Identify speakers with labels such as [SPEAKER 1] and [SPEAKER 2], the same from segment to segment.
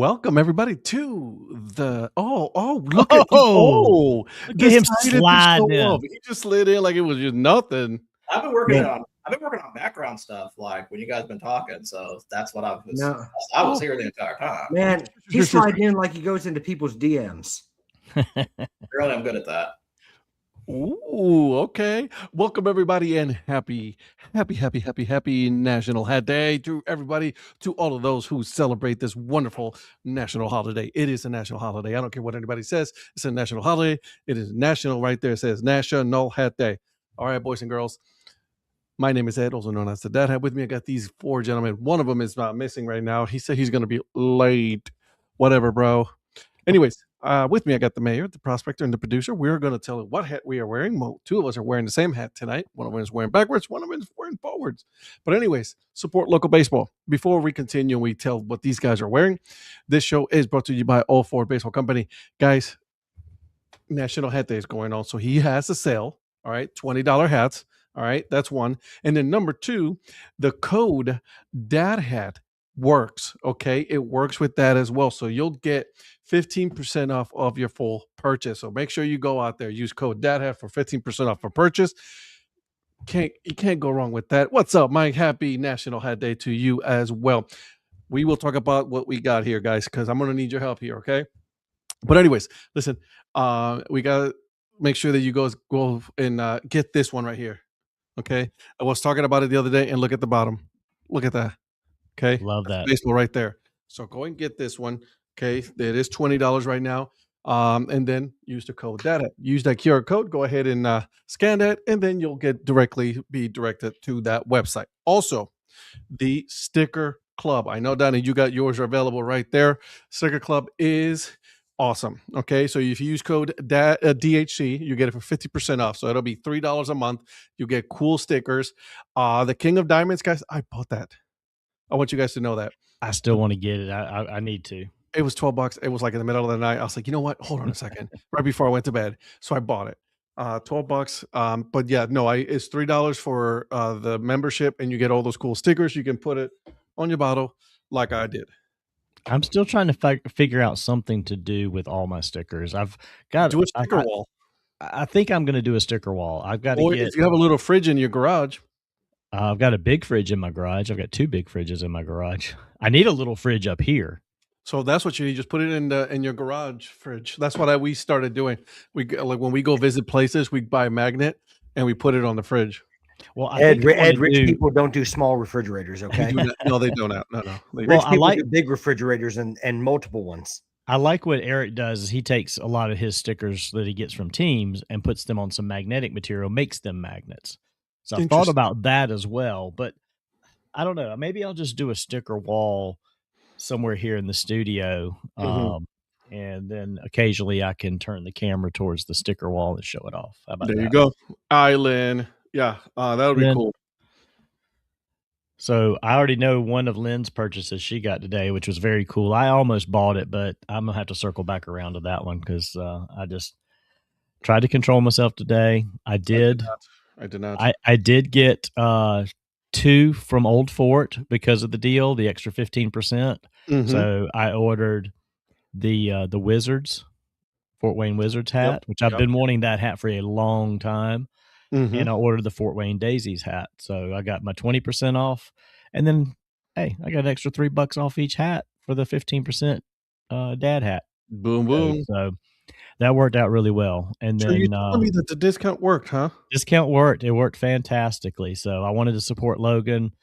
[SPEAKER 1] welcome everybody to the look at
[SPEAKER 2] Look at him
[SPEAKER 1] decided to
[SPEAKER 2] slide
[SPEAKER 1] show
[SPEAKER 2] in.
[SPEAKER 1] up. He just slid in like it was just nothing.
[SPEAKER 3] I've been working on background stuff like when you guys been talking, so that's what I was here the entire time.
[SPEAKER 4] Man, he slides in like he goes into people's DMs.
[SPEAKER 3] Really, I'm good at that.
[SPEAKER 1] Ooh, okay. Welcome everybody and happy National Hat Day to everybody, to all of those who celebrate this wonderful national holiday. It is a national holiday. I don't care what anybody says. It's a national holiday. It is national right there. It says National Hat Day. All right, boys and girls. My name is Ed, also known as the Dad Hat. With me, I got these four gentlemen. One of them is not missing right now. He said he's going to be late. Whatever, bro. Anyways, with me, I got the mayor, the prospector, and the producer. We're going to tell you what hat we are wearing. Well, two of us are wearing the same hat tonight. One of them is wearing backwards. One of them is wearing forwards. But anyways, support local baseball. Before we continue, we tell what these guys are wearing. This show is brought to you by All Ford Baseball Company. Guys, National Hat Day is going on. So he has a sale. All right, $20 hats. All right, that's one. And then number two, the code Dad Hat works. Okay, it works with that as well. So you'll get 15% off of your full purchase. So make sure you go out there, use code Dad Hat for 15% off for purchase. You can't go wrong with that. What's up, Mike? Happy National Hat Day to you as well. We will talk about what we got here, guys, because I'm gonna need your help here. Okay. But anyways, listen, we gotta make sure that you guys go and get this one right here. Okay, I was talking about it the other day, and look at the bottom. Look at that. Okay,
[SPEAKER 2] love that
[SPEAKER 1] baseball right there. So go and get this one. Okay, it is $20 right now. And then use the code Dad Hat. Use that QR code. Go ahead and scan that, and then you'll be directed to that website. Also, the sticker club. I know, Donnie, you got yours available right there. Sticker club is awesome. Okay, so if you use code DHC, you get it for 50% off. So it'll be $3 a month. You get cool stickers. The King of Diamonds, guys, I bought that. I want you guys to know that.
[SPEAKER 2] I still want to get it. I need to.
[SPEAKER 1] It was $12. It was like in the middle of the night. I was like, you know what? Hold on a second. Right before I went to bed. So I bought it. $12. But yeah, no, it's $3 for the membership, and you get all those cool stickers. You can put it on your bottle like I did.
[SPEAKER 2] I'm still trying to figure out something to do with all my stickers. I've got
[SPEAKER 1] do a sticker wall.
[SPEAKER 2] I think I'm going to do a sticker wall. I've got
[SPEAKER 1] to
[SPEAKER 2] get.
[SPEAKER 1] If you have a little fridge in your garage.
[SPEAKER 2] I've got a big fridge in my garage. I've got two big fridges in my garage. I need a little fridge up here.
[SPEAKER 1] So that's what you need. Just put it in your garage fridge. That's what we started doing. We like when we go visit places, we buy a magnet and we put it on the fridge.
[SPEAKER 4] Well, rich people don't do small refrigerators. Okay,
[SPEAKER 1] no, they don't. No.
[SPEAKER 4] Rich people do big refrigerators and multiple ones.
[SPEAKER 2] I like what Eric does. Is he takes a lot of his stickers that he gets from teams and puts them on some magnetic material, makes them magnets. So I thought about that as well, but I don't know. Maybe I'll just do a sticker wall somewhere here in the studio. And then occasionally I can turn the camera towards the sticker wall and show it off. How about
[SPEAKER 1] there
[SPEAKER 2] that?
[SPEAKER 1] You go. Island. Yeah. That would be cool.
[SPEAKER 2] So I already know one of Lynn's purchases she got today, which was very cool. I almost bought it, but I'm going to have to circle back around to that one because I just tried to control myself today. I did not. I did get 2 from Old Fort because of the deal, the extra 15%. So I ordered the Wizards, Fort Wayne Wizards hat, which I've been wanting that hat for a long time. And I ordered the Fort Wayne Daisies hat. So I got my 20% off. And then, hey, I got an extra $3 off each hat for the 15% Dad Hat.
[SPEAKER 1] Boom, boom.
[SPEAKER 2] So that worked out really well. And then
[SPEAKER 1] you told me that the discount worked, huh?
[SPEAKER 2] Discount worked. It worked fantastically. So I wanted to support Logan.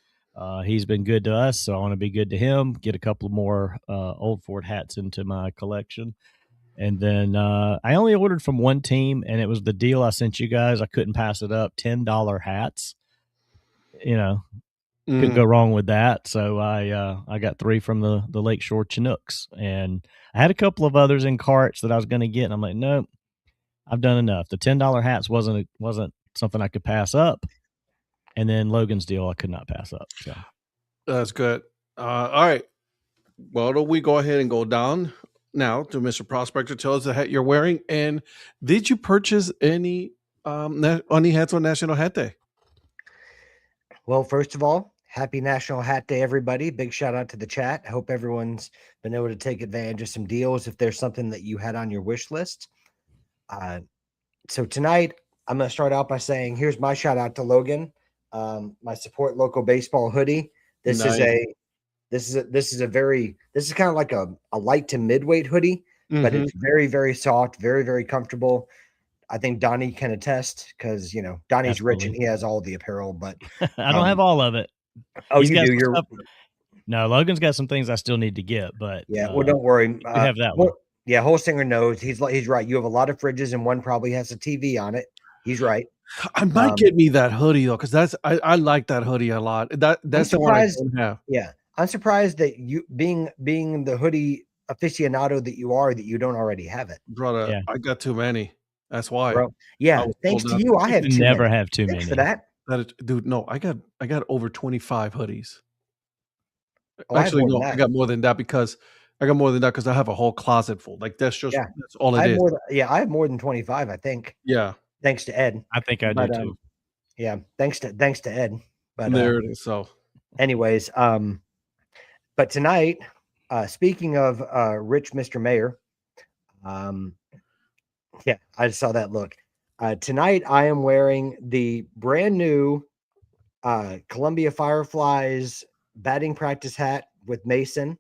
[SPEAKER 2] He's been good to us, so I want to be good to him. Get a couple more Old Fort hats into my collection. And then I only ordered from one team, and it was the deal I sent you guys. I couldn't pass it up. $10 hats. Couldn't go wrong with that. So I got 3 from the Lakeshore Chinooks, and I had a couple of others in carts that I was going to get, and I'm like, nope, I've done enough. The $10 hats wasn't something I could pass up, and then Logan's deal I could not pass up. So
[SPEAKER 1] that's good. All right. Well, don't we go ahead and go down now to Mr. Prospector? Tell us the hat you're wearing, and did you purchase any hats on National Hat Day?
[SPEAKER 4] Well, first of all, Happy National Hat Day, everybody. Big shout out to the chat. I hope everyone's been able to take advantage of some deals if there's something that you had on your wish list. So tonight, I'm going to start out by saying, here's my shout out to Logan, my support local baseball hoodie. This
[SPEAKER 1] Nice.
[SPEAKER 4] is kind of like a light to midweight hoodie, but it's very, very soft, very, very comfortable. I think Donnie can attest because, Donnie's rich and he has all the apparel, but
[SPEAKER 2] I don't have all of it.
[SPEAKER 4] Oh,
[SPEAKER 2] He's
[SPEAKER 4] you
[SPEAKER 2] got
[SPEAKER 4] do.
[SPEAKER 2] some stuff. No, Logan's got some things I still need to get, but
[SPEAKER 4] yeah. Well, don't worry.
[SPEAKER 2] You have that one.
[SPEAKER 4] Yeah, Holsinger knows. He's right. You have a lot of fridges, and one probably has a TV on it. He's right.
[SPEAKER 1] I might get me that hoodie though, because I like that hoodie a lot. That's the one I don't have.
[SPEAKER 4] Yeah, I'm surprised that you being the hoodie aficionado that you are, that you don't already have it,
[SPEAKER 1] brother. Yeah. I got too many. That's why.
[SPEAKER 4] Bro. Yeah, thanks to you, I have too
[SPEAKER 2] never
[SPEAKER 4] many.
[SPEAKER 2] Have too
[SPEAKER 4] Thanks
[SPEAKER 2] many
[SPEAKER 4] for that.
[SPEAKER 1] Dude, no, I got over 25 hoodies.
[SPEAKER 4] Oh,
[SPEAKER 1] actually, no, I got more than that because I have a whole closet full. Like that's all it is.
[SPEAKER 4] I have more than 25, I think.
[SPEAKER 1] Yeah.
[SPEAKER 4] Thanks to Ed.
[SPEAKER 2] I think I do too.
[SPEAKER 4] Yeah, thanks to Ed. But
[SPEAKER 1] there it is. So
[SPEAKER 4] anyways, but tonight, speaking of rich Mr. Mayor, yeah, I just saw that look. Tonight I am wearing the brand new Columbia Fireflies batting practice hat with Mason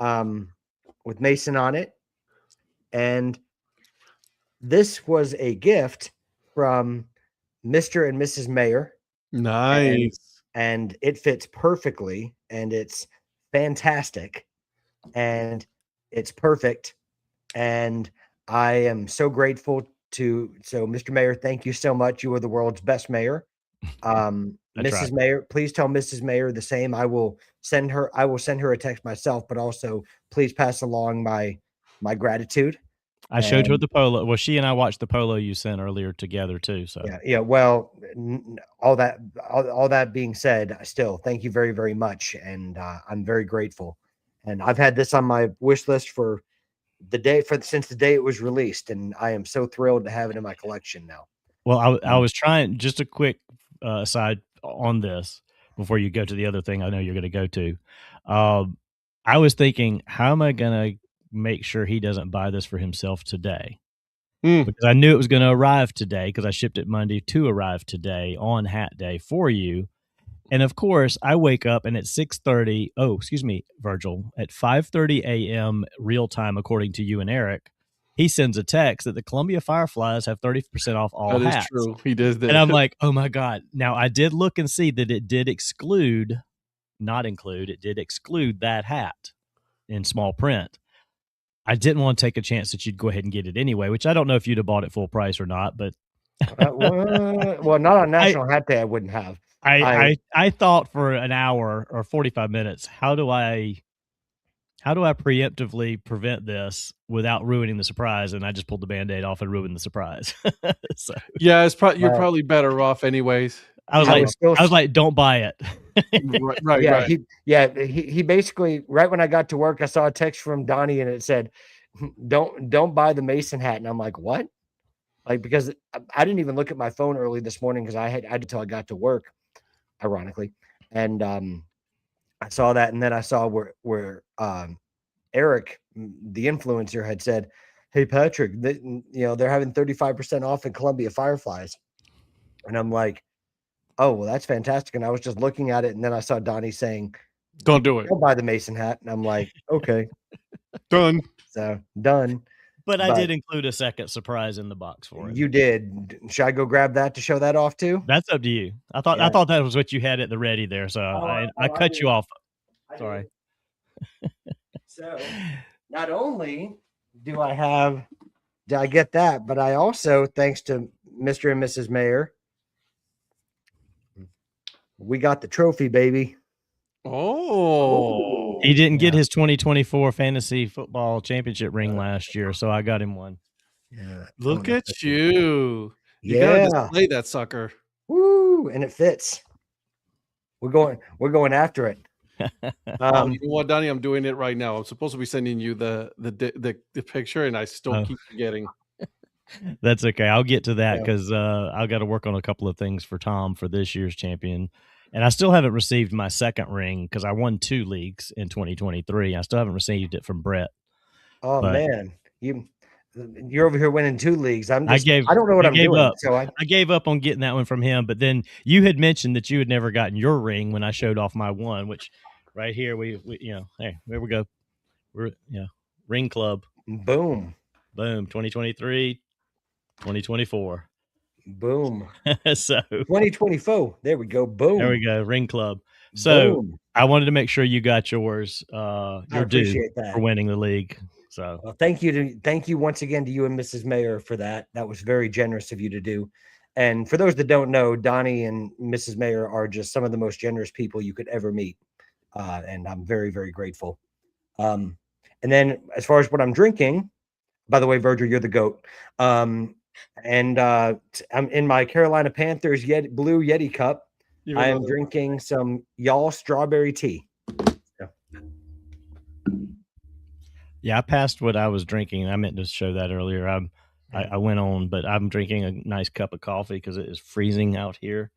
[SPEAKER 4] on it. And this was a gift from Mr. and Mrs. Mayer.
[SPEAKER 1] Nice.
[SPEAKER 4] And it fits perfectly, and it's fantastic, and it's perfect. And I am so grateful so Mr. Mayor, thank you so much. You are the world's best mayor. Mrs. Mayor, please tell Mrs. Mayor the same. I will send her a text myself, but also please pass along my gratitude.
[SPEAKER 2] I showed her the polo. Well, she and I watched the polo you sent earlier together too. So
[SPEAKER 4] yeah. Well, all that being said, still thank you very, very much, and I'm very grateful. And I've had this on my wish list since the day it was released, and I am so thrilled to have it in my collection now.
[SPEAKER 2] Well, I was trying, just a quick aside on this before you go to the other thing I know you're going to go to. I was thinking, how am I going to make sure he doesn't buy this for himself today? Because I knew it was going to arrive today because I shipped it Monday to arrive today on Hat Day for you. And of course, I wake up and at 6:30, Virgil, at 5:30 a.m. real time, according to you and Eric, he sends a text that the Columbia Fireflies have 30% off all hats.
[SPEAKER 1] That is true. He does that.
[SPEAKER 2] And I'm like, oh my God. Now, I did look and see that it did exclude that hat in small print. I didn't want to take a chance that you'd go ahead and get it anyway, which I don't know if you'd have bought it full price or not, but
[SPEAKER 4] well, not on National Hat Day, I wouldn't have.
[SPEAKER 2] I thought for an hour or 45 minutes, how do I preemptively prevent this without ruining the surprise? And I just pulled the Band-Aid off and ruined the surprise. So
[SPEAKER 1] yeah, you're probably better off anyways.
[SPEAKER 2] I was like, don't buy it.
[SPEAKER 1] Right.
[SPEAKER 4] Yeah, right. He basically, right when I got to work, I saw a text from Donnie and it said, don't buy the Mason hat. And I'm like, what? Like, because I didn't even look at my phone early this morning because I did until I got to work, ironically. And I saw that, and then I saw where Eric, the influencer, had said, "Hey Patrick, they're having 35% off in Columbia Fireflies," and I'm like, "Oh well, that's fantastic." And I was just looking at it, and then I saw Donnie saying,
[SPEAKER 1] "Don't do it.
[SPEAKER 4] Don't buy the Mason hat," and I'm like, "Okay,
[SPEAKER 1] done."
[SPEAKER 4] So done.
[SPEAKER 2] But I did include a second surprise in the box for it.
[SPEAKER 4] You did. Should I go grab that to show that off too?
[SPEAKER 2] That's up to you. I thought that was what you had at the ready there, so I cut you off. Sorry.
[SPEAKER 4] So not only do I get that, but I also, thanks to Mr. and Mrs. Mayer, we got the trophy, baby.
[SPEAKER 1] Oh,
[SPEAKER 2] he didn't get his 2024 fantasy football championship ring last year, so I got him one.
[SPEAKER 1] Yeah, look at you. You gotta display that sucker.
[SPEAKER 4] Woo! And it fits. We're going after it.
[SPEAKER 1] You know what, Donnie? I'm doing it right now. I'm supposed to be sending you the picture, and I still keep forgetting.
[SPEAKER 2] That's okay. I'll get to that because I've got to work on a couple of things for Tom for this year's champion. And I still haven't received my second ring because I won 2 leagues in 2023. I still haven't received it from Brett.
[SPEAKER 4] Oh
[SPEAKER 2] But
[SPEAKER 4] man, you're over here winning 2 leagues. I don't know what
[SPEAKER 2] I
[SPEAKER 4] I'm
[SPEAKER 2] gave
[SPEAKER 4] doing.
[SPEAKER 2] up.
[SPEAKER 4] So
[SPEAKER 2] I gave up on getting that one from him. But then you had mentioned that you had never gotten your ring when I showed off my one, which right here we hey, there we go. We're ring club.
[SPEAKER 4] boom,
[SPEAKER 2] 2023, 2024.
[SPEAKER 4] boom.
[SPEAKER 2] So
[SPEAKER 4] 2024. There we go. Boom.
[SPEAKER 2] there we go. Ring club. So
[SPEAKER 4] boom.
[SPEAKER 2] I wanted to make sure you got yours.
[SPEAKER 4] I
[SPEAKER 2] Your due
[SPEAKER 4] appreciate that.
[SPEAKER 2] for winning the league. So
[SPEAKER 4] Well, thank you once again to you and Mrs. Mayor for that. That was very generous of you to do. And for those that don't know, Donnie and Mrs. Mayor are just some of the most generous people you could ever meet. And I'm very, very grateful. And then as far as what I'm drinking, by the way, Virgil, you're the GOAT. And I'm in my Carolina Panthers blue Yeti cup. I am drinking some y'all strawberry tea.
[SPEAKER 2] yeah, I passed what I was drinking. I meant to show that earlier. I went on, but I'm drinking a nice cup of coffee because it is freezing out here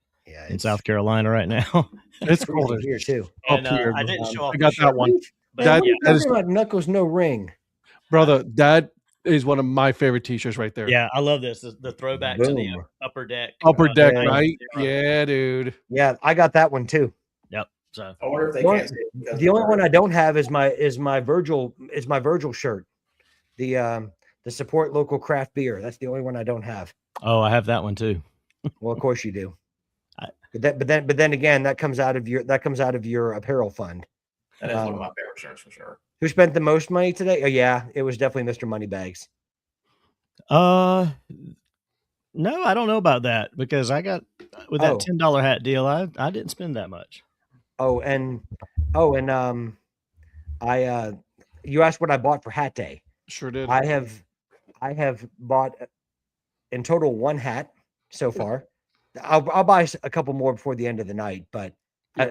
[SPEAKER 2] in South Carolina right now.
[SPEAKER 1] It's cold
[SPEAKER 4] here too.
[SPEAKER 2] And I didn't show off.
[SPEAKER 1] I got that one.
[SPEAKER 4] That is about Knuckles No Ring,
[SPEAKER 1] brother. That is one of my favorite T-shirts right there.
[SPEAKER 2] Yeah, I love this. The throwback to the upper deck.
[SPEAKER 1] Upper deck, right? Yeah, dude.
[SPEAKER 4] Yeah, I got that one too.
[SPEAKER 2] Yep. So
[SPEAKER 3] I wonder if they
[SPEAKER 4] the only one I don't have is my Virgil shirt. The support local craft beer. That's the only one I don't have.
[SPEAKER 2] Oh, I have that one too.
[SPEAKER 4] Well, of course you do. But then again, that comes out of your apparel fund.
[SPEAKER 3] That is one of my favorite shirts for sure.
[SPEAKER 4] Who spent the most money today? Oh yeah, it was definitely Mr. Moneybags.
[SPEAKER 2] No, I don't know about that because I got with that $10 hat deal. I didn't spend that much.
[SPEAKER 4] You asked what I bought for Hat Day.
[SPEAKER 1] Sure did.
[SPEAKER 4] I have bought in total 1 hat so far. I'll buy a couple more before the end of the night, but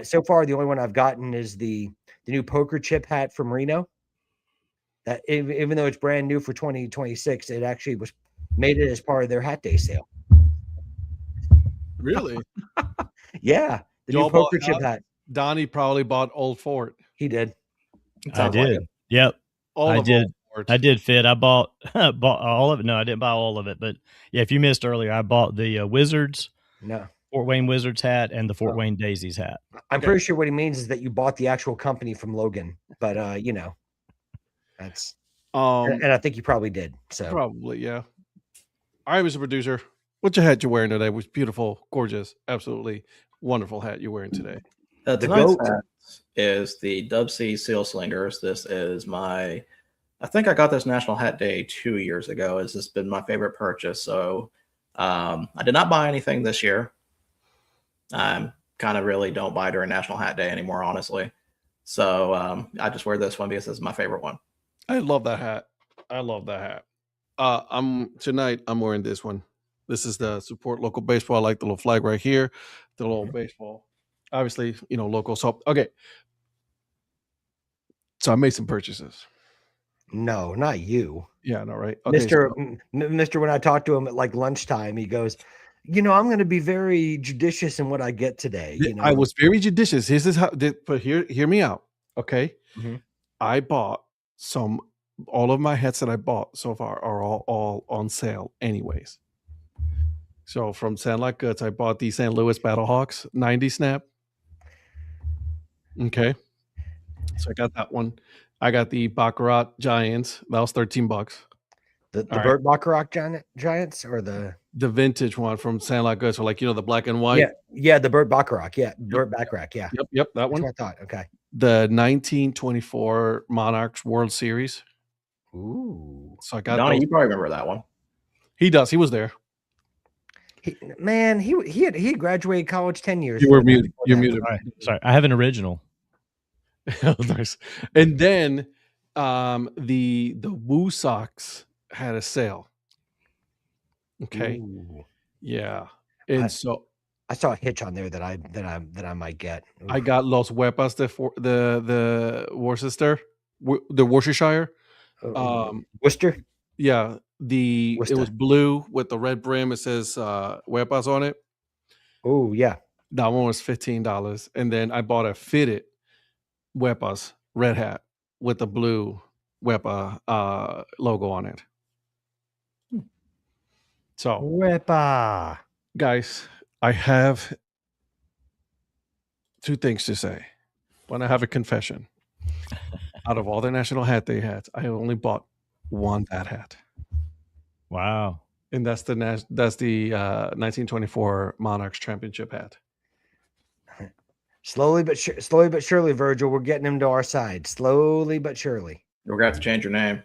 [SPEAKER 4] so far the only one I've gotten is the new poker chip hat from Reno. That even though it's brand new for 2026, it actually was made it as part of their Hat Day sale.
[SPEAKER 1] Really?
[SPEAKER 4] Yeah, the new poker chip hat.
[SPEAKER 1] Donnie probably bought Old Fort.
[SPEAKER 4] He did.
[SPEAKER 2] I did. Yep. I did. I did fit. I bought all of it. No, I didn't buy all of it, but yeah, if you missed earlier, I bought the Wizards.
[SPEAKER 4] No.
[SPEAKER 2] Fort Wayne Wizards hat and the Fort Wayne Daisies hat.
[SPEAKER 4] I'm pretty sure what he means is that you bought the actual company from Logan, but that's and I think you probably did. So
[SPEAKER 1] probably, yeah. All right, Mr. Producer, what your hat you're wearing today was beautiful, gorgeous, absolutely wonderful hat you're wearing today.
[SPEAKER 3] Tonight's hat is the DHC Seal Slingers. This is I think I got this National Hat Day 2 years ago. It's just been my favorite purchase. So I did not buy anything this year. I kind of really don't buy during National Hat Day anymore, honestly. So I just wear this one because this is my favorite one.
[SPEAKER 1] I love that hat. Tonight I'm wearing this one. This is the support local baseball. I like the little flag right here, the little baseball. Obviously, local. So okay. So I made some purchases.
[SPEAKER 4] No, not you.
[SPEAKER 1] Yeah, no, right. Okay,
[SPEAKER 4] Mr. When I talked to him at like lunchtime, he goes, I'm going to be very judicious in what I get today.
[SPEAKER 1] I was very judicious. This is how. But hear me out. Okay, I bought all of my hats that I bought so far are all on sale, anyways. So from Sound Like Goods, I bought the St. Louis Battlehawks 90 snap. Okay, so I got that one. I got the Baccarat Giants. That was $13.
[SPEAKER 4] The Burt Baccarat Giants or the
[SPEAKER 1] vintage one from Sound Like Goods, so like the black and white.
[SPEAKER 4] Yeah, the Burt Baccarat. Yeah, Burt Baccarat. Yeah.
[SPEAKER 1] Yep, that one.
[SPEAKER 4] That's what I thought. Okay.
[SPEAKER 1] The 1924 Monarchs World Series.
[SPEAKER 4] Ooh.
[SPEAKER 1] So I got
[SPEAKER 3] Donnie, you probably remember that one.
[SPEAKER 1] He does. He was there.
[SPEAKER 4] He had graduated college 10 years.
[SPEAKER 1] You were muted. You're muted.
[SPEAKER 2] Sorry, I have an original.
[SPEAKER 1] Nice. And then the Woo Sox had a sale. Okay.
[SPEAKER 4] Ooh.
[SPEAKER 1] Yeah. And
[SPEAKER 4] I saw a hitch on there that I might get. Oof.
[SPEAKER 1] I got Los Huepas the Worcester, the Worcestershire.
[SPEAKER 4] Worcester?
[SPEAKER 1] Yeah. It was blue with the red brim. It says Huepas on it.
[SPEAKER 4] Oh, yeah.
[SPEAKER 1] That one was $15, and then I bought a fitted Wepas red hat with the blue Wepa logo on it. So,
[SPEAKER 4] Wepa.
[SPEAKER 1] guys, I have two things to say. When I have a confession, out of all the National Hat Day hats, I only bought one Dad hat,
[SPEAKER 2] Wow.
[SPEAKER 1] and that's the 1924 Monarchs Championship hat.
[SPEAKER 4] Slowly but surely, Virgil, we're getting him to our side. Slowly but surely.
[SPEAKER 3] We're gonna have to change your name.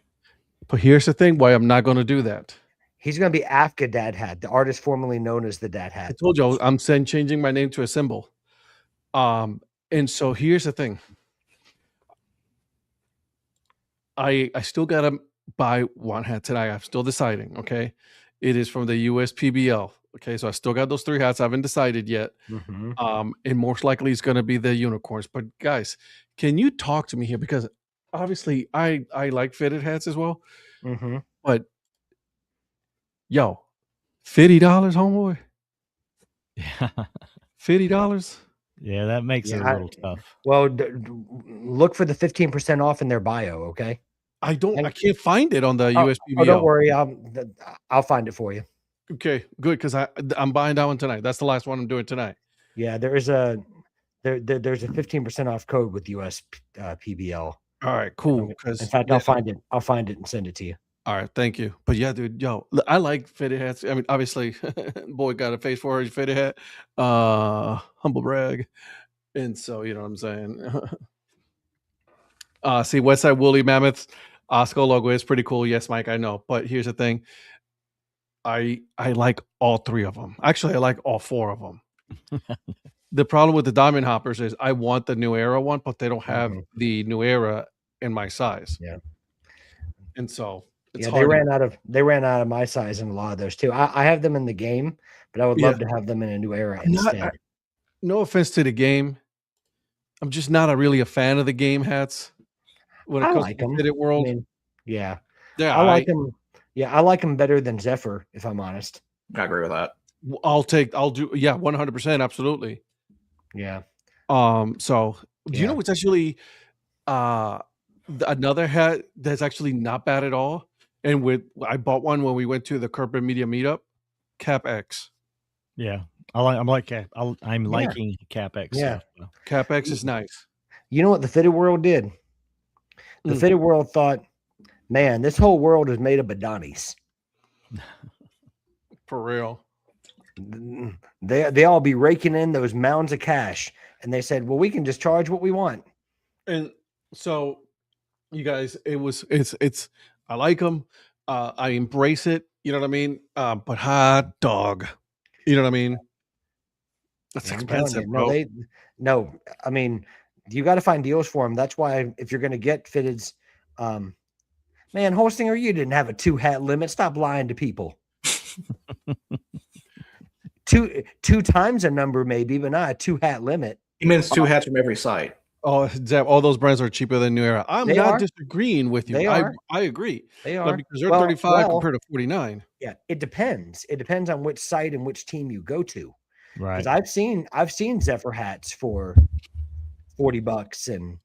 [SPEAKER 1] But here's the thing: why I'm not going to do that.
[SPEAKER 4] He's going to be Afka Dad Hat, the artist formerly known as the Dad
[SPEAKER 1] I
[SPEAKER 4] Hat.
[SPEAKER 1] told you I'm changing my name to a symbol. And so here's the thing. I still gotta buy one hat tonight. I'm still deciding. Okay, it is from the USPBL. Okay, so I still got those 3 hats. I haven't decided yet.
[SPEAKER 4] Mm-hmm.
[SPEAKER 1] And most likely it's gonna be the unicorns. But guys, can you talk to me here? Because obviously I like fitted hats as well.
[SPEAKER 4] Mm-hmm.
[SPEAKER 1] But yo, $50, homeboy.
[SPEAKER 2] Yeah.
[SPEAKER 1] $50.
[SPEAKER 2] Yeah, that makes it a little tough.
[SPEAKER 4] Well, look for the 15% off in their bio. Okay.
[SPEAKER 1] I can't find it on the USPBL.
[SPEAKER 4] Oh, don't worry. I'll find it for you.
[SPEAKER 1] Okay, good, because I'm buying that one tonight. That's the last one I'm doing tonight.
[SPEAKER 4] Yeah, there's a 15% off code with US PBL.
[SPEAKER 1] All right, cool.
[SPEAKER 4] In fact, I'll find it. I'll find it and send it to you.
[SPEAKER 1] All right, thank you. But yeah, dude, yo, I like fitted hats. I mean, obviously, boy got a face for his fitted hat. Humble brag. And so, you know what I'm saying? See, Westside Woolly Mammoths, Oscar logo is pretty cool. Yes, Mike, I know. But here's the thing. I like all 3 of them. Actually, I like all 4 of them. The problem with the Diamond Hoppers is I want the New Era one, but they don't have the New Era in my size.
[SPEAKER 4] Yeah.
[SPEAKER 1] And so it's
[SPEAKER 4] yeah,
[SPEAKER 1] hard.
[SPEAKER 4] they ran out of my size in a lot of those too. I have them in the game, but I would love to have them in a New Era instead.
[SPEAKER 1] No offense to the game. I'm just not really a fan of the game hats. When it comes to the fitted world.
[SPEAKER 4] I mean, yeah.
[SPEAKER 1] Yeah,
[SPEAKER 4] I like them. Yeah, I like them better than Zephyr, if I'm honest.
[SPEAKER 3] I agree with that.
[SPEAKER 1] I'll do 100%, absolutely.
[SPEAKER 4] Yeah.
[SPEAKER 1] So do you know what's actually another hat that's actually not bad at all? And I bought one when we went to the Corporate Media Meetup, Cap X.
[SPEAKER 2] Yeah. I'm liking Cap X.
[SPEAKER 4] Yeah.
[SPEAKER 2] Stuff.
[SPEAKER 1] Cap X is nice.
[SPEAKER 4] You know what the fitted world did? The fitted world thought, man, this whole world is made up of Donnies.
[SPEAKER 1] For real.
[SPEAKER 4] They all be raking in those mounds of cash. And they said, well, we can just charge what we want.
[SPEAKER 1] And so you guys, it's I like them. I embrace it. You know what I mean? But hot dog. You know what I mean? That's expensive, bro.
[SPEAKER 4] No, I mean, you got to find deals for them. That's why if you're going to get fitteds, man, Holstinger, you didn't have a 2 hat limit. Stop lying to people. two times a number maybe, but not a 2 hat limit.
[SPEAKER 3] He means 2 hats from every site.
[SPEAKER 1] Oh, Zeb, all those brands are cheaper than New Era. I'm not disagreeing with you.
[SPEAKER 4] They are.
[SPEAKER 1] I agree.
[SPEAKER 4] They are.
[SPEAKER 1] Because they're 35 compared to 49.
[SPEAKER 4] Yeah, it depends. It depends on which site and which team you go to.
[SPEAKER 2] Right.
[SPEAKER 4] Because I've seen Zephyr hats for $40 and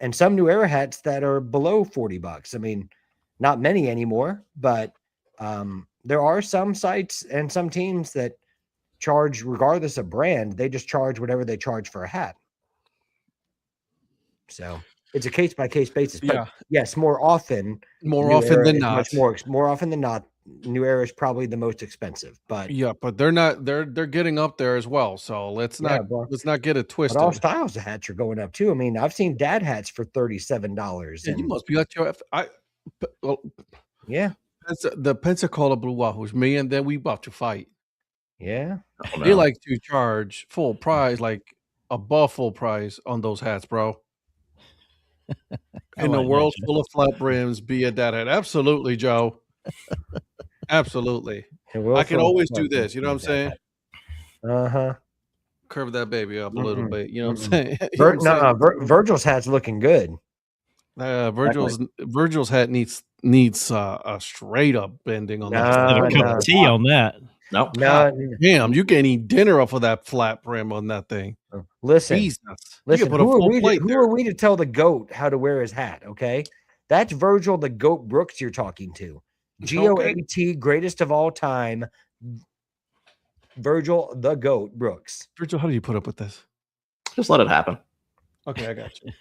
[SPEAKER 4] and some New Era hats that are below $40. I mean, not many anymore, but there are some sites and some teams that charge regardless of brand. They just charge whatever they charge for a hat. So it's a case by case basis. But yes, more often than not, more often than not, New Era is probably the most expensive. But
[SPEAKER 1] but they're not. They're getting up there as well. So let's not get it twisted.
[SPEAKER 4] But all styles of hats are going up too. I mean, I've seen dad hats for $37.
[SPEAKER 1] Yeah, you must be at your.
[SPEAKER 4] Yeah.
[SPEAKER 1] That's the Pensacola Blue Wahoos. Me and then we about to fight.
[SPEAKER 4] Yeah.
[SPEAKER 3] Oh, no.
[SPEAKER 1] They like to charge full price, like above full price on those hats, bro. In a world full of flat brims, be a dad hat. Absolutely, Joe. Absolutely. I can always do this. You know what I'm saying?
[SPEAKER 4] Uh-huh.
[SPEAKER 1] Curve that baby up a little bit. You know what I'm saying?
[SPEAKER 4] Virgil's hat's looking good.
[SPEAKER 1] Virgil's hat needs a straight up bending on that.
[SPEAKER 2] A cup of tea on that.
[SPEAKER 3] Nope.
[SPEAKER 4] No,
[SPEAKER 1] Damn, you can eat dinner off of that flat brim on that thing.
[SPEAKER 4] listen,
[SPEAKER 1] Jesus. You
[SPEAKER 4] listen.
[SPEAKER 1] can put a
[SPEAKER 4] Who are
[SPEAKER 1] full
[SPEAKER 4] we?
[SPEAKER 1] plate
[SPEAKER 4] Who
[SPEAKER 1] there.
[SPEAKER 4] are we to tell the goat how to wear his hat? Okay, that's Virgil the Goat Brooks you're talking to. GOAT, greatest of all time. Virgil the Goat Brooks.
[SPEAKER 1] Virgil, how do you put up with this?
[SPEAKER 3] Just let it happen.
[SPEAKER 1] Okay, I got you.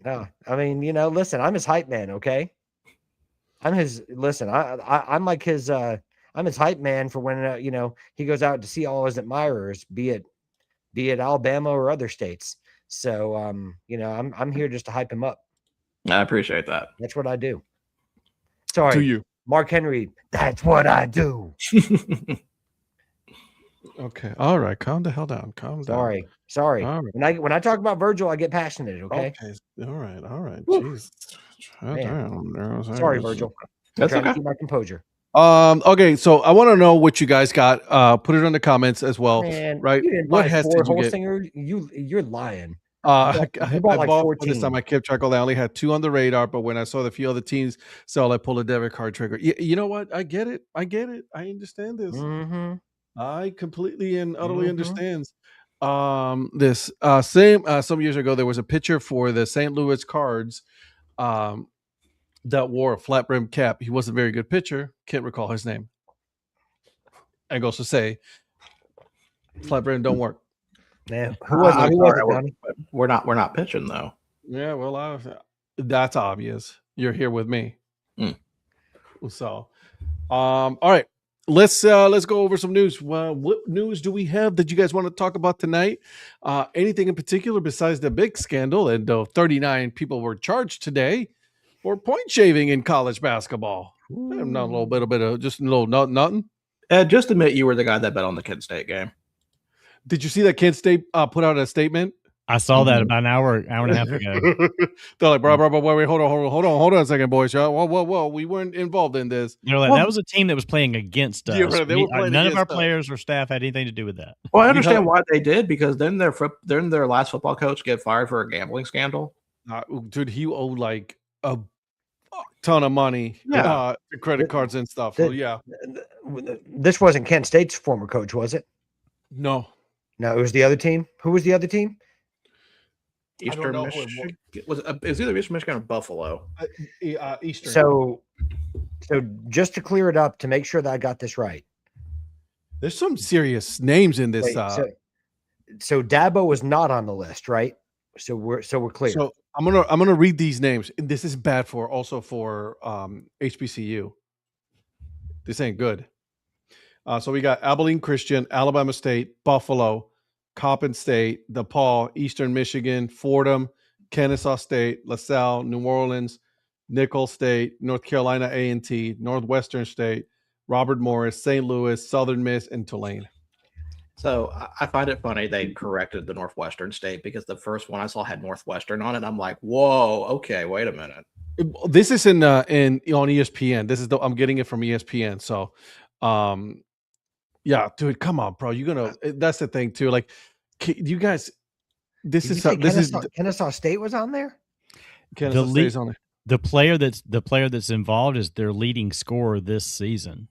[SPEAKER 4] No, I mean, listen, I'm his hype man. Okay, I'm his. Listen, I'm like his. I'm his hype man for when he goes out to see all his admirers, be it Alabama or other states. So I'm here just to hype him up.
[SPEAKER 3] I appreciate that.
[SPEAKER 4] That's what I do. Sorry,
[SPEAKER 1] To you.
[SPEAKER 4] Mark Henry. That's what I do.
[SPEAKER 1] Okay. All right. Calm the hell down. Calm down.
[SPEAKER 4] Sorry.
[SPEAKER 1] All right.
[SPEAKER 4] When I talk about Virgil, I get passionate. Okay.
[SPEAKER 1] All right.
[SPEAKER 4] Woo.
[SPEAKER 1] Jeez.
[SPEAKER 4] Man. Sorry, Virgil. I'm
[SPEAKER 3] That's
[SPEAKER 4] trying to
[SPEAKER 3] okay.
[SPEAKER 4] keep my composure.
[SPEAKER 1] Okay, so I want to know what you guys got. Put it in the comments as well.
[SPEAKER 4] Man,
[SPEAKER 1] Right?
[SPEAKER 4] you didn't
[SPEAKER 1] What
[SPEAKER 4] buy
[SPEAKER 1] hats
[SPEAKER 4] 4
[SPEAKER 1] did you get?
[SPEAKER 4] Holstinger. You're lying.
[SPEAKER 1] I
[SPEAKER 4] You bought like
[SPEAKER 1] bought for this
[SPEAKER 4] 14.
[SPEAKER 1] time. I kept track of. I only had 2 on the radar, but when I saw the few other teams sell, I pulled a debit card trigger. You know what? I get it. I understand this.
[SPEAKER 4] Mm-hmm.
[SPEAKER 1] I completely and utterly
[SPEAKER 4] Mhm.
[SPEAKER 1] understands. This same some years ago, there was a pitcher for the St. Louis Cards that wore a flat brim cap. He wasn't a very good pitcher. Can't recall his name. I goes to say, flat brim don't work.
[SPEAKER 4] Man, who was
[SPEAKER 3] I'm
[SPEAKER 4] it? Who was
[SPEAKER 3] sorry,
[SPEAKER 4] it, Donnie?
[SPEAKER 3] We're not pitching though.
[SPEAKER 1] Yeah, well, that's obvious. You're here with me. So, all right. Let's go over some news. What news do we have that you guys want to talk about tonight? Anything in particular besides the big scandal and 39 people were charged today for point shaving in college basketball? Not a little bit of just a little nothing.
[SPEAKER 3] Just admit you were the guy that bet on the Kent State game.
[SPEAKER 1] Did you see that Kent State put out a statement?
[SPEAKER 2] I saw that about an hour and a half ago.
[SPEAKER 1] They're like, bro, wait, hold on a second, boys. Whoa, we weren't involved in this.
[SPEAKER 2] That was a team that was playing against us.
[SPEAKER 1] Yeah, right, they were playing
[SPEAKER 2] none of our
[SPEAKER 1] against us.
[SPEAKER 2] players or staff had anything to do with that.
[SPEAKER 3] Well, I understand why they did, because then their last football coach get fired for a gambling scandal.
[SPEAKER 1] Dude, he owed like a ton of money, credit cards and stuff. So yeah,
[SPEAKER 4] This wasn't Kent State's former coach, was it?
[SPEAKER 1] no,
[SPEAKER 4] No, it was the other team. Who was the other team?
[SPEAKER 3] Eastern Michigan. It was either Eastern Michigan or Buffalo.
[SPEAKER 1] Eastern.
[SPEAKER 4] So just to clear it up, to make sure that I got this right.
[SPEAKER 1] There's some serious names in this.
[SPEAKER 4] Wait, so Dabo was not on the list, right? So we're clear.
[SPEAKER 1] So I'm gonna read these names. And this is bad for HBCU. This ain't good. So we got Abilene Christian, Alabama State, Buffalo, Coppin State, DePaul, Eastern Michigan, Fordham, Kennesaw State, LaSalle, New Orleans, Nicholls State, North Carolina A&T, Northwestern State, Robert Morris, St. Louis, Southern Miss, and Tulane.
[SPEAKER 3] So I find it funny they corrected the Northwestern State, because the first one I saw had Northwestern on it. I'm like, whoa, okay, wait a minute.
[SPEAKER 1] This is on ESPN. I'm getting it from ESPN. So, yeah, dude, come on, bro. That's the thing too. Like, you guys,
[SPEAKER 4] Kennesaw State was on there.
[SPEAKER 1] Kennesaw State's on there.
[SPEAKER 2] The player that's involved is their leading scorer this season.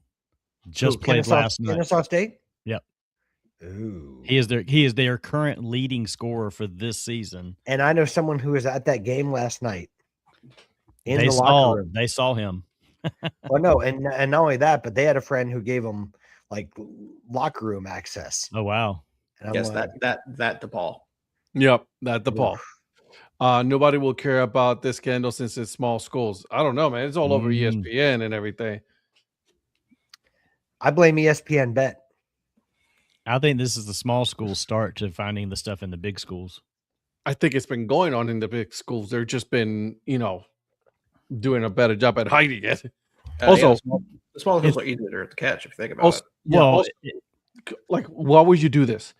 [SPEAKER 2] Played last night.
[SPEAKER 4] Kennesaw State.
[SPEAKER 2] Yep.
[SPEAKER 4] Ooh.
[SPEAKER 2] He is their current leading scorer for this season.
[SPEAKER 4] And I know someone who was at that game last night.
[SPEAKER 2] They saw him.
[SPEAKER 4] Well, no, and not only that, but they had a friend who gave them like locker room access.
[SPEAKER 2] Oh wow!
[SPEAKER 4] And
[SPEAKER 3] yes, that DePaul.
[SPEAKER 1] Yep, that DePaul. Nobody will care about this scandal since it's small schools. I don't know, man. It's all over ESPN and everything.
[SPEAKER 4] I blame ESPN Bet.
[SPEAKER 2] I think this is the small school start to finding the stuff in the big schools.
[SPEAKER 1] I think it's been going on in the big schools. They've just been, doing a better job at hiding it. Also,
[SPEAKER 3] the small schools are easier to catch if you think about it.
[SPEAKER 1] Like, why would you do this?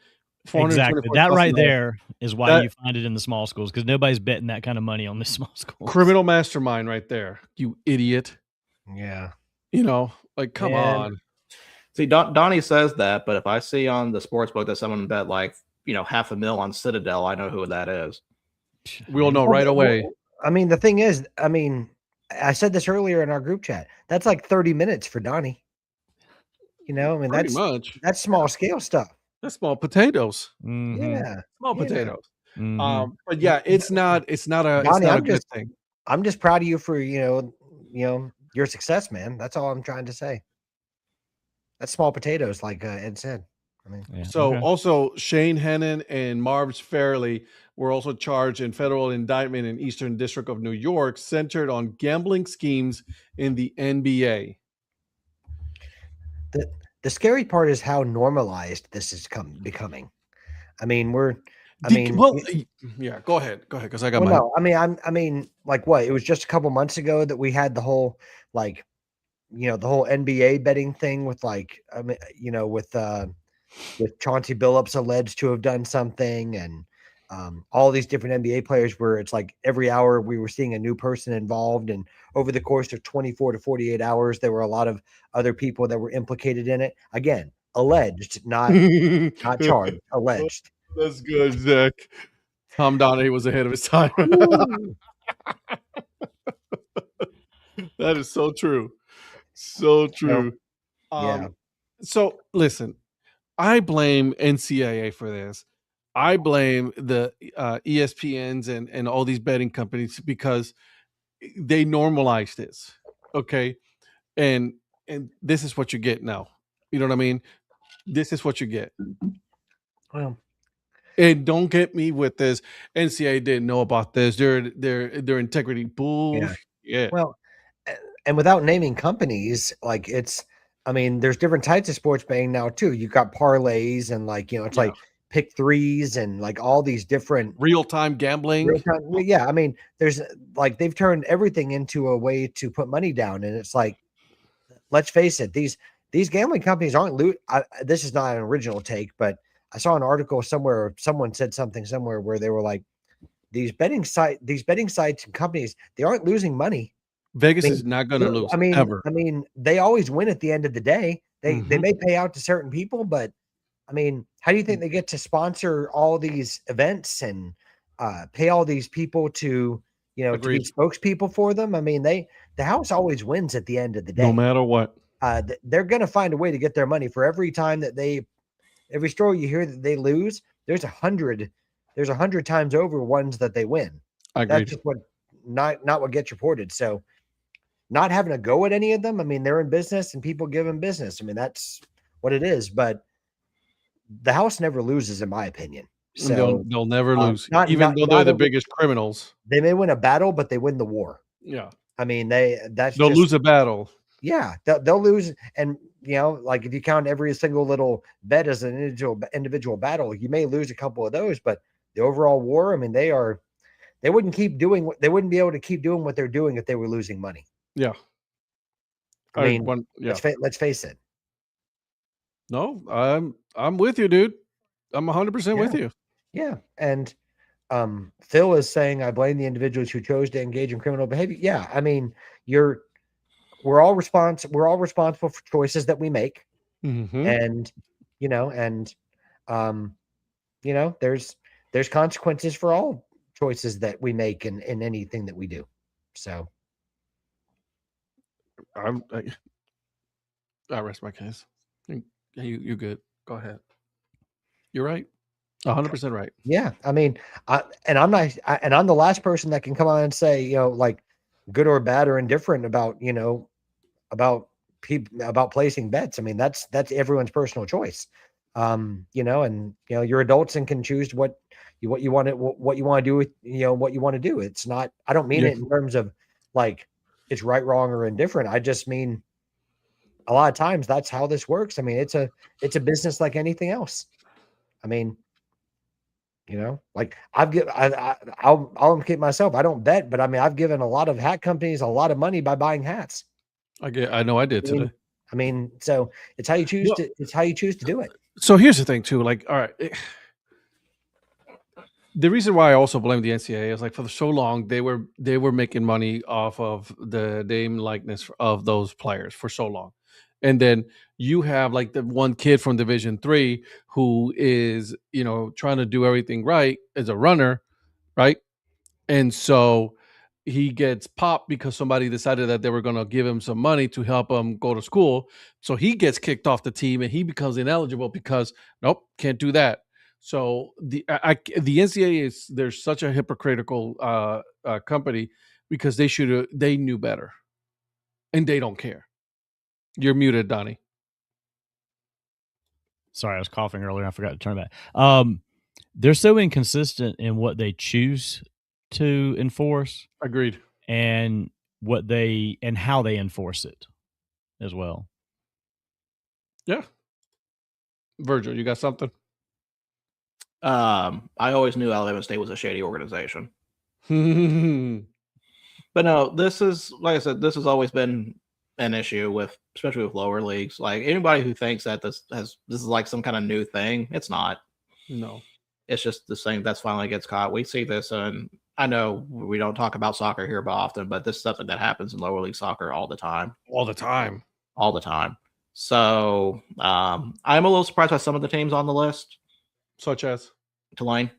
[SPEAKER 2] Exactly. That right there is why you find it in the small schools, because nobody's betting that kind of money on the small schools.
[SPEAKER 1] Criminal mastermind right there, you idiot.
[SPEAKER 4] Yeah.
[SPEAKER 1] Like, come on.
[SPEAKER 3] See, Donnie says that, but if I see on the sports book that someone bet like, $500,000 on Citadel, I know who that is.
[SPEAKER 1] We'll know right away.
[SPEAKER 4] I mean, the thing is, I said this earlier in our group chat. That's like 30 minutes for Donnie. You know, I mean,
[SPEAKER 1] Pretty much.
[SPEAKER 4] that's small scale stuff.
[SPEAKER 1] That's small potatoes.
[SPEAKER 4] Yeah,
[SPEAKER 1] Small
[SPEAKER 4] yeah.
[SPEAKER 1] potatoes.
[SPEAKER 2] Mhm.
[SPEAKER 1] But yeah, it's not
[SPEAKER 4] Donnie,
[SPEAKER 1] a good thing.
[SPEAKER 4] I'm just proud of you for your success, man. That's all I'm trying to say. That's small potatoes, like Ed said. I mean,
[SPEAKER 2] Yeah,
[SPEAKER 1] So
[SPEAKER 2] okay.
[SPEAKER 1] also Shane Hennon and Marv Fairley were also charged in federal indictment in Eastern District of New York, centered on gambling schemes in the NBA.
[SPEAKER 4] the scary part is how normalized this is becoming. I mean,
[SPEAKER 1] Yeah, go ahead, because I got
[SPEAKER 4] well,
[SPEAKER 1] my
[SPEAKER 4] no, I mean, like what? It was just a couple months ago that we had the whole like, the whole NBA betting thing with like, with Chauncey Billups alleged to have done something, and all these different NBA players where it's like every hour we were seeing a new person involved, and over the course of 24 to 48 hours, there were a lot of other people that were implicated in it. Again, alleged, not charged, alleged.
[SPEAKER 1] That's good, Zach. Tom Donnie was ahead of his time. That is so true. So true.
[SPEAKER 4] Yeah.
[SPEAKER 1] So listen, I blame NCAA for this. I blame the ESPNs and all these betting companies because they normalize this. Okay. And this is what you get now. You know what I mean? This is what you get.
[SPEAKER 4] Well,
[SPEAKER 1] And don't get me with this. NCAA didn't know about this. Their integrity bullshit. Yeah.
[SPEAKER 4] well, and without naming companies, like I mean, there's different types of sports betting now too. You've got parlays and like, it's
[SPEAKER 1] Yeah.
[SPEAKER 4] like pick threes and like all these different
[SPEAKER 1] Real-time gambling.
[SPEAKER 4] Yeah. I mean, there's like, they've turned everything into a way to put money down. And it's like, let's face it, these gambling companies aren't this is not an original take, but I saw an article somewhere, someone said something somewhere where they were like, these betting sites and companies, they aren't losing money.
[SPEAKER 1] Vegas is not going to lose ever.
[SPEAKER 4] I mean, they always win at the end of the day. They may pay out to certain people, but I mean, how do you think they get to sponsor all these events and pay all these people to be spokespeople for them? I mean, the house always wins at the end of the day,
[SPEAKER 1] no matter what.
[SPEAKER 4] They're going to find a way to get their money. For every time that every story you hear that they lose, there's 100 times over ones that they win.
[SPEAKER 1] I agree.
[SPEAKER 4] That's just not what gets reported. So not having a go at any of them. I mean, they're in business and people give them business. I mean, that's what it is. But the house never loses, in my opinion. So
[SPEAKER 1] they'll never lose, though they're the biggest criminals.
[SPEAKER 4] They may win a battle, but they win the war.
[SPEAKER 1] Yeah.
[SPEAKER 4] I mean, they'll
[SPEAKER 1] lose a battle.
[SPEAKER 4] Yeah, they'll lose. And like if you count every single little bet as an individual battle, you may lose a couple of those, but the overall war, I mean, they wouldn't be able to keep doing what they're doing if they were losing money.
[SPEAKER 1] Yeah.
[SPEAKER 4] I mean, let's face it.
[SPEAKER 1] No, I'm with you, dude. I'm 100% with you.
[SPEAKER 4] Yeah. And Phil is saying, I blame the individuals who chose to engage in criminal behavior. Yeah. I mean, we're all responsible for choices that we make. And, there's consequences for all choices that we make in anything that we do. So
[SPEAKER 1] I rest my case. You good. Go ahead. You're right. 100% right.
[SPEAKER 4] Yeah. I mean, I'm the last person that can come on and say, like good or bad or indifferent about, about placing bets. I mean, that's everyone's personal choice. And you're adults and can choose what you want to do with, what you want to do. It's not, I don't mean it in terms of like it's right, wrong, or indifferent. I just mean a lot of times that's how this works. I mean, it's a business like anything else. I mean, like I'll implicate myself. I don't bet, but I mean, I've given a lot of hat companies a lot of money by buying hats.
[SPEAKER 1] I know I did today.
[SPEAKER 4] I mean, so it's how you choose to do it.
[SPEAKER 1] So here's the thing too. Like, all right. The reason why I also blame the NCAA is like for so long they were making money off of the name likeness of those players for so long, and then you have like the one kid from Division III who is trying to do everything right as a runner, right? And so he gets popped because somebody decided that they were going to give him some money to help him go to school. So he gets kicked off the team and he becomes ineligible because nope, can't do that. So the NCAA is there's such a hypocritical company because they knew better and they don't care. You're muted, Donnie.
[SPEAKER 2] Sorry, I was coughing earlier. I forgot to turn back. They're so inconsistent in what they choose to enforce.
[SPEAKER 1] Agreed.
[SPEAKER 2] And how they enforce it as well.
[SPEAKER 1] Yeah. Virgil, you got something?
[SPEAKER 3] I always knew Alabama State was a shady organization. But no, this is, like I said, this has always been an issue with, especially with lower leagues. Like anybody who thinks that this is like some kind of new thing, it's not.
[SPEAKER 1] No.
[SPEAKER 3] It's just this thing that's finally gets caught. We see this, and I know we don't talk about soccer here often, but this is something that happens in lower league soccer all the time.
[SPEAKER 1] All the time.
[SPEAKER 3] All the time. So I'm a little surprised by some of the teams on the list.
[SPEAKER 1] Such as?
[SPEAKER 3] Tulane.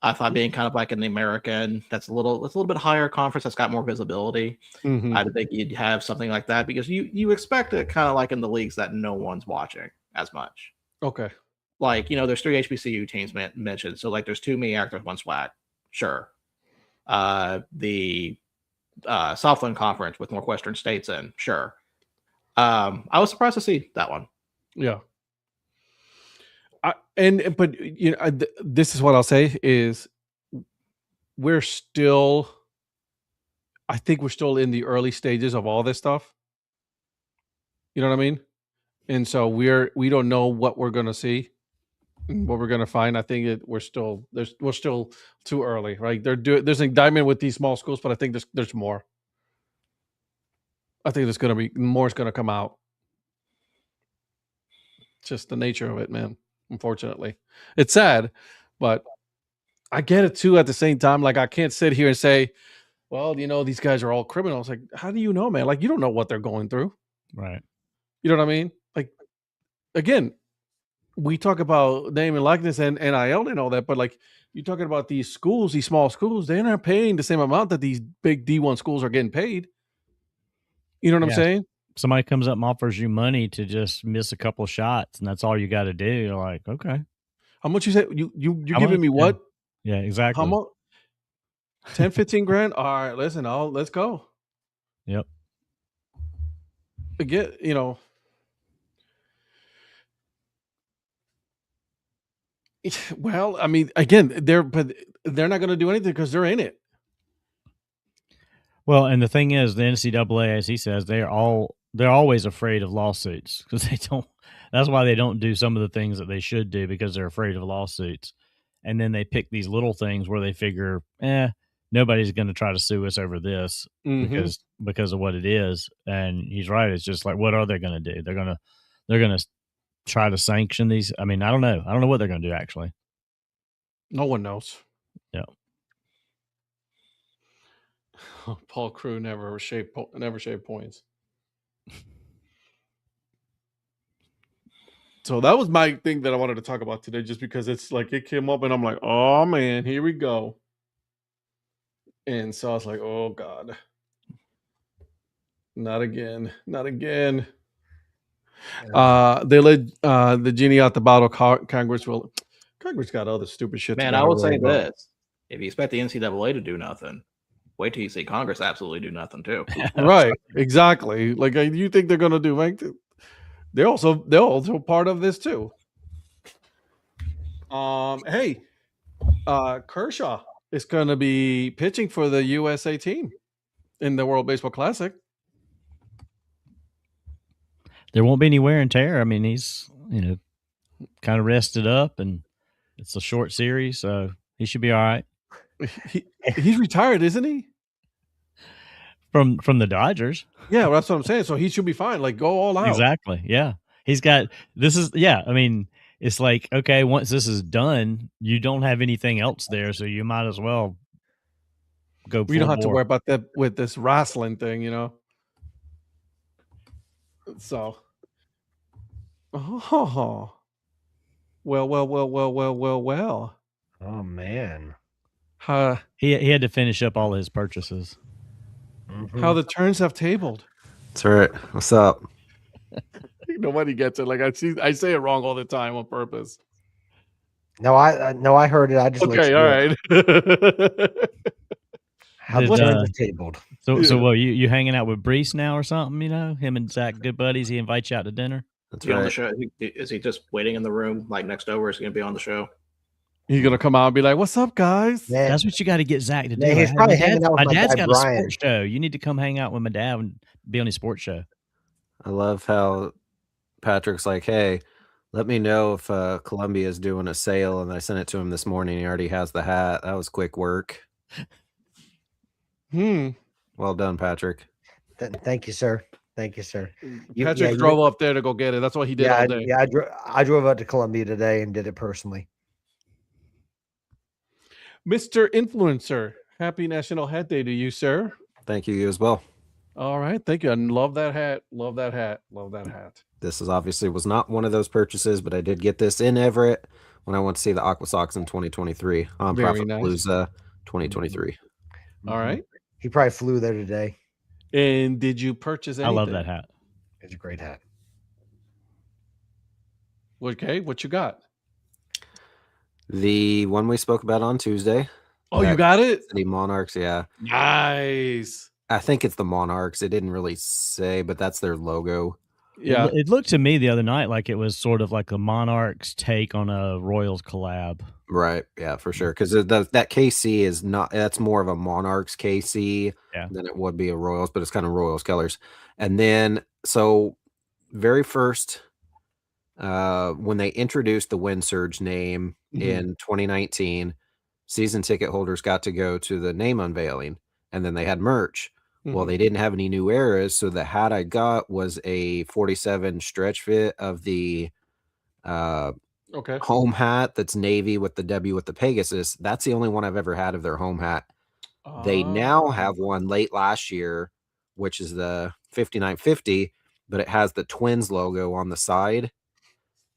[SPEAKER 3] I thought being kind of like in the American, it's a little bit higher conference that's got more visibility.
[SPEAKER 1] Mm-hmm.
[SPEAKER 3] I think you'd have something like that because you expect it kind of like in the leagues that no one's watching as much.
[SPEAKER 1] Okay.
[SPEAKER 3] Like, there's 3 HBCU teams mentioned. So like there's 2 MEAC, there's 1 SWAC. Sure. The Southland Conference with Northwestern States in. Sure. I was surprised to see that one.
[SPEAKER 1] Yeah. But this is what I'll say is I think we're still in the early stages of all this stuff. You know what I mean? And so we don't know what we're going to see, what we're going to find. I think we're still too early, right? There's an indictment with these small schools, but I think there's more. I think there's going to be more is going to come out. Just the nature of it, man. Unfortunately, it's sad, but I get it too. At the same time, like I can't sit here and say, well, these guys are all criminals. Like, how do you know, man? Like, you don't know what they're going through.
[SPEAKER 2] Right.
[SPEAKER 1] You know what I mean? Like, again, we talk about name and likeness and NIL and all that, but like you're talking about these schools, these small schools, they're not paying the same amount that these big D1 schools are getting paid. You know what I'm saying?
[SPEAKER 2] Somebody comes up and offers you money to just miss a couple of shots, and that's all you got to do. You're like, okay.
[SPEAKER 1] How much you say? You're giving me what?
[SPEAKER 2] Yeah, exactly.
[SPEAKER 1] How much? 10, 15 grand? All right, listen, let's go.
[SPEAKER 2] Yep.
[SPEAKER 1] Again, well, I mean, again, they're not going to do anything because they're in it.
[SPEAKER 2] Well, and the thing is, the NCAA, as he says, they're always afraid of lawsuits because they don't. That's why they don't do some of the things that they should do because they're afraid of lawsuits. And then they pick these little things where they figure, nobody's going to try to sue us over this because of what it is. And he's right. It's just like, what are they going to do? They're going to try to sanction these. I mean, I don't know. I don't know what they're going to do actually.
[SPEAKER 1] No one knows.
[SPEAKER 2] Yeah.
[SPEAKER 1] Paul Crew never shaved points. So that was my thing that I wanted to talk about today, just because it's like it came up and I'm like, oh man, here we go. And so I was like, oh God, not again. They let the genie out the bottle. Congress got other stupid shit.
[SPEAKER 3] Man, I will say this: if you expect the NCAA to do nothing, wait till you see Congress absolutely do nothing too.
[SPEAKER 1] Right? Exactly. Like you think they're going to do? Like, they're also part of this too. Hey, Kershaw is going to be pitching for the USA team in the World Baseball Classic.
[SPEAKER 2] There won't be any wear and tear. I mean, he's kind of rested up, and it's a short series, so he should be all right.
[SPEAKER 1] He's retired, isn't he?
[SPEAKER 2] From the Dodgers.
[SPEAKER 1] Yeah, well, that's what I'm saying. So he should be fine. Like, go all out.
[SPEAKER 2] Exactly. Yeah. He's got this is yeah. I mean, it's like, okay, once this is done, you don't have anything else there, so you might as well go.
[SPEAKER 1] We don't have to worry about that with this wrestling thing, So, well.
[SPEAKER 4] Oh man,
[SPEAKER 2] He had to finish up all his purchases.
[SPEAKER 1] How the turns have tabled.
[SPEAKER 5] That's right. What's up?
[SPEAKER 1] Nobody gets it. Like I say it wrong all the time on purpose.
[SPEAKER 4] No, I heard it. I just
[SPEAKER 1] Okay, all right.
[SPEAKER 4] How the
[SPEAKER 2] Did,
[SPEAKER 4] turns have tabled.
[SPEAKER 2] So what, you hanging out with Brees now or something? You know, him and Zach, good buddies. He invites you out to dinner.
[SPEAKER 5] That's
[SPEAKER 3] Be on the
[SPEAKER 5] right.
[SPEAKER 3] show. Is he just waiting in the room like next over? Is he going to be on the show?
[SPEAKER 1] He's gonna come out and be like, "What's up, guys?"
[SPEAKER 4] Man,
[SPEAKER 2] That's what you got to get Zach to do.
[SPEAKER 4] Man, he's
[SPEAKER 2] Hey,
[SPEAKER 4] probably hanging out with my
[SPEAKER 2] dad's
[SPEAKER 4] guy,
[SPEAKER 2] got
[SPEAKER 4] Brian.
[SPEAKER 2] a sports show. You need to come hang out with my dad and be on his sports show.
[SPEAKER 5] I love how Patrick's like, hey, let me know if Columbia is doing a sale. And I sent it to him this morning. He already has the hat. That was quick work. Well done, Patrick.
[SPEAKER 4] Thank you, sir. Thank you, sir.
[SPEAKER 1] Patrick drove up there to go get it. That's what he did all day.
[SPEAKER 4] Yeah, I drove out to Columbia today and did it personally.
[SPEAKER 1] Mr. Influencer, happy National Hat Day to you, sir.
[SPEAKER 5] Thank you as well.
[SPEAKER 1] All right, thank you. I love that hat. Love that hat. Love that hat.
[SPEAKER 5] This is obviously was not one of those purchases, but I did get this in Everett when I went to see the Aqua Sox in 2023 on
[SPEAKER 1] Very
[SPEAKER 5] Profit
[SPEAKER 1] nice.
[SPEAKER 5] Palooza 2023.
[SPEAKER 1] All right.
[SPEAKER 4] He probably flew there today.
[SPEAKER 1] And did you purchase anything?
[SPEAKER 2] I love that hat.
[SPEAKER 4] It's a great hat.
[SPEAKER 1] Okay, what you got?
[SPEAKER 5] The one we spoke about on Tuesday.
[SPEAKER 1] Oh, you got it?
[SPEAKER 5] The Monarchs, yeah.
[SPEAKER 1] Nice.
[SPEAKER 5] I think it's the Monarchs. It didn't really say, but that's their logo.
[SPEAKER 1] Yeah.
[SPEAKER 2] It looked to me the other night like it was sort of like a Monarchs take on a Royals collab.
[SPEAKER 5] Right. Yeah, for sure. Because that KC is not, that's more of a Monarchs KC than it would be a Royals, but it's kind of Royals colors. And then, so very first, when they introduced the Wind Surge name in 2019, season ticket holders got to go to the name unveiling, and then they had merch. Well, they didn't have any new eras, so the hat I got was a 47 stretch fit of the home hat that's navy with the W with the Pegasus. That's the only one I've ever had of their home hat. They now have one late last year, which is the 5950, but it has the Twins logo on the side.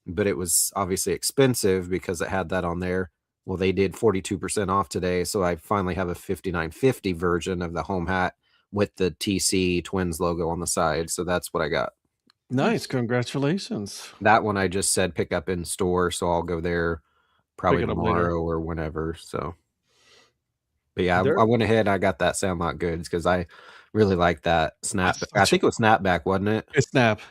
[SPEAKER 5] But it was obviously expensive because it had that on there. Well, they did 42% off today, so I finally have a 5950 version of the home hat with the TC Twins logo on the side. So that's what I got.
[SPEAKER 1] Nice. Congratulations.
[SPEAKER 5] That one I just said pick up in store, so I'll go there probably tomorrow or whenever. So, but yeah, I went ahead. I got that Sandlot Goods because I really like that snap. I think it was Snapback, wasn't it?
[SPEAKER 1] It's Snap.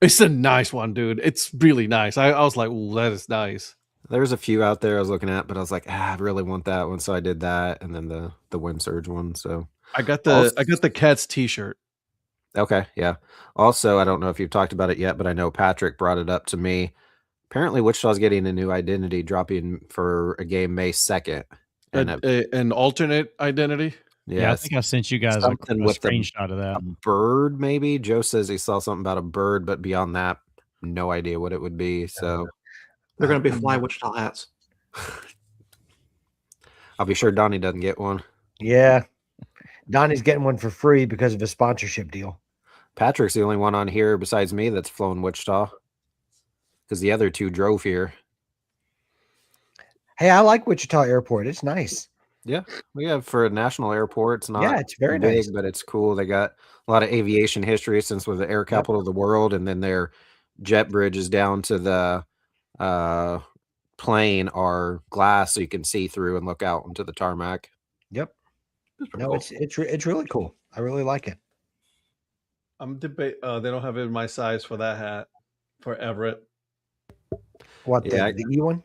[SPEAKER 1] It's a nice one, dude. It's really nice. I was like, "Ooh, that is nice."
[SPEAKER 5] There's a few out there I was looking at, but I was like, I really want that one, so I did that, and then the Wind Surge one. So
[SPEAKER 1] I got the Cats T-shirt.
[SPEAKER 5] Okay, yeah. Also, I don't know if you've talked about it yet, but I know Patrick brought it up to me. Apparently, Wichita's getting a new identity dropping for a game May 2nd.
[SPEAKER 1] An alternate identity?
[SPEAKER 2] Yeah, I think I sent you guys a screenshot of that.
[SPEAKER 5] A bird, maybe? Joe says he saw something about a bird, but beyond that, no idea what it would be. So
[SPEAKER 3] they're going to be Fly Wichita hats.
[SPEAKER 5] I'll be sure Donnie doesn't get one.
[SPEAKER 4] Yeah. Donnie's getting one for free because of a sponsorship deal.
[SPEAKER 5] Patrick's the only one on here besides me that's flown Wichita because the other two drove here.
[SPEAKER 4] Hey, I like Wichita Airport. It's nice.
[SPEAKER 5] Yeah, we have for a national airport. It's not
[SPEAKER 4] it's very
[SPEAKER 5] big,
[SPEAKER 4] nice,
[SPEAKER 5] but it's cool. They got a lot of aviation history since we're the air capital of the world, and then their jet bridges down to the plane are glass, so you can see through and look out into the tarmac.
[SPEAKER 4] Yep. No, cool. It's really cool. I really like it.
[SPEAKER 1] I'm debating. They don't have it in my size for that hat for Everett.
[SPEAKER 4] What the E one?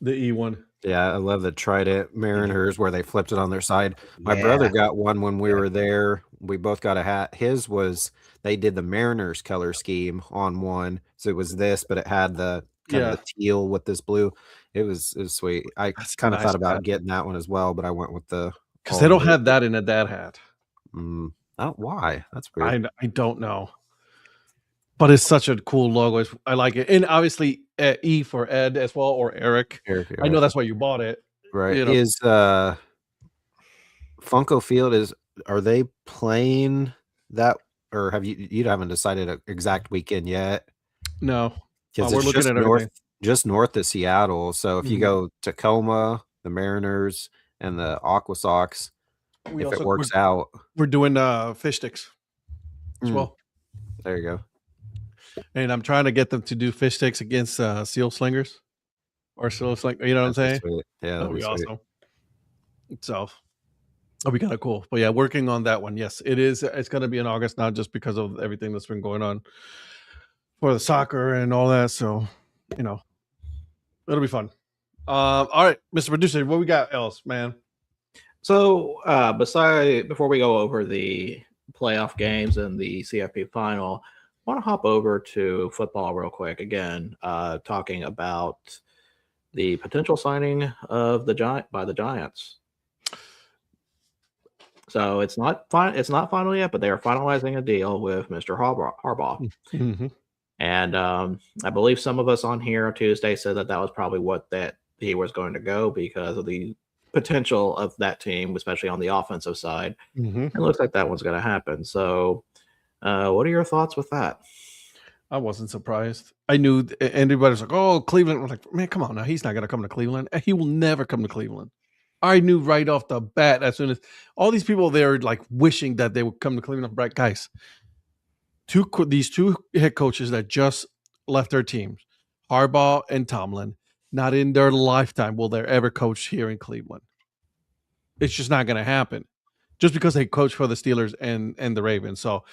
[SPEAKER 1] The E one.
[SPEAKER 5] Yeah, I love the Trident Mariners where they flipped it on their side. My brother got one when we were there. We both got a hat. His was they did the Mariners color scheme on one, so it was this, but it had the kind of the teal with this blue. It was sweet. I kind of thought about getting that one as well, but I went with the
[SPEAKER 1] because they don't have that in a Dad Hat.
[SPEAKER 5] Oh, why? That's weird.
[SPEAKER 1] I don't know, but it's such a cool logo. I like it, and obviously E for Ed as well, or Eric.
[SPEAKER 5] I
[SPEAKER 1] know that's why you bought it,
[SPEAKER 5] right? You know. Is Funko Field are they playing that, or have you haven't decided an exact weekend yet?
[SPEAKER 1] No,
[SPEAKER 5] because
[SPEAKER 1] we're looking at everything.
[SPEAKER 5] Just north of Seattle. So if you go Tacoma, the Mariners, and the Aqua Sox. If it works out,
[SPEAKER 1] we're doing fish sticks as well.
[SPEAKER 5] There you go.
[SPEAKER 1] And I'm trying to get them to do fish sticks against seal slingers or seal sling. You know what I'm saying?
[SPEAKER 5] Sweet. Yeah,
[SPEAKER 1] that'd be awesome. So that'll be kind of cool. But yeah, working on that one. Yes, it is. It's going to be in August, not just because of everything that's been going on for the soccer and all that. So, you know, it'll be fun. All right, Mr. Producer, what we got else, man?
[SPEAKER 3] So, before we go over the playoff games and the CFP final, I want to hop over to football real quick again, talking about the potential signing of the Giants. So it's not final yet, but they are finalizing a deal with Mr. Harbaugh.
[SPEAKER 1] Mm-hmm.
[SPEAKER 3] And I believe some of us on here on Tuesday said that was probably that he was going to go because of the potential of that team, especially on the offensive side.
[SPEAKER 1] Mm-hmm.
[SPEAKER 3] It looks like that one's going to happen. So what are your thoughts with that?
[SPEAKER 1] I wasn't surprised. I knew everybody's like, oh, Cleveland. I was like, man, come on now. He's not going to come to Cleveland. He will never come to Cleveland. I knew right off the bat as soon as all these people there like wishing that they would come to Cleveland. Right, guys, these two head coaches that just left their teams, Harbaugh and Tomlin, not in their lifetime will they ever coach here in Cleveland. It's just not going to happen. Just because they coach for the Steelers and the Ravens. So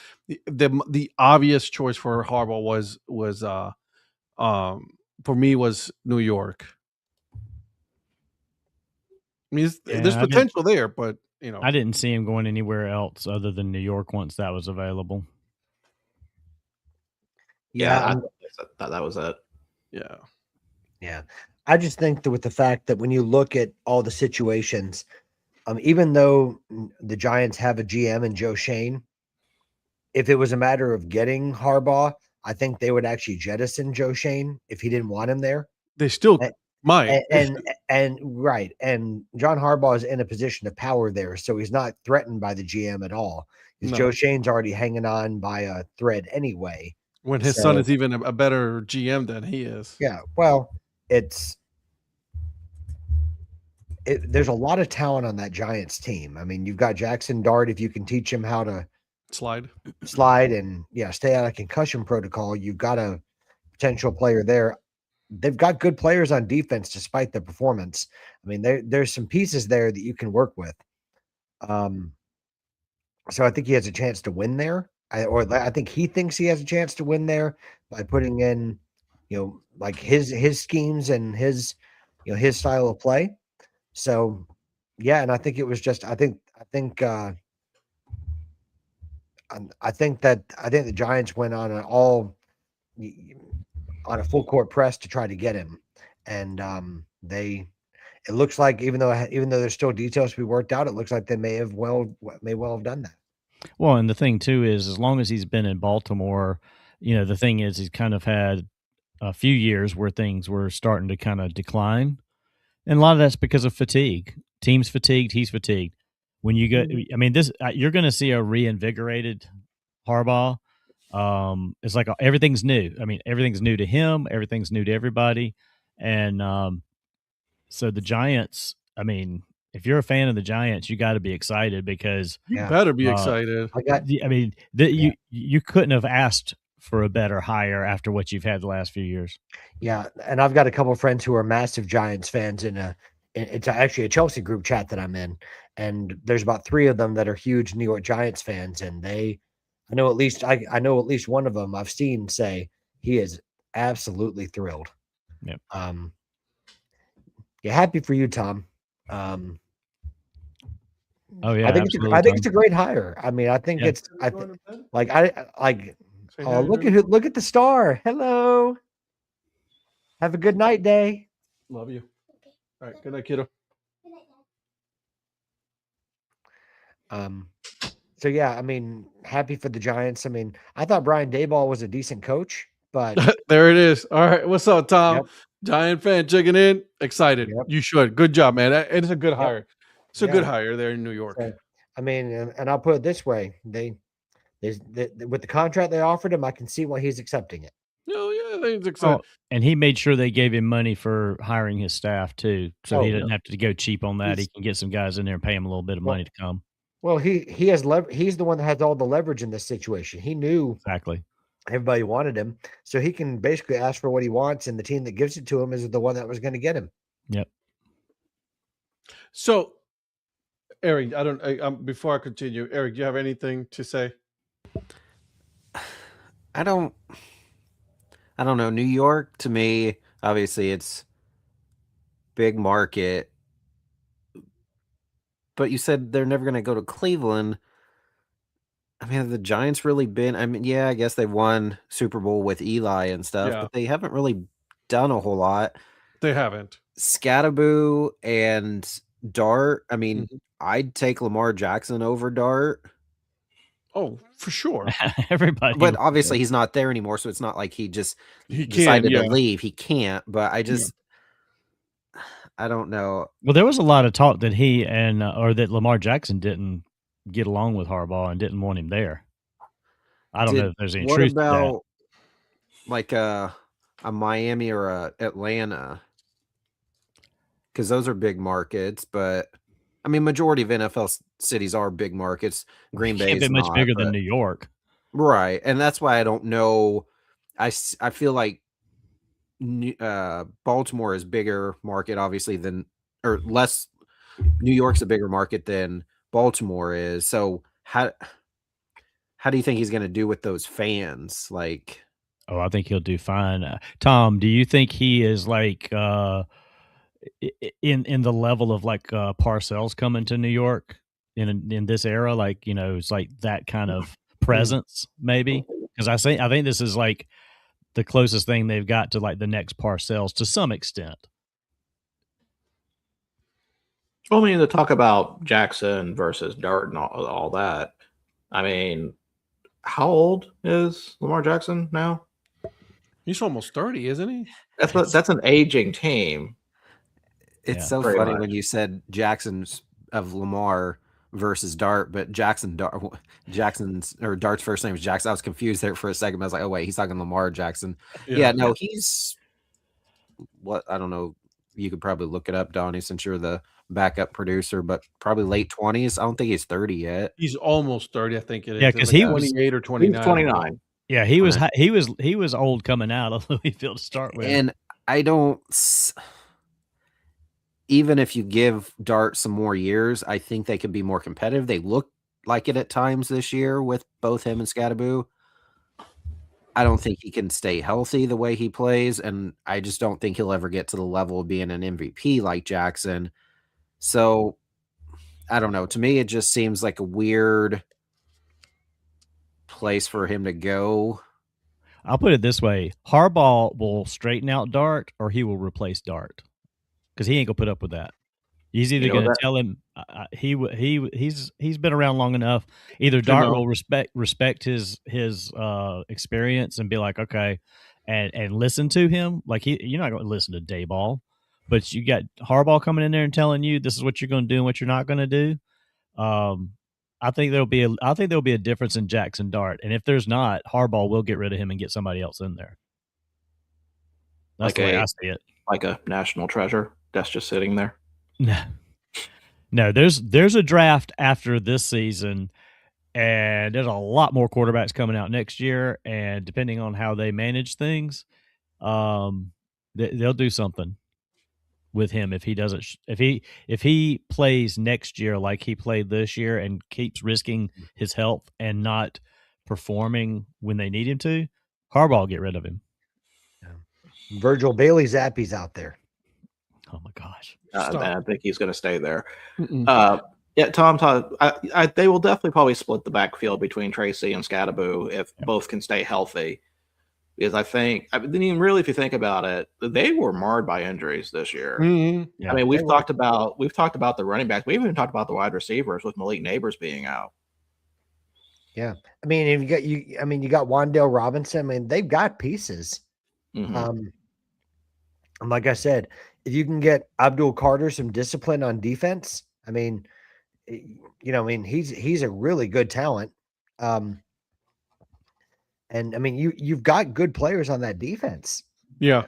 [SPEAKER 1] the obvious choice for Harbaugh was for me was New York. I mean, there's potential there, but you know,
[SPEAKER 2] I didn't see him going anywhere else other than New York once that was available.
[SPEAKER 3] Yeah, that was it.
[SPEAKER 4] Yeah. I just think that with the fact that when you look at all the situations, even though the Giants have a GM and Joe Shane, if it was a matter of getting Harbaugh, I think they would actually jettison Joe Shane if he didn't want him there.
[SPEAKER 1] They still might.
[SPEAKER 4] And right. And John Harbaugh is in a position of power there. So he's not threatened by the GM at all. Because Joe Shane's already hanging on by a thread anyway.
[SPEAKER 1] When his son is even a better GM than he is.
[SPEAKER 4] Yeah. Well, there's a lot of talent on that Giants team. I mean, you've got Jackson Dart. If you can teach him how to
[SPEAKER 1] slide
[SPEAKER 4] and stay out of concussion protocol, you've got a potential player there. They've got good players on defense despite the performance. I mean, there's some pieces there that you can work with. So I think he has a chance to win there. I think he thinks he has a chance to win there by putting in, like his schemes and his style of play. So, yeah, and I think it was just I think the Giants went on a full court press to try to get him, and it looks like even though there's still details to be worked out, it looks like they may well have done that.
[SPEAKER 2] Well, and the thing too is, as long as he's been in Baltimore, the thing is he's kind of had a few years where things were starting to kind of decline. And a lot of that's because of fatigue. Team's fatigued. He's fatigued. When you get, I mean, you're going to see a reinvigorated Harbaugh. It's like everything's new. I mean, everything's new to him. Everything's new to everybody. And so the Giants, I mean, if you're a fan of the Giants, you got to be excited because
[SPEAKER 1] you better be excited.
[SPEAKER 2] You couldn't have asked for a better hire after what you've had the last few years.
[SPEAKER 4] Yeah, and I've got a couple of friends who are massive Giants fans it's actually a Chelsea group chat that I'm in, and there's about 3 of them that are huge New York Giants fans, and I know at least one of them I've seen say he is absolutely thrilled.
[SPEAKER 2] Yep.
[SPEAKER 4] Yeah, happy for you, Tom.
[SPEAKER 2] Oh yeah,
[SPEAKER 4] I think it's a great hire. I mean, I think look at the star. Hello. Have a good night, Day.
[SPEAKER 1] Love you. All right, good night, kiddo.
[SPEAKER 4] So yeah, I mean, happy for the Giants. I mean, I thought Brian Daboll was a decent coach, but
[SPEAKER 1] there it is. All right, what's up, Tom?
[SPEAKER 4] Yep.
[SPEAKER 1] Giant fan checking in, excited. Yep. You should. Good job, man. It's a good hire. It's a good hire there in New York.
[SPEAKER 4] So, I mean, and I'll put it this way: they with the contract they offered him, I can see why he's accepting it.
[SPEAKER 1] Oh yeah, think it's
[SPEAKER 2] Oh, and he made sure they gave him money for hiring his staff too, so he
[SPEAKER 4] Oh,
[SPEAKER 2] didn't have to go cheap on that. He
[SPEAKER 4] He's-
[SPEAKER 2] can get some guys in there and pay him a little bit of money to come.
[SPEAKER 4] Well, he has he's the one that has all the leverage in this situation. He knew
[SPEAKER 2] Exactly.
[SPEAKER 4] everybody wanted him, so he can basically ask for what he wants, and the team that gives it to him is the one that was going to get him.
[SPEAKER 2] Yep.
[SPEAKER 1] So, Eric, before I continue, Eric, do you have anything to say?
[SPEAKER 5] I don't know. New York, to me, obviously it's big market, but you said they're never going to go to Cleveland. I mean, have the Giants really been? I mean, yeah, I guess they won Super Bowl with Eli and stuff,
[SPEAKER 1] Yeah.
[SPEAKER 5] but they haven't really done a whole lot.
[SPEAKER 1] They haven't.
[SPEAKER 5] Scatterboo and Dart. I mean,
[SPEAKER 1] Mhm.
[SPEAKER 5] I'd take Lamar Jackson over Dart.
[SPEAKER 1] Oh, for sure.
[SPEAKER 2] Everybody.
[SPEAKER 5] But obviously he's not there anymore, so it's not like he just
[SPEAKER 1] He
[SPEAKER 5] decided
[SPEAKER 1] can,
[SPEAKER 5] to leave. He can't, but I don't know.
[SPEAKER 2] Well, there was a lot of talk that he and or that Lamar Jackson didn't get along with Harbaugh and didn't want him there. I don't know if there's any
[SPEAKER 5] What
[SPEAKER 2] truth to that.
[SPEAKER 5] about like a Miami or a Atlanta? Because those are big markets, but I mean, majority of NFL cities are big markets. Green Bay
[SPEAKER 2] Can't
[SPEAKER 5] is
[SPEAKER 2] be much
[SPEAKER 5] not,
[SPEAKER 2] bigger
[SPEAKER 5] but-
[SPEAKER 2] than New York.
[SPEAKER 5] right? And that's why I don't know. I feel like Baltimore is bigger market, obviously, than or less. New York's a bigger market than Baltimore is. So how do you think he's going to do with those fans? Like,
[SPEAKER 2] Oh, I think he'll do fine. Tom, do you think he is like in the level of like Parcells coming to New York in this era? Like, you know, it's like that kind of presence, maybe? Because I think this is like the closest thing they've got to like the next Parcells to some extent.
[SPEAKER 3] Well, I mean, to talk about Jackson versus Dart and all that, I mean, how old is Lamar Jackson now?
[SPEAKER 1] He's almost 30, isn't he?
[SPEAKER 3] That's an aging team.
[SPEAKER 5] it's
[SPEAKER 2] Yeah,
[SPEAKER 5] so
[SPEAKER 3] pretty
[SPEAKER 5] funny
[SPEAKER 3] much.
[SPEAKER 5] when you said Jackson's of Lamar versus Dart, but Jackson's or Dart's first name is Jackson. I was confused there for a second. I was like, oh wait, he's talking Lamar Jackson. Yeah, no, he's what I don't know. You could probably look it up, Donnie, since you're the backup producer, but probably late 20s. I don't think he's 30 yet.
[SPEAKER 1] He's almost 30, I think it is.
[SPEAKER 2] Yeah,
[SPEAKER 1] It's
[SPEAKER 2] 'cause
[SPEAKER 1] like
[SPEAKER 2] he was-
[SPEAKER 1] 28 or
[SPEAKER 3] He's
[SPEAKER 1] 29.
[SPEAKER 3] 29.
[SPEAKER 2] Yeah, he was old coming out of Louisville to start with.
[SPEAKER 5] And I don't, even if you give Dart some more years, I think they could be more competitive. They look like it at times this year with both him and Scatterboo. I don't think he can stay healthy the way he plays, and I just don't think he'll ever get to the level of being an MVP like Jackson. So, I don't know. To me, it just seems like a weird place for him to go.
[SPEAKER 2] I'll put it this way: Harbaugh will straighten out Dart, or he will replace Dart, because he ain't gonna put up with that. He's either going to tell him he's been around long enough. Either Dart will respect his experience and be like, okay, and listen to him. Like you're not going to listen to Dayball, but you got Harbaugh coming in there and telling you this is what you're going to do and what you're not going to do. I think there'll be a difference in Jackson Dart, and if there's not, Harbaugh will get rid of him and get somebody else in there. That's the way I see it.
[SPEAKER 3] Like a national treasure that's just sitting there.
[SPEAKER 2] No. There's a draft after this season, and there's a lot more quarterbacks coming out next year. And depending on how they manage things, they'll do something with him if he doesn't. If he plays next year like he played this year and keeps risking his health and not performing when they need him to, Harbaugh will get rid of him.
[SPEAKER 4] Virgil Bailey Zappi's out there.
[SPEAKER 2] Oh my gosh!
[SPEAKER 3] I think he's going to stay there. Yeah, Tom. They will definitely probably split the backfield between Tracy and Scatterboo if both can stay healthy. Because if you think about it, they were marred by injuries this year.
[SPEAKER 1] Mm-hmm.
[SPEAKER 3] Yeah, I mean, we've talked about the running backs. We even talked about the wide receivers with Malik Neighbors being out.
[SPEAKER 4] Yeah, I mean, if you got Wan'Dale Robinson. I mean, they've got pieces.
[SPEAKER 3] Mm-hmm.
[SPEAKER 4] And like I said, if you can get Abdul Carter some discipline on defense, I mean, he's a really good talent. And I mean, you've got good players on that defense.
[SPEAKER 1] Yeah.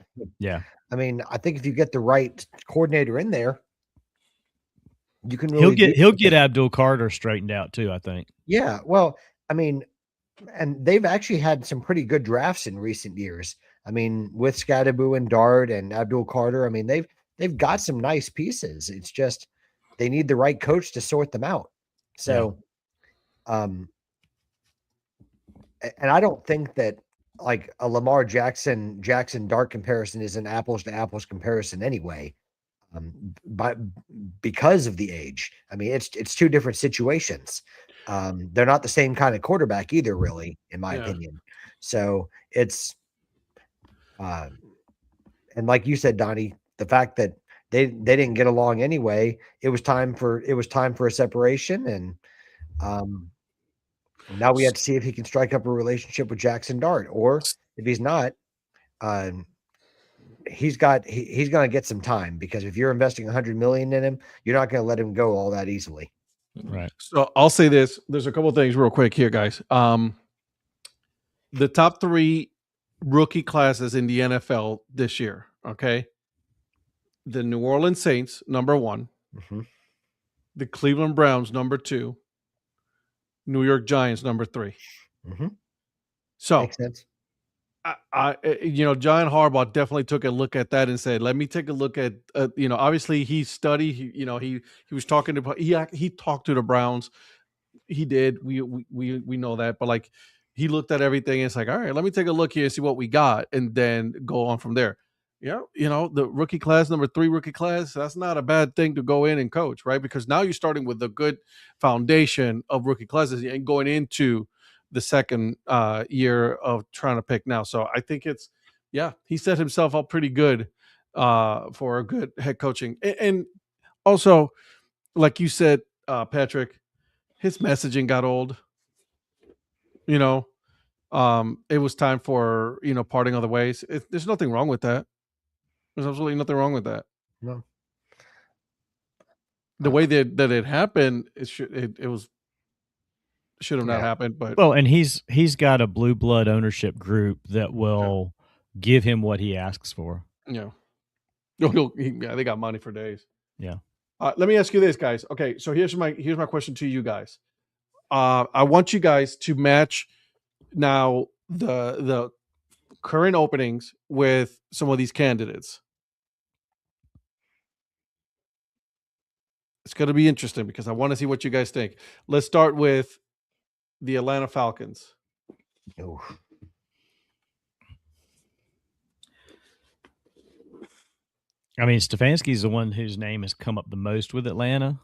[SPEAKER 4] I mean, I think if you get the right coordinator in there, you can really
[SPEAKER 2] he'll get Abdul Carter straightened out too, I think.
[SPEAKER 4] Yeah. Well, I mean, and they've actually had some pretty good drafts in recent years. I mean, with Scadaboo and Dart and Abdul Carter, I mean, they've got some nice pieces. It's just they need the right coach to sort them out. So, and I don't think that like a Lamar Jackson Dart comparison is an apples to apples comparison anyway. Because of the age. I mean, it's two different situations. They're not the same kind of quarterback either, really, in my opinion. So it's, and like you said, Donnie, the fact that they didn't get along anyway, it was time for a separation, and now we have to see if he can strike up a relationship with Jackson Dart, or if he's not, he's going to get some time, because if you're investing $100 million in him, you're not going to let him go all that easily.
[SPEAKER 2] Right.
[SPEAKER 1] So I'll say this. There's a couple of things real quick here, guys. The top 3 rookie classes in the NFL this year. Okay. The New Orleans Saints, number 1, the Cleveland Browns, number 2, New York Giants, number 3. So
[SPEAKER 4] makes sense.
[SPEAKER 1] John Harbaugh definitely took a look at that and said, "Let me take a look at." Obviously he studied. He was talking to he talked to the Browns. He did. We know that, but like he looked at everything and it's like, all right, let me take a look here and see what we got, and then go on from there. The rookie class, number 3 rookie class, that's not a bad thing to go in and coach, right? Because now you're starting with a good foundation of rookie classes and going into the second year of trying to pick now. So I think he set himself up pretty good for a good head coaching. And also, like you said, Patrick, his messaging got old. It was time for, parting other ways. There's nothing wrong with that. There's absolutely nothing wrong with that.
[SPEAKER 4] No.
[SPEAKER 1] The way that it happened, it should have not happened. But
[SPEAKER 2] and he's got a blue blood ownership group that will give him what he asks for.
[SPEAKER 1] Yeah. They got money for days.
[SPEAKER 2] Yeah.
[SPEAKER 1] Let me ask you this, guys. Okay, so here's my question to you guys. I want you guys to match now the current openings with some of these candidates. It's going to be interesting because I want to see what you guys think. Let's start with the Atlanta Falcons.
[SPEAKER 4] Oh.
[SPEAKER 2] I mean, Stefanski's the one whose name has come up the most with Atlanta.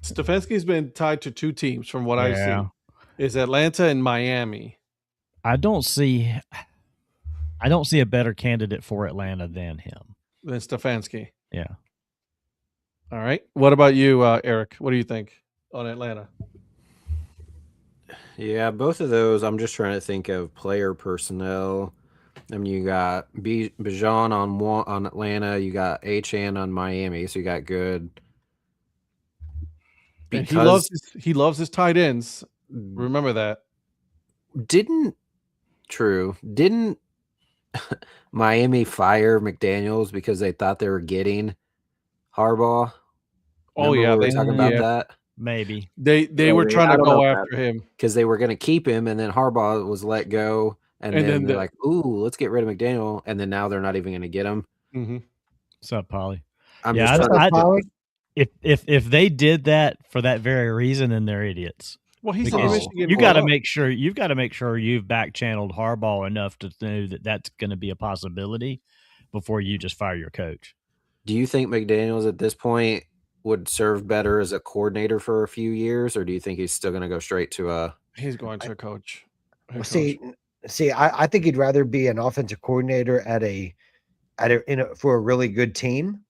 [SPEAKER 1] Stefanski's been tied to 2 teams from what I see. Is Atlanta and Miami.
[SPEAKER 2] I don't see a better candidate for Atlanta than him.
[SPEAKER 1] Than Stefanski.
[SPEAKER 2] Yeah.
[SPEAKER 1] All right. What about you, Eric? What do you think on Atlanta?
[SPEAKER 5] Yeah, both of those. I'm just trying to think of player personnel. I mean, you got Bijan on Atlanta. You got Achane on Miami. So you got good.
[SPEAKER 1] Because he loves his tight ends. Remember that.
[SPEAKER 5] Didn't Miami fire McDaniels because they thought they were getting Harbaugh?
[SPEAKER 1] Oh, yeah,
[SPEAKER 5] they were talking about that.
[SPEAKER 2] Maybe
[SPEAKER 1] they were trying to go after him
[SPEAKER 5] because they were going to keep him, and then Harbaugh was let go, and then they're like, "Ooh, let's get rid of McDaniel," and then now they're not even going to get him.
[SPEAKER 2] What's up, Polly? If they did that for that very reason, then they're idiots.
[SPEAKER 1] Well, he's
[SPEAKER 2] you got to make sure you've back channeled Harbaugh enough to know that that's going to be a possibility before you just fire your coach.
[SPEAKER 5] Do you think McDaniels at this point would serve better as a coordinator for a few years, or do you think he's still going to go straight to a?
[SPEAKER 1] He's going to a coach.
[SPEAKER 4] See, I think he'd rather be an offensive coordinator for a really good team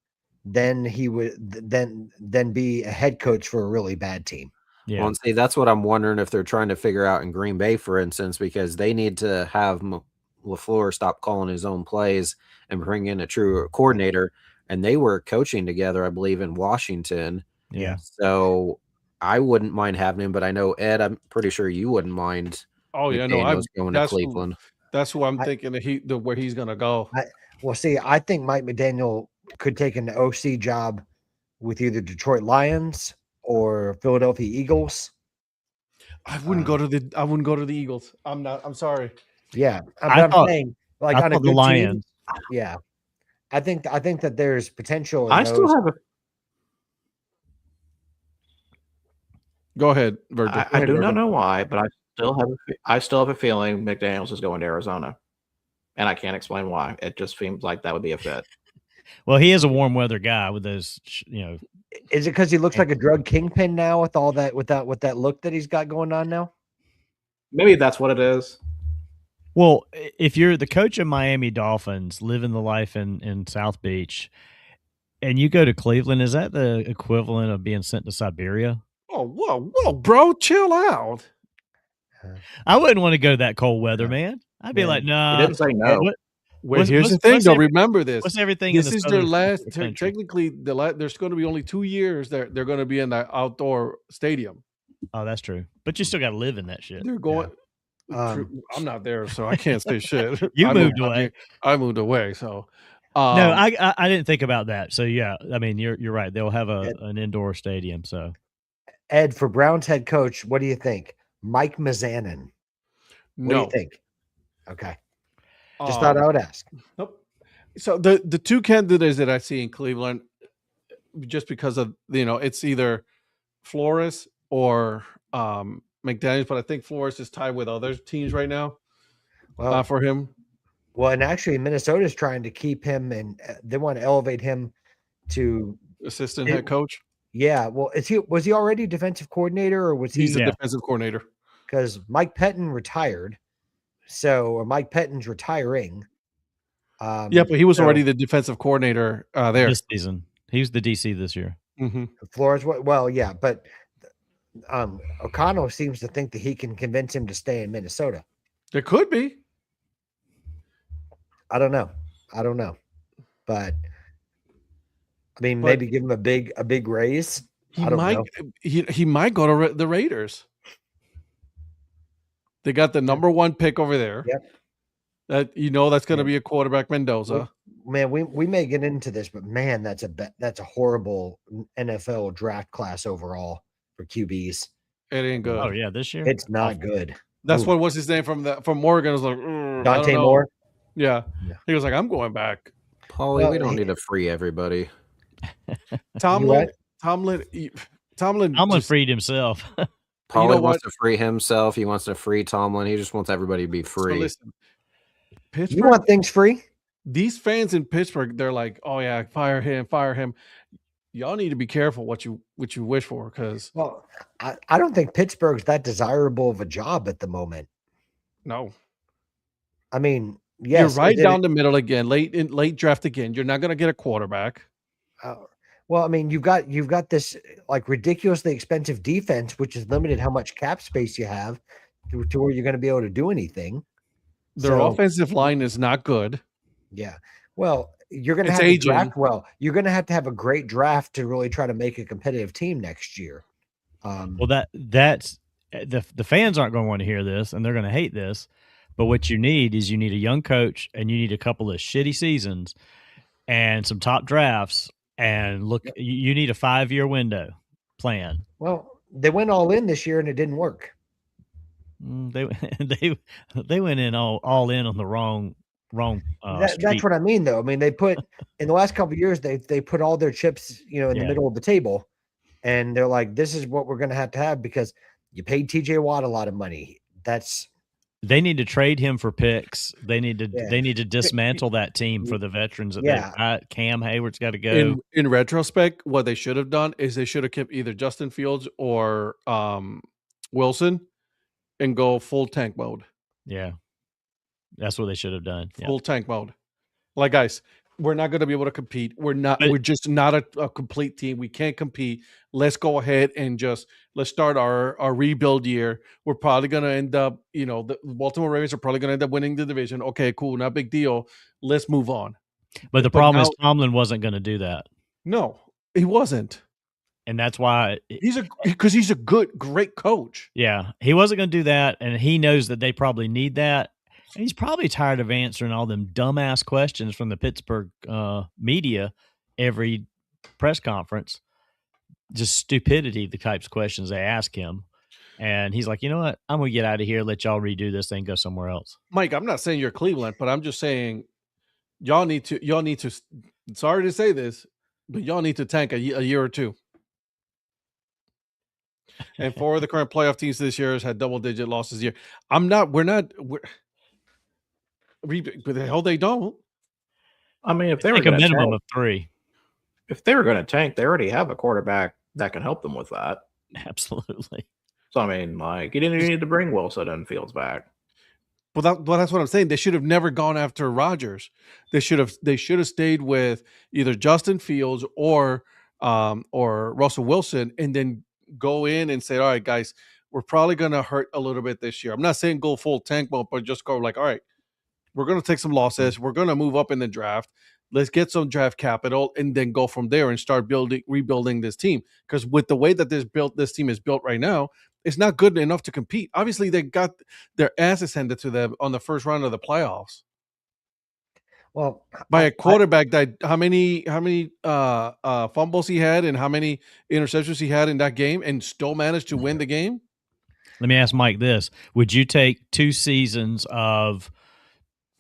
[SPEAKER 4] than he would then be a head coach for a really bad team.
[SPEAKER 5] Yeah. Well, see, that's what I'm wondering if they're trying to figure out in Green Bay, for instance, because they need to have LaFleur stop calling his own plays and bring in a true coordinator. And they were coaching together, I believe, in Washington.
[SPEAKER 2] Yeah.
[SPEAKER 5] So I wouldn't mind having him, but I know Ed, I'm pretty sure you wouldn't mind.
[SPEAKER 1] Oh yeah,
[SPEAKER 5] McDaniels going to Cleveland.
[SPEAKER 1] That's who I'm thinking that where he's gonna go.
[SPEAKER 4] I think Mike McDaniel could take an OC job with either Detroit Lions or Philadelphia Eagles.
[SPEAKER 1] I wouldn't go to the Eagles. I'm sorry.
[SPEAKER 4] Yeah, I'm saying like on a good
[SPEAKER 2] the Lions.
[SPEAKER 4] team. Yeah, I think that there's potential.
[SPEAKER 3] I still have a.
[SPEAKER 1] Go ahead, Virgil.
[SPEAKER 3] I do not know why, but I still have a feeling McDaniels is going to Arizona, and I can't explain why. It just seems like that would be a fit.
[SPEAKER 2] Well, he is a warm weather guy with those,
[SPEAKER 4] Is it because he looks like a drug kingpin now with all that with that look that he's got going on now?
[SPEAKER 3] Maybe that's what it is.
[SPEAKER 2] Well, if you're the coach of Miami Dolphins, living the life in South Beach, and you go to Cleveland, is that the equivalent of being sent to Siberia?
[SPEAKER 1] Oh, whoa, bro, chill out.
[SPEAKER 2] I wouldn't want to go to that cold weather, man. I'd be like, no.
[SPEAKER 3] He didn't say no.
[SPEAKER 1] Here's the thing, though. Remember this.
[SPEAKER 2] What's everything?
[SPEAKER 1] This is their last. Technically, there's going to be only 2 years that they're going to be in the outdoor stadium.
[SPEAKER 2] Oh, that's true. But you still got to live in that shit.
[SPEAKER 1] They're going. I'm not there, so I can't say shit.
[SPEAKER 2] You moved away.
[SPEAKER 1] I moved away, so.
[SPEAKER 2] No, I didn't think about that. So yeah, I mean, you're right. They'll have an indoor stadium. So,
[SPEAKER 4] Ed, for Browns head coach, what do you think? Mike Mizanin. What do you think? Okay. Just thought I would ask.
[SPEAKER 1] Nope. So the two candidates that I see in Cleveland, just because of it's either Flores or McDaniels, but I think Flores is tied with other teams right now. For him.
[SPEAKER 4] Well, and actually, Minnesota is trying to keep him, and they want to elevate him to
[SPEAKER 1] assistant head coach.
[SPEAKER 4] Yeah. Well, was he already defensive coordinator, or was he?
[SPEAKER 1] He's the defensive coordinator.
[SPEAKER 4] Because Mike Pettin retired. Or Mike Pettin's retiring.
[SPEAKER 1] Yeah, but he was already the defensive coordinator there
[SPEAKER 2] this season. He was the DC this year.
[SPEAKER 1] Mm-hmm.
[SPEAKER 4] Flores, well, yeah, but O'Connell seems to think that he can convince him to stay in Minnesota.
[SPEAKER 1] There could be.
[SPEAKER 4] I don't know, but I mean, maybe give him a big raise.
[SPEAKER 1] He might go to the Raiders. They got the number 1 pick over there.
[SPEAKER 4] Yep.
[SPEAKER 1] That's going to be a quarterback, Mendoza.
[SPEAKER 4] Man, we may get into this, but man, that's a horrible NFL draft class overall for QBs.
[SPEAKER 1] It ain't good.
[SPEAKER 2] Oh yeah, this year
[SPEAKER 4] it's not good.
[SPEAKER 1] That's what was his name from Oregon. Was like
[SPEAKER 4] Dante Moore.
[SPEAKER 1] Yeah, he was like, I'm going back.
[SPEAKER 5] Paulie, we don't need to free everybody.
[SPEAKER 1] Tomlin
[SPEAKER 2] freed himself.
[SPEAKER 5] Paulie wants to free himself. He wants to free Tomlin. He just wants everybody to be free.
[SPEAKER 1] So listen, Pittsburgh,
[SPEAKER 4] you want things free?
[SPEAKER 1] These fans in Pittsburgh, they're like, oh yeah, fire him. Y'all need to be careful what you wish for, because
[SPEAKER 4] I don't think Pittsburgh's that desirable of a job at the moment.
[SPEAKER 1] No.
[SPEAKER 4] I mean, yes,
[SPEAKER 1] you're right down the middle again, late draft again. You're not going to get a quarterback.
[SPEAKER 4] Well, I mean, you've got this like ridiculously expensive defense, which is limited how much cap space you have to where you're going to be able to do anything.
[SPEAKER 1] Their offensive line is not good.
[SPEAKER 4] Yeah. Well, you're going to have to draft well. You're going to have a great draft to really try to make a competitive team next year.
[SPEAKER 2] Well, that's the fans aren't going to want to hear this, and they're going to hate this. But what you need is a young coach, and you need a couple of shitty seasons and some top drafts. And look, you need a 5-year window plan.
[SPEAKER 4] Well, they went all in this year and it didn't work.
[SPEAKER 2] They went in all in on the wrong.
[SPEAKER 4] That's what I mean, though. I mean, they put in the last couple of years, they put all their chips, in the middle of the table, and they're like, this is what we're going to have because you paid TJ Watt a lot of money.
[SPEAKER 2] They need to trade him for picks. They need to dismantle that team for the veterans that they've got. Cam Hayward's got to go.
[SPEAKER 1] In retrospect, what they should have done is they should have kept either Justin Fields or Wilson and go full tank mode.
[SPEAKER 2] Yeah. That's what they should have done.
[SPEAKER 1] Full tank mode. Like, guys, we're not going to be able to compete. We're just not a complete team. We can't compete. Let's go ahead and let's start our rebuild year. We're probably going to end up, the Baltimore Ravens are probably going to end up winning the division. Okay, cool. Not a big deal. Let's move on.
[SPEAKER 2] But the problem is Tomlin wasn't going to do that.
[SPEAKER 1] No, he wasn't.
[SPEAKER 2] And that's why
[SPEAKER 1] he's a great coach.
[SPEAKER 2] Yeah, he wasn't going to do that, and he knows that they probably need that. And he's probably tired of answering all them dumbass questions from the Pittsburgh media every press conference. Just stupidity, the types of questions they ask him. And he's like, you know what? I'm going to get out of here, let y'all redo this thing, go somewhere else.
[SPEAKER 1] Mike, I'm not saying you're Cleveland, but I'm just saying y'all need to, sorry to say this, but y'all need to tank a year or two. And 4 of the current playoff teams this year has had double-digit losses a year. But the hell they don't.
[SPEAKER 3] I mean, if they
[SPEAKER 2] like
[SPEAKER 3] were
[SPEAKER 2] a minimum of 3.
[SPEAKER 3] If they were going to tank, they already have a quarterback that can help them with that.
[SPEAKER 2] Absolutely.
[SPEAKER 3] So, I mean, like, you didn't even need to bring Wilson and Fields back.
[SPEAKER 1] Well, that's what I'm saying. They should have never gone after Rodgers. They should have stayed with either Justin Fields or Russell Wilson, and then go in and say, all right, guys, we're probably going to hurt a little bit this year. I'm not saying go full tank mode, but just go like, all right, we're going to take some losses. We're going to move up in the draft. Let's get some draft capital and then go from there and start rebuilding this team. Because with the way that this team is built right now, it's not good enough to compete. Obviously, they got their asses handed to them on the first round of the playoffs.
[SPEAKER 4] Well,
[SPEAKER 1] by a quarterback that how many fumbles he had and how many interceptions he had in that game, and still managed to win the game.
[SPEAKER 2] Let me ask Mike this: would you take 2 seasons of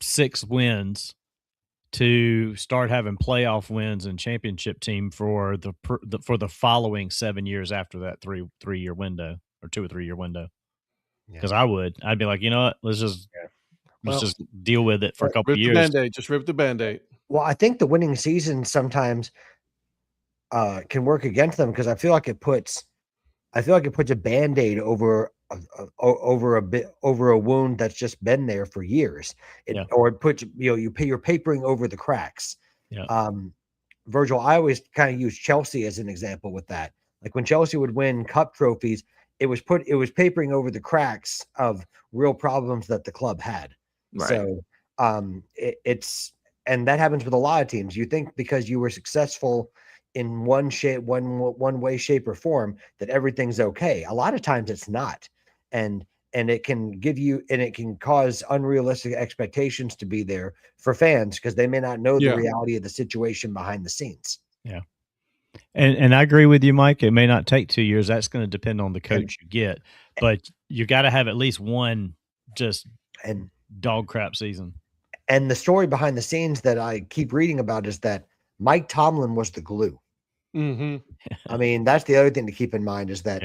[SPEAKER 2] 6 wins to start having playoff wins and championship team for the following 7 years after that 3-year window or 2 or 3 year window? Because I'd be like, you know what, let's just deal with it for a couple of years.
[SPEAKER 1] Just rip the Band-Aid.
[SPEAKER 4] Well, I think the winning season sometimes can work against them, because I feel like it puts a Band-Aid over a wound that's just been there for years. Or it puts, you're papering over the cracks.
[SPEAKER 2] Yeah.
[SPEAKER 4] Virgil, I always kind of use Chelsea as an example with that. Like when Chelsea would win cup trophies, it was papering over the cracks of real problems that the club had.
[SPEAKER 3] Right.
[SPEAKER 4] So and that happens with a lot of teams. You think because you were successful in one way, shape, or form that everything's okay. A lot of times it's not. And it can cause unrealistic expectations to be there for fans, because they may not know the reality of the situation behind the scenes.
[SPEAKER 2] Yeah. And I agree with you, Mike. It may not take 2 years. That's going to depend on the coach you get, but you got to have at least one dog crap season.
[SPEAKER 4] And the story behind the scenes that I keep reading about is that Mike Tomlin was the glue.
[SPEAKER 1] Mm-hmm.
[SPEAKER 4] I mean, that's the other thing to keep in mind, is that,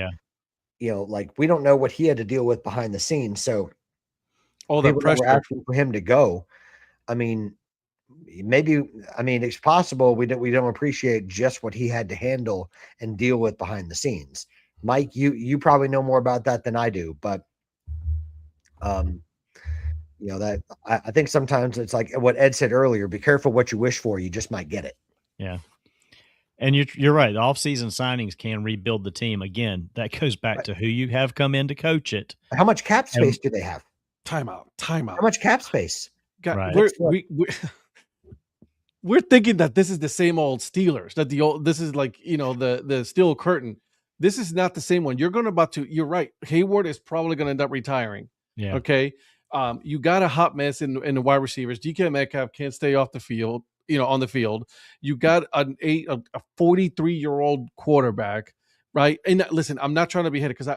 [SPEAKER 4] like, we don't know what he had to deal with behind the scenes. So
[SPEAKER 1] all the pressure
[SPEAKER 4] asking for him to go. I mean, it's possible we don't appreciate just what he had to handle and deal with behind the scenes. Mike, you probably know more about that than I do, but that I think sometimes it's like what Ed said earlier: be careful what you wish for; you just might get it.
[SPEAKER 2] Yeah, and you're right. The off-season signings can rebuild the team again. That goes back to who you have come in to coach it.
[SPEAKER 4] How much cap space do they have?
[SPEAKER 1] Timeout.
[SPEAKER 4] How much cap space?
[SPEAKER 2] Right.
[SPEAKER 1] We're thinking that this is the same old Steelers. That this is like the steel curtain. This is not the same one. You're right. Hayward is probably going to end up retiring.
[SPEAKER 2] Yeah.
[SPEAKER 1] Okay. You got a hot mess in the wide receivers. DK Metcalf can't stay off the field. On the field. You got a 43-year-old quarterback, right? And listen, I'm not trying to be headed, because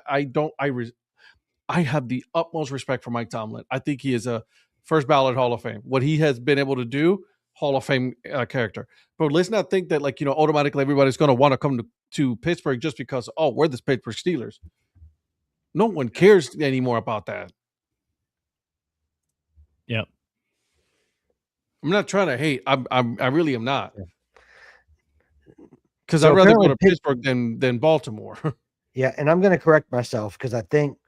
[SPEAKER 1] I have the utmost respect for Mike Tomlin. I think he is a first ballot Hall of Fame. What he has been able to do, Hall of Fame character. But let's not think that automatically everybody's going to want to come to Pittsburgh just because we're the Pittsburgh Steelers. No one cares anymore about that.
[SPEAKER 2] Yep.
[SPEAKER 1] I'm not trying to hate. I really am not. Because I'd rather go to Pittsburgh than Baltimore.
[SPEAKER 4] Yeah, and I'm going to correct myself, because I think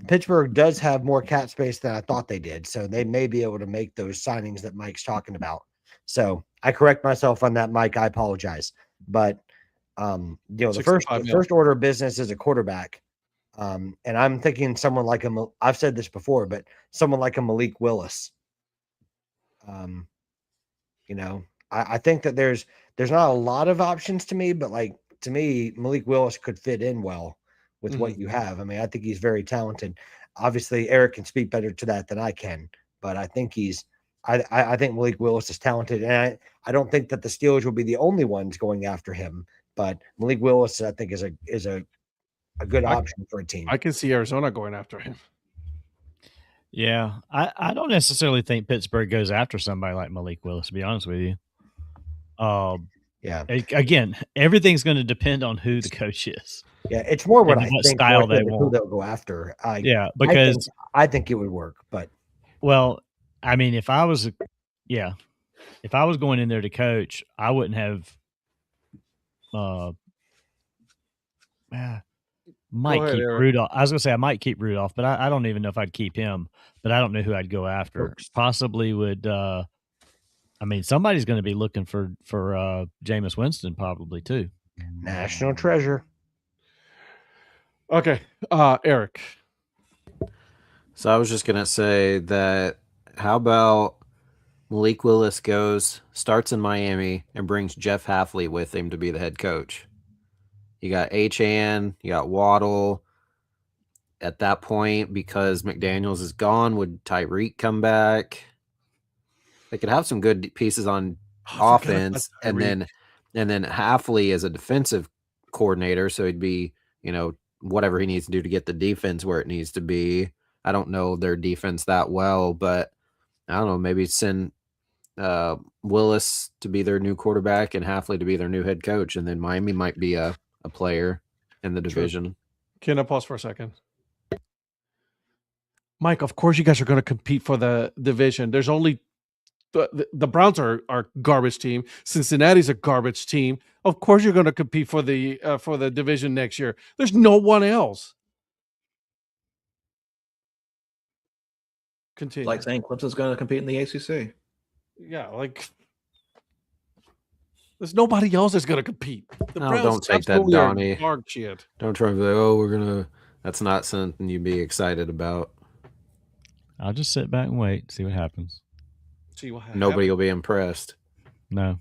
[SPEAKER 4] Pittsburgh does have more cap space than I thought they did. So they may be able to make those signings that Mike's talking about. So I correct myself on that, Mike. I apologize. But the first order of business is a quarterback. And I'm thinking someone like I've said this before, but someone like a Malik Willis. I think that there's not a lot of options to me, but like to me, Malik Willis could fit in well with what you have. I mean, I think he's very talented. Obviously, Eric can speak better to that than I can, but I think I think Malik Willis is talented, and I don't think that the Steelers will be the only ones going after him. But Malik Willis, I think, is a good option for a team.
[SPEAKER 1] I can see Arizona going after him.
[SPEAKER 2] Yeah, I don't necessarily think Pittsburgh goes after somebody like Malik Willis, to be honest with you.
[SPEAKER 4] Yeah.
[SPEAKER 2] Again, everything's going to depend on who the coach is.
[SPEAKER 4] Yeah, it's more what I
[SPEAKER 2] what
[SPEAKER 4] think
[SPEAKER 2] style they
[SPEAKER 4] who
[SPEAKER 2] want.
[SPEAKER 4] they'll go after.
[SPEAKER 2] Yeah, because
[SPEAKER 4] I think it would work, but
[SPEAKER 2] well, I mean, if I was going in there to coach, I wouldn't have might
[SPEAKER 1] ahead,
[SPEAKER 2] keep
[SPEAKER 1] Eric.
[SPEAKER 2] Rudolph. I was gonna say I might keep Rudolph, but I don't even know if I'd keep him. But I don't know who I'd go after. Possibly would. I mean, somebody's going to be looking for Jameis Winston probably too.
[SPEAKER 4] national treasure.
[SPEAKER 1] Okay, Eric.
[SPEAKER 5] So I was just gonna say that. How about Malik Willis starts in Miami, and brings Jeff Hafley with him to be the head coach? You got Achane, you got Waddle. At that point, because McDaniels is gone, would Tyreek come back? They could have some good pieces on offense, and then Hafley is a defensive coordinator, so he'd be, whatever he needs to do to get the defense where it needs to be. I don't know their defense that well, but I don't know, maybe send Willis to be their new quarterback and Hafley to be their new head coach, and then Miami might be a player in the division.
[SPEAKER 1] Can I pause for a second? Mike, of course you guys are going to compete for the division. There's only the Browns are garbage team. Cincinnati's a garbage team. Of course you're going to compete for the division next year. There's no one else. Continue.
[SPEAKER 3] Like saying Clemson's going to compete in the ACC.
[SPEAKER 1] Yeah, like there's nobody else that's going to compete. The Browns
[SPEAKER 5] don't take that,
[SPEAKER 1] absolutely are
[SPEAKER 5] Donnie.
[SPEAKER 1] dog shit.
[SPEAKER 5] Don't try to be like, that's not something you'd be excited about.
[SPEAKER 2] I'll just sit back and wait, see what happens.
[SPEAKER 1] See what happens.
[SPEAKER 5] Nobody will be impressed.
[SPEAKER 2] No.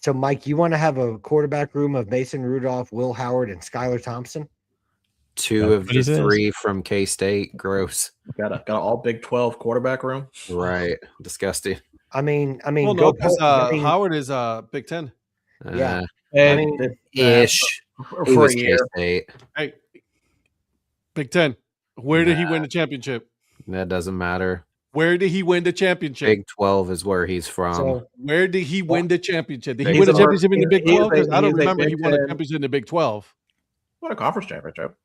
[SPEAKER 4] So, Mike, you want to have a quarterback room of Mason Rudolph, Will Howard, and Skylar Thompson?
[SPEAKER 5] Two of the three from K-State. Gross.
[SPEAKER 3] Got an all Big 12 quarterback room.
[SPEAKER 5] Right. Disgusting.
[SPEAKER 4] I mean,
[SPEAKER 1] well, no, because Howard is Big Ten.
[SPEAKER 4] Yeah.
[SPEAKER 5] Ish.
[SPEAKER 3] For a year.
[SPEAKER 5] K-State.
[SPEAKER 1] Hey, Big Ten. Where did he win the championship?
[SPEAKER 5] That doesn't matter.
[SPEAKER 1] Where did he win the championship?
[SPEAKER 5] Big 12 is where he's from.
[SPEAKER 1] So, where did he win the championship? Did he win a championship in the Big 12? Because I don't remember he won a championship in the Big 12.
[SPEAKER 3] What a conference championship.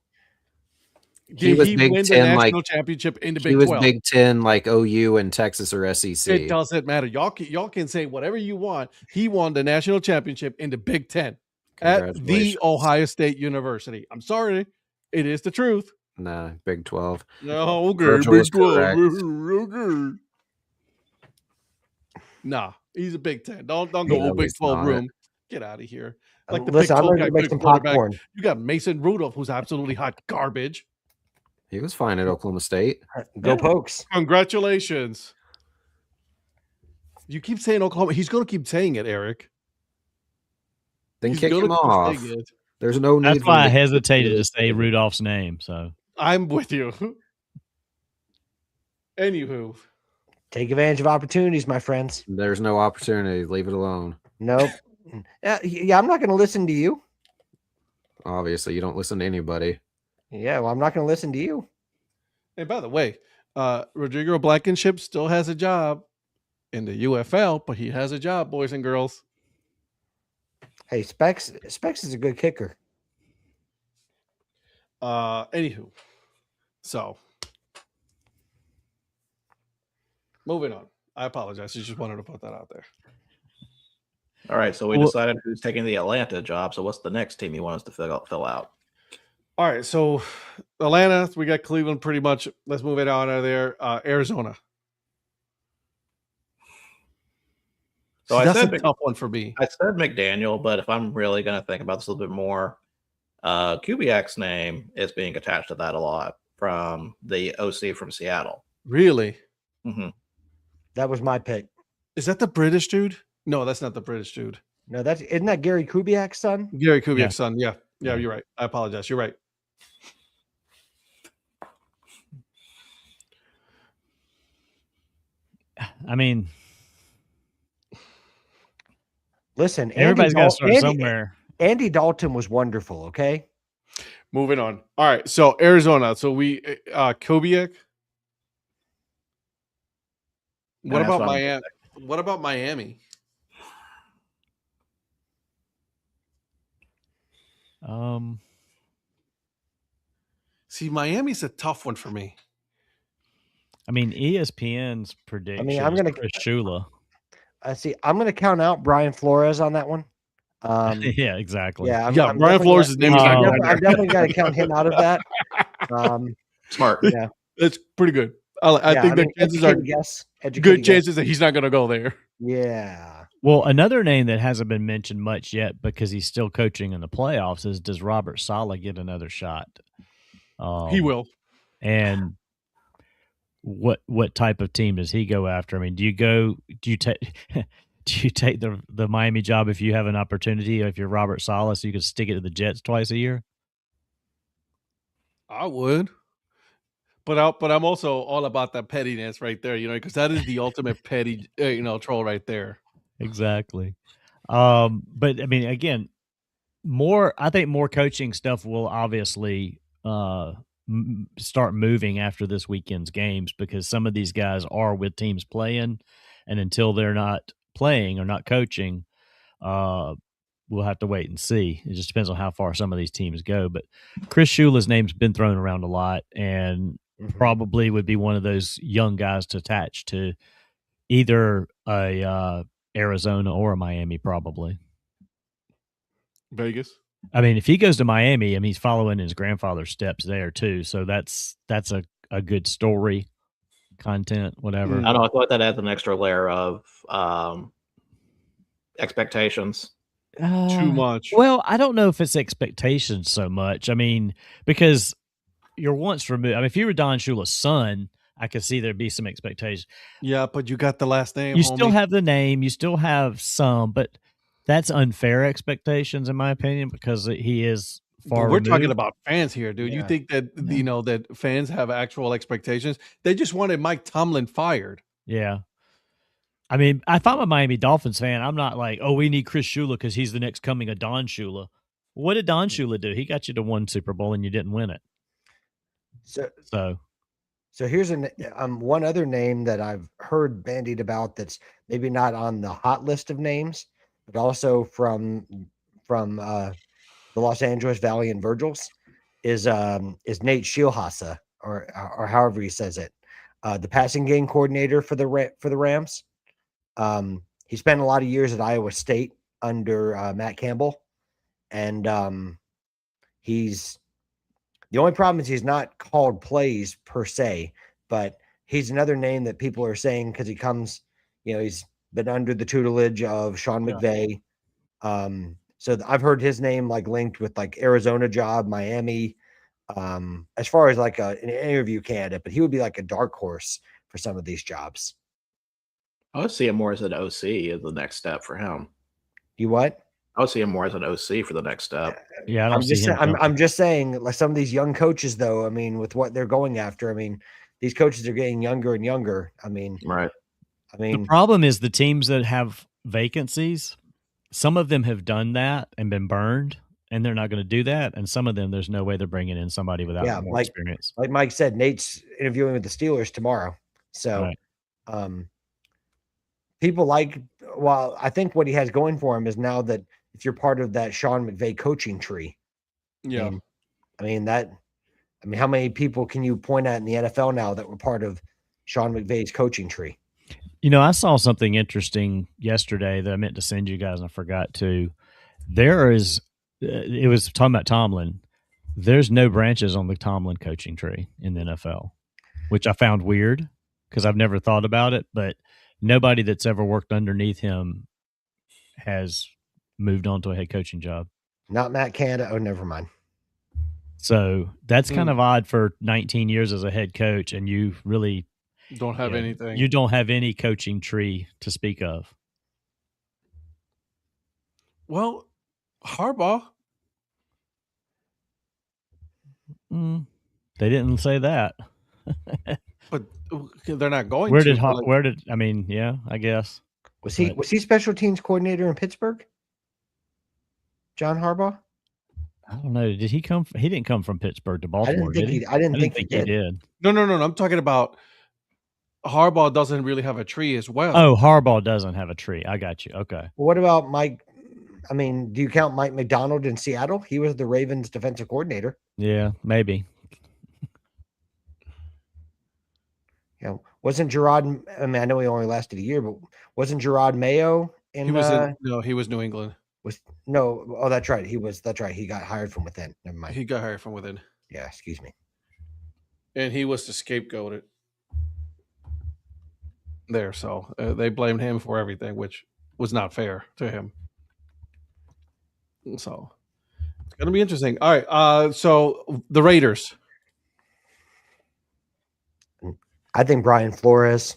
[SPEAKER 1] Did he win the national championship in the Big 12?
[SPEAKER 5] He was Big 10 like OU and Texas or SEC.
[SPEAKER 1] It doesn't matter. Y'all can say whatever you want. He won the national championship in the Big 10 at the Ohio State University. I'm sorry. It is the truth.
[SPEAKER 5] Nah, Big 12.
[SPEAKER 1] No, okay,
[SPEAKER 5] Virgil
[SPEAKER 1] Big 12. Okay. Nah, he's a Big 10. Don't go Big 12 room. Get out of here. Like the
[SPEAKER 4] Listen,
[SPEAKER 1] Big 12
[SPEAKER 4] I'm going to make some popcorn.
[SPEAKER 1] You got Mason Rudolph, who's absolutely hot garbage.
[SPEAKER 5] He was fine at Oklahoma State.
[SPEAKER 4] Go Pokes.
[SPEAKER 1] Congratulations. You keep saying Oklahoma. He's going to keep saying it, Eric.
[SPEAKER 5] Then kick him off. There's no need.
[SPEAKER 2] That's why I hesitated to say Rudolph's name. So
[SPEAKER 1] I'm with you. Anywho.
[SPEAKER 4] Take advantage of opportunities, my friends.
[SPEAKER 5] There's no opportunity. Leave it alone.
[SPEAKER 4] Nope. Yeah, I'm not going to listen to you.
[SPEAKER 5] Obviously, you don't listen to anybody.
[SPEAKER 4] Yeah, well, I'm not going to listen to you.
[SPEAKER 1] Hey, by the way, Rodrigo Blankenship still has a job in the UFL, but he has a job, boys and girls.
[SPEAKER 4] Hey, Specs is a good kicker.
[SPEAKER 1] Anywho, so moving on. I apologize. I just wanted to put that out there.
[SPEAKER 3] All right, so we decided who's taking the Atlanta job. So what's the next team you want us to fill out?
[SPEAKER 1] All right, so Atlanta, we got Cleveland pretty much. Let's move it on out of there. Arizona. So that's a tough one for me.
[SPEAKER 3] I said McDaniel, but if I'm really going to think about this a little bit more, Kubiak's name is being attached to that a lot from the OC from Seattle.
[SPEAKER 1] Really?
[SPEAKER 3] Mm-hmm.
[SPEAKER 4] That was my pick.
[SPEAKER 1] Is that the British dude? No, that's not the British dude.
[SPEAKER 4] No, isn't that Gary Kubiak's son?
[SPEAKER 1] Gary Kubiak's son. Yeah, you're right. I apologize. You're right.
[SPEAKER 2] I mean,
[SPEAKER 4] listen,
[SPEAKER 2] everybody's got to start somewhere.
[SPEAKER 4] Andy Dalton was wonderful. Okay.
[SPEAKER 1] Moving on. All right. So Arizona. So we Kubiak. What about Miami? What about Miami? See, Miami's a tough one for me.
[SPEAKER 2] I mean, ESPN's prediction.
[SPEAKER 4] I'm going to
[SPEAKER 2] Chris Shula.
[SPEAKER 4] I'm going to count out Brian Flores on that one.
[SPEAKER 2] Yeah, exactly.
[SPEAKER 4] Yeah,
[SPEAKER 1] Brian Flores' name is not going.
[SPEAKER 4] I'm definitely going to count him out of that.
[SPEAKER 3] Smart.
[SPEAKER 1] Yeah, that's pretty good. I think the chances are good chances that he's not going to go there.
[SPEAKER 4] Yeah.
[SPEAKER 2] Well, another name that hasn't been mentioned much yet because he's still coaching in the playoffs is, does Robert Saleh get another shot?
[SPEAKER 1] He will.
[SPEAKER 2] And what type of team does he go after? I mean, do you take the Miami job if you have an opportunity, if you're Robert Saleh, so you could stick it to the Jets twice a year?
[SPEAKER 1] I would. But I'm also all about that pettiness right there, because that is the ultimate petty, troll right there.
[SPEAKER 2] Exactly. But I mean, again, I think more coaching stuff will obviously start moving after this weekend's games, because some of these guys are with teams playing, and until they're not playing or not coaching, we'll have to wait and see. It just depends on how far some of these teams go. But Chris Shula's name's been thrown around a lot, and probably would be one of those young guys to attach to either a Arizona or a Miami, probably.
[SPEAKER 1] Vegas.
[SPEAKER 2] I mean, if he goes to Miami, I mean, he's following his grandfather's steps there too. So that's a good story, content, whatever.
[SPEAKER 3] I don't know. I thought that adds an extra layer of expectations.
[SPEAKER 1] Too much.
[SPEAKER 2] Well, I don't know if it's expectations so much. I mean, because you're once removed. I mean, if you were Don Shula's son, I could see there'd be some expectations.
[SPEAKER 1] Yeah, but you got the last name.
[SPEAKER 2] You still have the name. You still have some, but that's unfair expectations, in my opinion, because he is far removed.
[SPEAKER 1] We're talking about fans here, dude. Yeah. You think that that fans have actual expectations? They just wanted Mike Tomlin fired.
[SPEAKER 2] Yeah. I mean, if I'm a Miami Dolphins fan, I'm not like, oh, we need Chris Shula because he's the next coming of Don Shula. What did Don Shula do? He got you to one Super Bowl and you didn't win it.
[SPEAKER 4] So here's one other name that I've heard bandied about that's maybe not on the hot list of names, but also from the Los Angeles Valley and Virgil's is Nate Shilhasa, or however he says it, the passing game coordinator for the Rams. He spent a lot of years at Iowa State under Matt Campbell, and the only problem is he's not called plays per se, but he's another name that people are saying because he comes, he's been under the tutelage of Sean McVay. So I've heard his name linked with Arizona job, Miami, as far as an interview candidate, but he would be a dark horse for some of these jobs.
[SPEAKER 3] I would see him more as an OC as the next step for him.
[SPEAKER 4] You what?
[SPEAKER 3] I would see him more as an OC for the next step.
[SPEAKER 2] Yeah,
[SPEAKER 4] I'm just saying, some of these young coaches, though, I mean, with what they're going after, I mean, these coaches are getting younger and younger. I mean,
[SPEAKER 3] right.
[SPEAKER 2] I mean, the problem is the teams that have vacancies, some of them have done that and been burned, and they're not going to do that. And some of them, there's no way they're bringing in somebody without more experience.
[SPEAKER 4] Like Mike said, Nate's interviewing with the Steelers tomorrow. So, people I think what he has going for him is now that if you're part of that Sean McVay coaching tree.
[SPEAKER 1] Yeah.
[SPEAKER 4] I mean, how many people can you point at in the NFL now that were part of Sean McVay's coaching tree?
[SPEAKER 2] I saw something interesting yesterday that I meant to send you guys, and I forgot to. It was talking about Tomlin. There's no branches on the Tomlin coaching tree in the NFL, which I found weird because I've never thought about it, but nobody that's ever worked underneath him has moved on to a head coaching job.
[SPEAKER 4] Not Matt Canada. Oh, never mind.
[SPEAKER 2] So that's kind of odd for 19 years as a head coach, and you really
[SPEAKER 1] don't have anything.
[SPEAKER 2] You don't have any coaching tree to speak of.
[SPEAKER 1] Well, Harbaugh.
[SPEAKER 2] They didn't say that.
[SPEAKER 1] But they're not going
[SPEAKER 2] Where
[SPEAKER 1] to.
[SPEAKER 2] did
[SPEAKER 1] but, like,
[SPEAKER 2] where did I mean? Yeah, I guess.
[SPEAKER 4] Was he special teams coordinator in Pittsburgh? John Harbaugh?
[SPEAKER 2] I don't know. Did he come? He didn't come from Pittsburgh to Baltimore.
[SPEAKER 4] I didn't think he did.
[SPEAKER 1] No. I'm talking about Harbaugh doesn't really have a tree as well.
[SPEAKER 2] Oh, Harbaugh doesn't have a tree. I got you. Okay.
[SPEAKER 4] What about Mike? I mean, do you count Mike McDonald in Seattle? He was the Ravens defensive coordinator.
[SPEAKER 2] Yeah, maybe.
[SPEAKER 4] You know, wasn't Gerard? I mean, I know he only lasted a year, but wasn't Gerard Mayo?
[SPEAKER 1] He was New England.
[SPEAKER 4] Oh, that's right. That's right. He got hired from within. Never mind.
[SPEAKER 1] He got hired from within.
[SPEAKER 4] Yeah, excuse me.
[SPEAKER 1] And he was the scapegoat there, so they blamed him for everything, which was not fair to him. So it's gonna be interesting. All right, so the Raiders.
[SPEAKER 4] I think Brian Flores.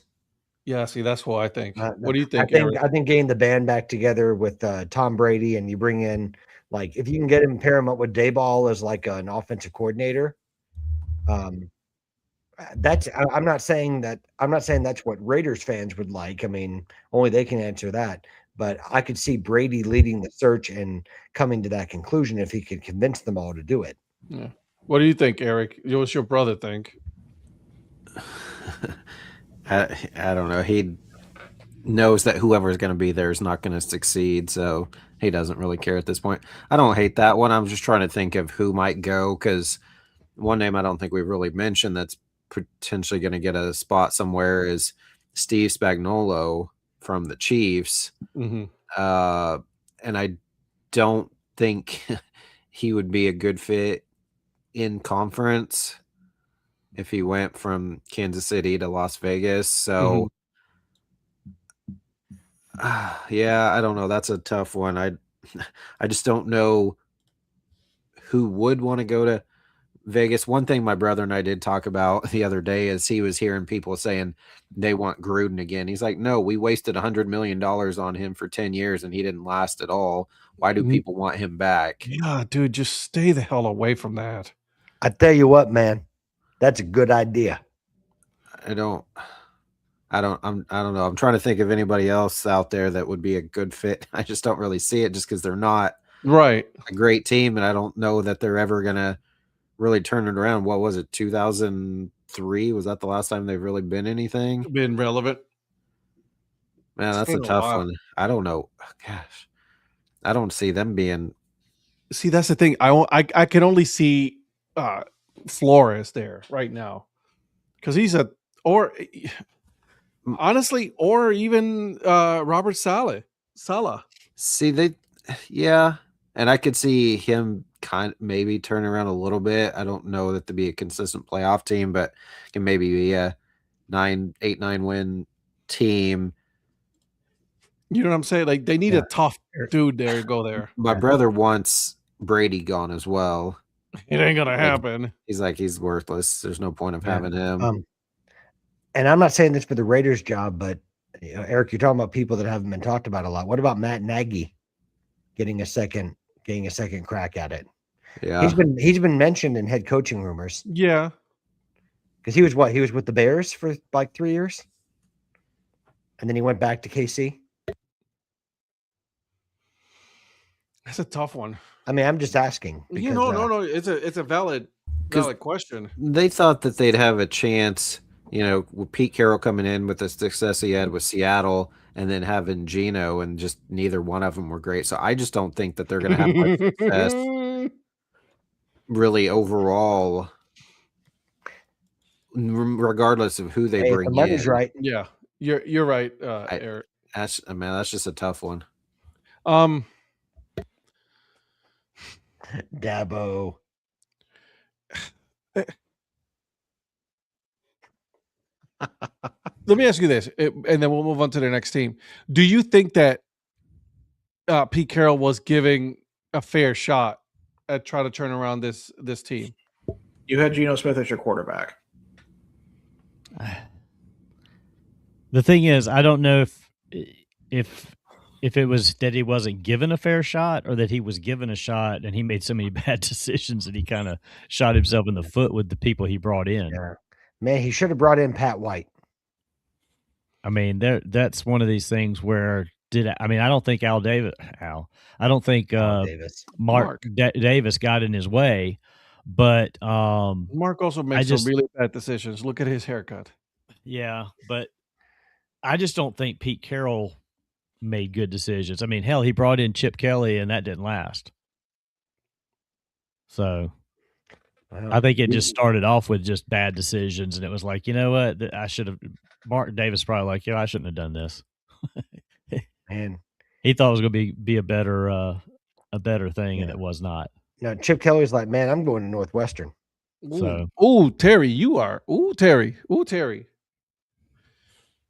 [SPEAKER 1] Yeah, see, that's what I think. What do you think?
[SPEAKER 4] I think getting the band back together with Tom Brady, and you bring in, like, if you can get him, pair him up with Dayball as like an offensive coordinator. I'm not saying that's what Raiders fans would like. I mean, only they can answer that. But I could see Brady leading the search and coming to that conclusion if he could convince them all to do it.
[SPEAKER 1] Yeah. What do you think, Eric? What's your brother think?
[SPEAKER 5] I don't know. He knows that whoever's going to be there is not going to succeed, so he doesn't really care at this point. I don't hate that one. I'm just trying to think of who might go, because one name I don't think we've really mentioned that's potentially going to get a spot somewhere is Steve Spagnuolo from the Chiefs.
[SPEAKER 1] Mm-hmm.
[SPEAKER 5] And I don't think he would be a good fit in conference if he went from Kansas City to Las Vegas. So, yeah, I don't know. That's a tough one. I just don't know who would want to go to Vegas. One thing my brother and I did talk about the other day is he was hearing people saying they want Gruden again. He's like, no, we wasted $100 million on him for 10 years and he didn't last at all. Why do people want him back?
[SPEAKER 1] Yeah, dude, just stay the hell away from that.
[SPEAKER 4] I tell you what, man, that's a good idea.
[SPEAKER 5] I don't know. I'm trying to think of anybody else out there that would be a good fit. I just don't really see it just because they're not
[SPEAKER 1] right
[SPEAKER 5] a great team. And I don't know that they're ever going to really turn it around. What was it? 2003? Was that the last time they've really been anything?
[SPEAKER 1] Been relevant?
[SPEAKER 5] Man, that's a tough one. I don't know. Gosh, I don't see them being.
[SPEAKER 1] See, that's the thing. I can only see Flores there right now because he's honestly, or even Robert Saleh.
[SPEAKER 5] See, and I could see him kind of maybe turn around a little bit. I don't know that to be a consistent playoff team, but it can maybe be a 8-9 win team.
[SPEAKER 1] You know what I'm saying? Like they need a tough dude there to go there.
[SPEAKER 5] My brother wants Brady gone as well.
[SPEAKER 1] It ain't gonna happen.
[SPEAKER 5] He's like, he's worthless. There's no point of having him.
[SPEAKER 4] And I'm not saying this for the Raiders job, but Eric, you're talking about people that haven't been talked about a lot. What about Matt Nagy getting a second crack at it?
[SPEAKER 5] Yeah,
[SPEAKER 4] he's been mentioned in head coaching rumors.
[SPEAKER 1] Yeah,
[SPEAKER 4] because he was with the Bears for like 3 years, and then he went back to KC.
[SPEAKER 1] That's a tough one.
[SPEAKER 4] I mean, I'm just asking.
[SPEAKER 1] Because, no. It's a valid question.
[SPEAKER 5] They thought that they'd have a chance, with Pete Carroll coming in with the success he had with Seattle, and then having Geno, and just neither one of them were great. So I just don't think that they're going to have much success, really, overall, regardless of who they bring in.
[SPEAKER 4] The money's right.
[SPEAKER 1] Yeah, you're right, Eric.
[SPEAKER 5] That's just a tough one.
[SPEAKER 4] Dabo.
[SPEAKER 1] Let me ask you this, and then we'll move on to the next team. Do you think that Pete Carroll was giving a fair shot at trying to turn around this team?
[SPEAKER 3] You had Geno Smith as your quarterback.
[SPEAKER 2] The thing is, I don't know if if it was that he wasn't given a fair shot or that he was given a shot and he made so many bad decisions that he kind of shot himself in the foot with the people he brought in.
[SPEAKER 4] Yeah. Man, he should have brought in Pat White.
[SPEAKER 2] I mean, that's one of these things where I don't think Al Davis, I don't think
[SPEAKER 4] Davis.
[SPEAKER 2] Mark Davis got in his way, but
[SPEAKER 1] Mark also makes some really bad decisions. Look at his haircut.
[SPEAKER 2] Yeah, but I just don't think Pete Carroll made good decisions. I mean, hell, he brought in Chip Kelly and that didn't last. So I think it just started off with just bad decisions, and it was like, you know what, I should have. Mark Davis probably like, I shouldn't have done this.
[SPEAKER 4] Man,
[SPEAKER 2] he thought it was going to be a better thing, and it was not.
[SPEAKER 4] No, Chip Kelly's like, man, I'm going to Northwestern.
[SPEAKER 1] Terry, you are. Terry.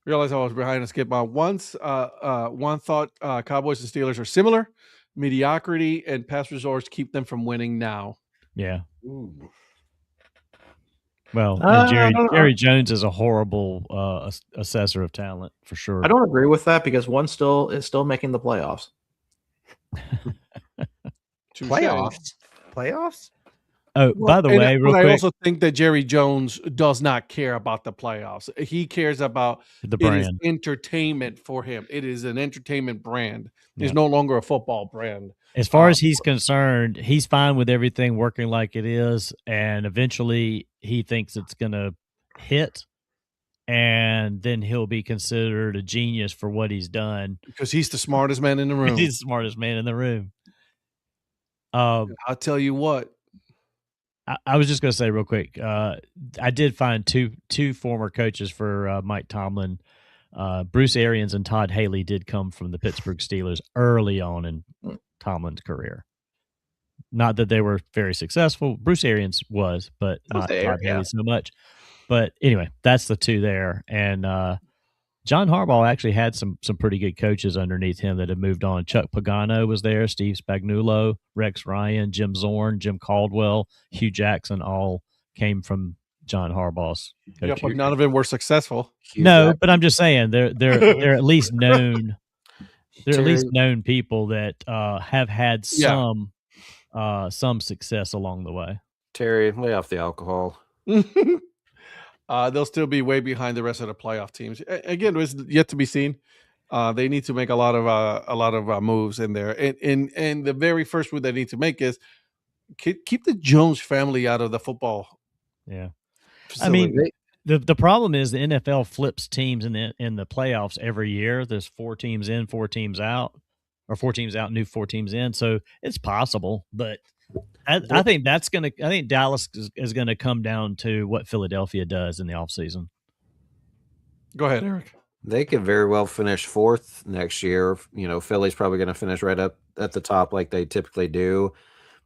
[SPEAKER 1] Realize I was behind a skip on once. One thought Cowboys and Steelers are similar. Mediocrity and past resorts keep them from winning now.
[SPEAKER 2] Yeah.
[SPEAKER 4] Ooh.
[SPEAKER 2] Well, Jerry Jones is a horrible assessor of talent for sure.
[SPEAKER 3] I don't agree with that because one is still making the playoffs.
[SPEAKER 4] Playoffs?
[SPEAKER 2] Oh, by the way, real quick,
[SPEAKER 1] I also think that Jerry Jones does not care about the playoffs. He cares about
[SPEAKER 2] the brand.
[SPEAKER 1] It is entertainment for him. It is an entertainment brand. It's no longer a football brand.
[SPEAKER 2] As far as he's concerned, he's fine with everything working like it is, and eventually he thinks it's going to hit, and then he'll be considered a genius for what he's done.
[SPEAKER 1] Because he's the smartest man in the room.
[SPEAKER 2] He's the smartest man in the room.
[SPEAKER 1] I'll tell you what.
[SPEAKER 2] I was just going to say real quick, I did find two former coaches for Mike Tomlin. Bruce Arians and Todd Haley did come from the Pittsburgh Steelers early on in Tomlin's career. Not that they were very successful. Bruce Arians was, but not Todd Haley so much. But anyway, that's the two there. And John Harbaugh actually had some pretty good coaches underneath him that had moved on. Chuck Pagano was there, Steve Spagnuolo, Rex Ryan, Jim Zorn, Jim Caldwell, Hugh Jackson, all came from John Harbaugh's coaching.
[SPEAKER 1] Yeah, but none of them were successful.
[SPEAKER 2] No, but I'm just saying they're at least known. They're at least known people that have had some success along the way.
[SPEAKER 5] Terry, lay off the alcohol.
[SPEAKER 1] They'll still be way behind the rest of the playoff teams. Again, it's yet to be seen. They need to make a lot of moves in there, and the very first move they need to make is keep the Jones family out of the football.
[SPEAKER 2] Yeah,
[SPEAKER 1] facility.
[SPEAKER 2] I mean the problem is the NFL flips teams in the playoffs every year. There's 4 teams in, 4 teams out, or 4 teams out, new 4 teams in. So it's possible, but I think I think Dallas is going to come down to what Philadelphia does in the offseason.
[SPEAKER 1] Go ahead, Eric.
[SPEAKER 5] They could very well finish 4th next year. You know, Philly's probably going to finish right up at the top like they typically do.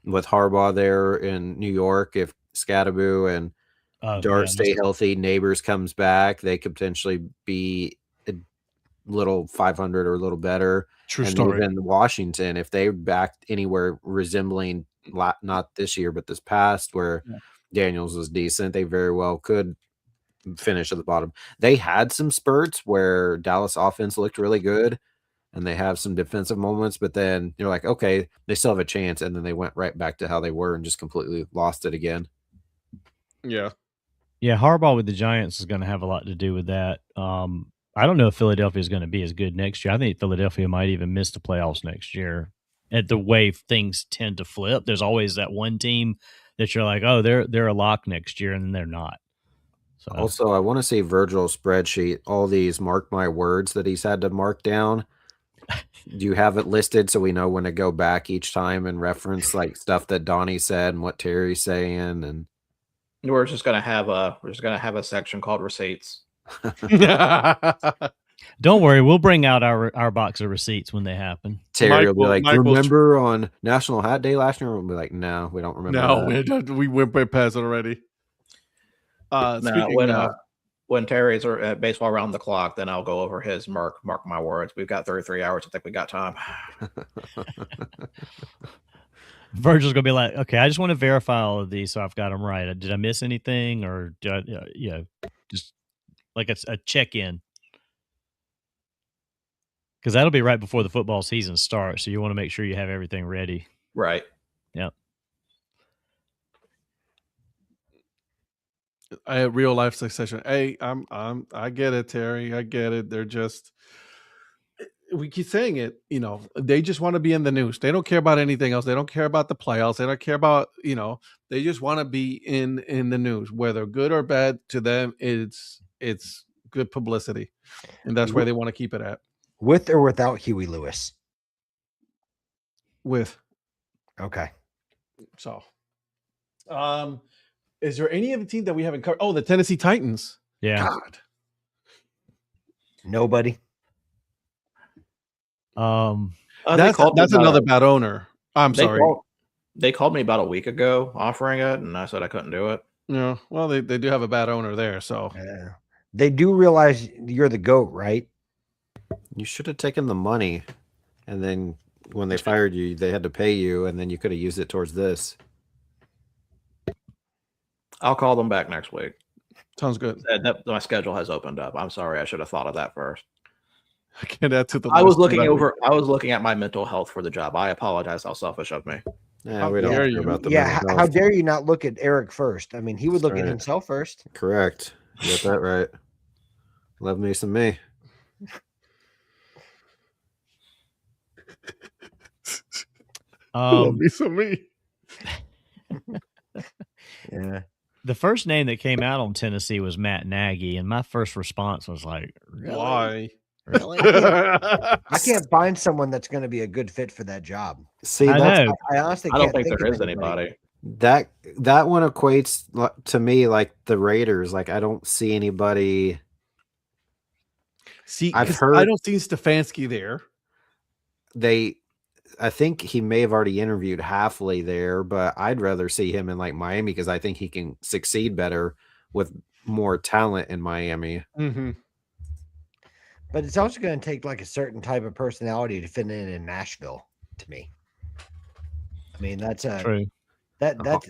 [SPEAKER 5] With Harbaugh there in New York, if Scadaboo and Dart stay healthy, Neighbors comes back, they could potentially be a little 500 or a little better.
[SPEAKER 1] True story.
[SPEAKER 5] And even Washington, if they backed anywhere resembling not this year, but this past, where Daniels was decent, they very well could finish at the bottom. They had some spurts where Dallas offense looked really good, and they have some defensive moments, but then you're like, okay, they still have a chance, and then they went right back to how they were and just completely lost it again.
[SPEAKER 1] Yeah.
[SPEAKER 2] Yeah, Harbaugh with the Giants is going to have a lot to do with that. I don't know if Philadelphia is going to be as good next year. I think Philadelphia might even miss the playoffs next year. At the way things tend to flip, there's always that one team that you're like, oh, they're a lock next year, and then they're not. So.
[SPEAKER 5] Also, I want to see Virgil's spreadsheet, all these mark my words that he's had to mark down. Do you have it listed so we know when to go back each time and reference like stuff that Donnie said and what Terry's saying? And
[SPEAKER 3] we're just gonna have a section called receipts.
[SPEAKER 2] Don't worry, we'll bring out our box of receipts when they happen.
[SPEAKER 5] Terry will be like, remember on National Hat Day last year? We'll be like, no, we don't remember.
[SPEAKER 1] No, we went way past it already.
[SPEAKER 3] When Terry's at baseball around the clock, then I'll go over his mark my words. We've got 33 hours. I think we got time.
[SPEAKER 2] Virgil's gonna be like, okay, I just want to verify all of these so I've got them right. Did I miss anything, or did I, just like a check-in? Because that'll be right before the football season starts. So you want to make sure you have everything ready.
[SPEAKER 3] Right.
[SPEAKER 2] Yep.
[SPEAKER 1] I had real life succession. Hey, I get it, Terry. I get it. They're just, we keep saying it, they just want to be in the news. They don't care about anything else. They don't care about the playoffs. They don't care about, they just want to be in the news, whether good or bad. To them, it's good publicity, and that's where they want to keep it at.
[SPEAKER 4] With or without Huey Lewis?
[SPEAKER 1] With.
[SPEAKER 4] Okay.
[SPEAKER 1] So, is there any other team that we haven't covered? Oh, the Tennessee Titans.
[SPEAKER 2] Yeah.
[SPEAKER 1] God.
[SPEAKER 4] Nobody.
[SPEAKER 1] That's another bad owner. I'm sorry.
[SPEAKER 3] They called me about a week ago offering it, and I said I couldn't do it.
[SPEAKER 1] Yeah. Well, they do have a bad owner there, so
[SPEAKER 4] they do realize you're the GOAT, right?
[SPEAKER 5] You should have taken the money, and then when they fired you, they had to pay you, and then you could have used it towards this.
[SPEAKER 3] I'll call them back next week.
[SPEAKER 1] Sounds good.
[SPEAKER 3] My schedule has opened up. I'm sorry. I should have thought of that first.
[SPEAKER 1] I can't add to the
[SPEAKER 3] I was looking at my mental health for the job. I apologize. How selfish of me.
[SPEAKER 5] Yeah, we don't care about the
[SPEAKER 4] mental health. How dare you not look at Eric first? I mean, he would look at himself first.
[SPEAKER 5] Correct. You got that right. Love me some me.
[SPEAKER 1] Love me some me.
[SPEAKER 4] Yeah.
[SPEAKER 2] The first name that came out on Tennessee was Matt Nagy, and my first response was like, really?
[SPEAKER 1] Why?
[SPEAKER 2] Really?
[SPEAKER 4] I can't find someone that's going to be a good fit for that job.
[SPEAKER 5] See,
[SPEAKER 2] I
[SPEAKER 4] honestly
[SPEAKER 3] don't think there is anybody.
[SPEAKER 5] That one equates to me like the Raiders. Like, I don't see anybody.
[SPEAKER 1] See, I don't see Stefanski there.
[SPEAKER 5] I think he may have already interviewed Halfley there, but I'd rather see him in like Miami because I think he can succeed better with more talent in Miami.
[SPEAKER 1] Mm-hmm.
[SPEAKER 4] But it's also going to take like a certain type of personality to fit in Nashville. To me, I mean that's
[SPEAKER 2] true.
[SPEAKER 4] That's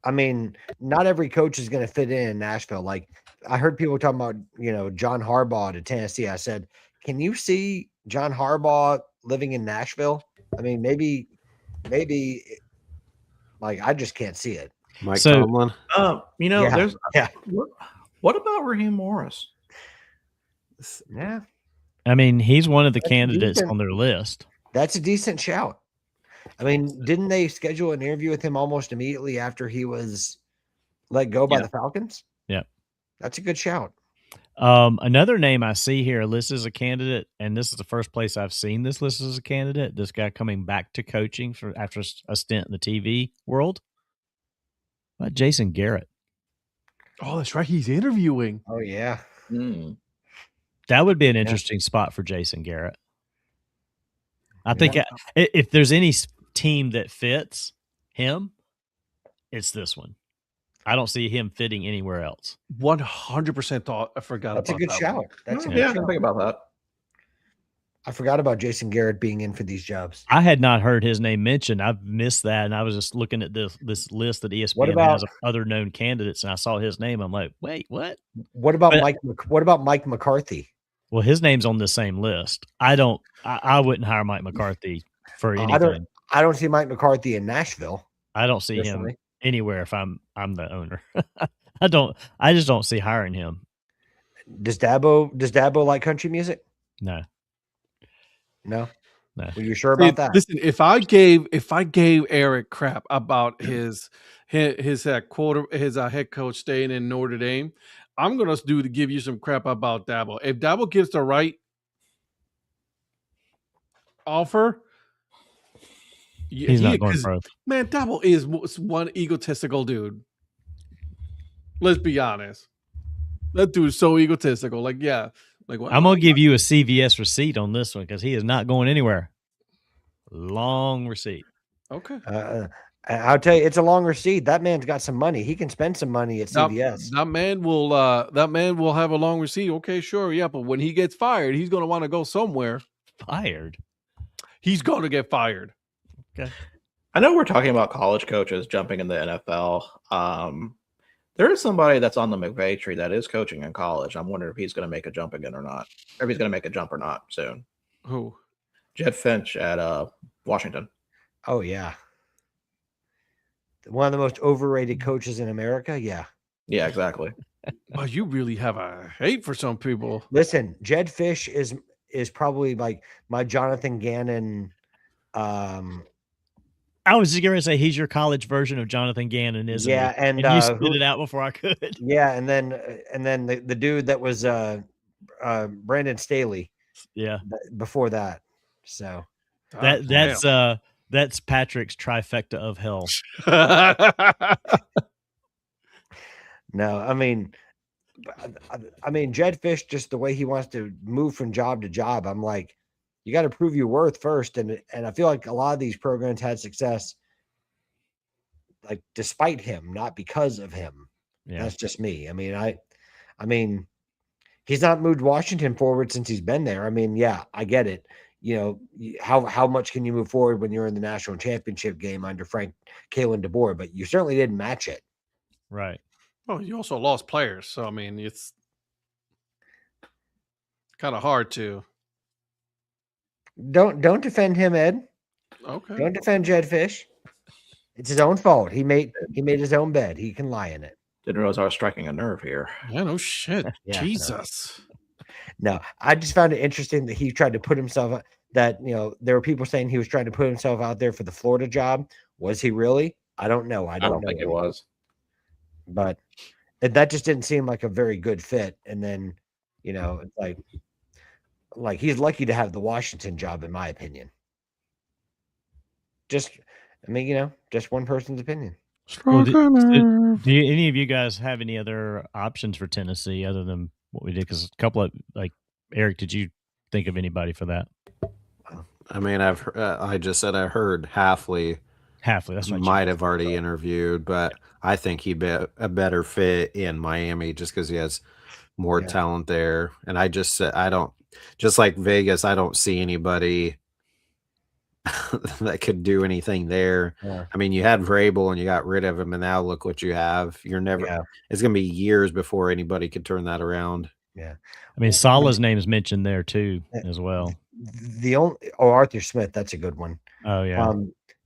[SPEAKER 4] I mean, not every coach is going to fit in Nashville. Like I heard people talking about, John Harbaugh to Tennessee. I said, can you see John Harbaugh living in Nashville? I mean, maybe, like I just can't see it.
[SPEAKER 5] Mike Tomlin.
[SPEAKER 3] There's What about Raheem Morris?
[SPEAKER 4] Yeah,
[SPEAKER 2] I mean, he's one of the candidates on their list.
[SPEAKER 4] That's a decent shout. I mean, didn't they schedule an interview with him almost immediately after he was let go by the Falcons?
[SPEAKER 2] Yeah,
[SPEAKER 4] that's a good shout.
[SPEAKER 2] Another name I see here listed as a candidate, and this is the first place I've seen this listed as a candidate. This guy coming back to coaching after a stint in the TV world. About Jason Garrett.
[SPEAKER 1] Oh, that's right. He's interviewing.
[SPEAKER 4] Oh, yeah.
[SPEAKER 2] That would be an interesting spot for Jason Garrett. I think if there's any team that fits him, it's this one. I don't see him fitting anywhere else.
[SPEAKER 1] 100% thought. I forgot
[SPEAKER 4] That's
[SPEAKER 1] about
[SPEAKER 4] a good
[SPEAKER 1] that
[SPEAKER 4] shout.
[SPEAKER 1] one.
[SPEAKER 4] That's a
[SPEAKER 3] I
[SPEAKER 4] good
[SPEAKER 3] didn't think about that.
[SPEAKER 4] I forgot about Jason Garrett being in for these jobs.
[SPEAKER 2] I had not heard his name mentioned. I've missed that, and I was just looking at this list that ESPN has of other known candidates, and I saw his name. I'm like, wait, what?
[SPEAKER 4] What about Mike McCarthy?
[SPEAKER 2] Well, his name's on the same list. I wouldn't hire Mike McCarthy for anything.
[SPEAKER 4] I don't see Mike McCarthy in Nashville.
[SPEAKER 2] I don't see him anywhere if I'm the owner. I just don't see hiring him.
[SPEAKER 4] Does Dabo like country music?
[SPEAKER 2] No.
[SPEAKER 4] Well, you sure about that?
[SPEAKER 1] Listen, if I gave Eric crap about his head coach staying in Notre Dame, I'm gonna give you some crap about Dabo. If Dabo gives the right offer,
[SPEAKER 2] he's not going pro.
[SPEAKER 1] Man, Dabo is one egotistical dude. Let's be honest. That dude's so egotistical. Like, yeah. Like,
[SPEAKER 2] I'm gonna give you a CVS receipt on this one because he is not going anywhere. Long receipt.
[SPEAKER 1] Okay.
[SPEAKER 4] I'll tell you, it's a long receipt. That man's got some money. He can spend some money at CVS.
[SPEAKER 1] That man will have a long receipt. Okay, sure, yeah. But when he gets fired, he's gonna want to go somewhere.
[SPEAKER 2] Fired.
[SPEAKER 1] He's gonna get fired.
[SPEAKER 2] Okay.
[SPEAKER 3] I know we're talking about college coaches jumping in the NFL. There is somebody that's on the McVay tree that is coaching in college. I'm wondering if he's going to make a jump again or not, or if he's going to make a jump or not soon.
[SPEAKER 1] Who?
[SPEAKER 3] Jed Finch at Washington.
[SPEAKER 4] Oh yeah, one of the most overrated coaches in America. Yeah.
[SPEAKER 3] Yeah, exactly.
[SPEAKER 1] Well, you really have a hate for some people.
[SPEAKER 4] Listen, Jed Fish is probably like my Jonathan Gannon.
[SPEAKER 2] I was just going to say he's your college version of Jonathan Gannon, isn't
[SPEAKER 4] Yeah,
[SPEAKER 2] he?
[SPEAKER 4] and
[SPEAKER 2] You spit it out before I could.
[SPEAKER 4] Yeah, and then the dude that was Brandon Staley.
[SPEAKER 2] Yeah,
[SPEAKER 4] before that. So
[SPEAKER 2] that's Patrick's trifecta of hell.
[SPEAKER 4] No, I mean, Jed Fish, just the way he wants to move from job to job. I'm like, you got to prove your worth first, and I feel like a lot of these programs had success, like despite him, not because of him. Yeah. That's just me. I mean, he's not moved Washington forward since he's been there. I mean, yeah, I get it. You know, how much can you move forward when you're in the national championship game under Frank Kalen DeBoer? But you certainly didn't match it.
[SPEAKER 2] Right.
[SPEAKER 1] Well, you also lost players. So, I mean, it's kind of hard to.
[SPEAKER 4] Don't defend him, Ed.
[SPEAKER 1] Okay.
[SPEAKER 4] Don't defend Jed Fish. It's his own fault. He made his own bed. He can lie in it.
[SPEAKER 3] Didn't realize I was striking a nerve here.
[SPEAKER 1] Yeah, no shit.
[SPEAKER 4] Yeah,
[SPEAKER 1] Jesus.
[SPEAKER 4] No, I just found it interesting that he tried to put himself, that, you know, there were people saying he was trying to put himself out there for the Florida job. Was he really? I don't know. I don't
[SPEAKER 3] think it was.
[SPEAKER 4] But that just didn't seem like a very good fit. And then, you know, it's like he's lucky to have the Washington job, in my opinion. Just one person's opinion.
[SPEAKER 2] Well, do any of you guys have any other options for Tennessee other than what we did? Because a couple of, like, Eric, did you think of anybody for that?
[SPEAKER 5] I mean, I just said I heard Halfley.
[SPEAKER 2] That's right.
[SPEAKER 5] Might have already interviewed, but I think he'd be a better fit in Miami just because he has more talent there. And I just said, just like Vegas, I don't see anybody that could do anything there. Yeah. I mean, you had Vrabel and you got rid of him, and now look what you have. It's going to be years before anybody could turn that around.
[SPEAKER 4] Yeah.
[SPEAKER 2] I mean, Salah's name is mentioned there too, as well.
[SPEAKER 4] Arthur Smith, that's a good one.
[SPEAKER 2] Oh yeah.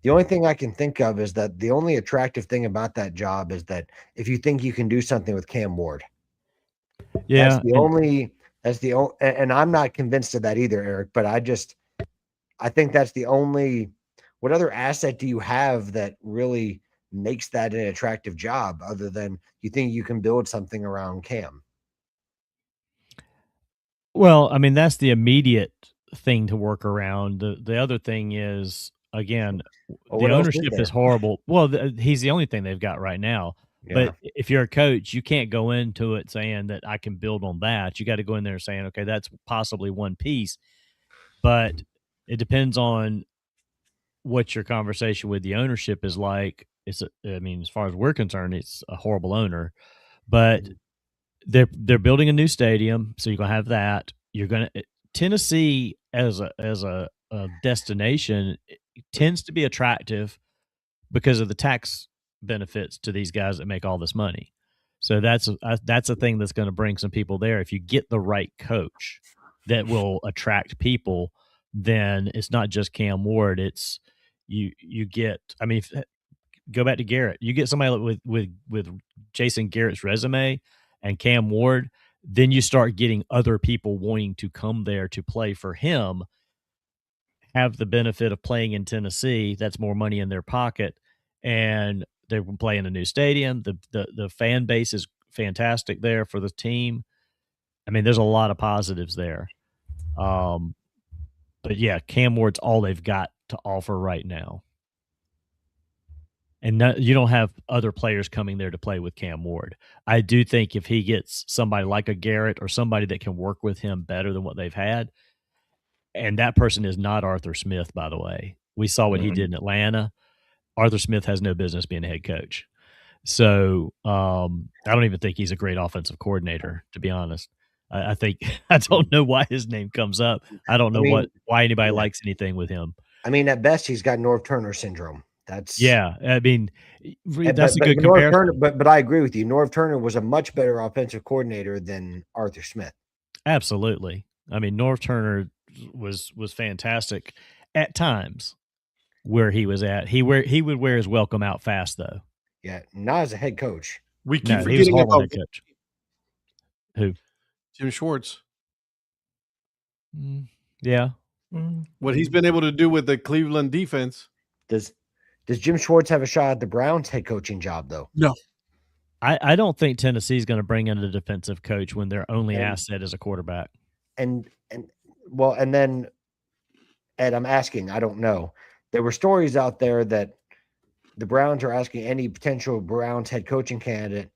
[SPEAKER 4] The only thing I can think of is that the only attractive thing about that job is that if you think you can do something with Cam Ward.
[SPEAKER 2] Yeah.
[SPEAKER 4] That's the only, and I'm not convinced of that either, Eric, but I think that's the only. What other asset do you have that really makes that an attractive job other than you think you can build something around Cam?
[SPEAKER 2] Well, I mean, that's the immediate thing to work around. The other thing is, again, the ownership is horrible. Well, he's the only thing they've got right now. Yeah. But if you're a coach, you can't go into it saying that I can build on that. You got to go in there saying, okay, that's possibly one piece. But it depends on what your conversation with the ownership is like. As far as we're concerned, it's a horrible owner. But they're building a new stadium, so you're gonna have that. Tennessee as a destination tends to be attractive because of the tax benefits to these guys that make all this money. So that's a thing that's going to bring some people there. If you get the right coach that will attract people, then it's not just Cam Ward. It's you get. I mean, go back to Garrett. You get somebody with Jason Garrett's resume and Cam Ward, then you start getting other people wanting to come there to play for him, have the benefit of playing in Tennessee. That's more money in their pocket, and they're playing a new stadium. The fan base is fantastic there for the team. I mean, there's a lot of positives there. But yeah, Cam Ward's all they've got to offer right now. And you don't have other players coming there to play with Cam Ward. I do think if he gets somebody like a Garrett or somebody that can work with him better than what they've had, and that person is not Arthur Smith, by the way. We saw what he did in Atlanta. Arthur Smith has no business being a head coach. So I don't even think he's a great offensive coordinator, to be honest. I think I don't know why his name comes up. I don't know why anybody likes anything with him.
[SPEAKER 4] I mean, at best, he's got Norv Turner syndrome. That's
[SPEAKER 2] I mean, that's a good comparison.
[SPEAKER 4] Turner, but I agree with you. Norv Turner was a much better offensive coordinator than Arthur Smith.
[SPEAKER 2] Absolutely. I mean, Norv Turner was fantastic at times where he was at. He would wear his welcome out fast though.
[SPEAKER 4] Yeah, not as a head coach.
[SPEAKER 1] We keep
[SPEAKER 2] No, he was
[SPEAKER 1] forgetting
[SPEAKER 2] horrible
[SPEAKER 1] about
[SPEAKER 2] head coach. Who?
[SPEAKER 1] Jim Schwartz.
[SPEAKER 2] Yeah.
[SPEAKER 1] What he's been able to do with the Cleveland defense.
[SPEAKER 4] Does Jim Schwartz have a shot at the Browns head coaching job though?
[SPEAKER 1] No.
[SPEAKER 2] I don't think Tennessee's going to bring in a defensive coach when their only asset is a quarterback.
[SPEAKER 4] And then Ed, I'm asking, I don't know. There were stories out there that the Browns are asking any potential Browns head coaching candidate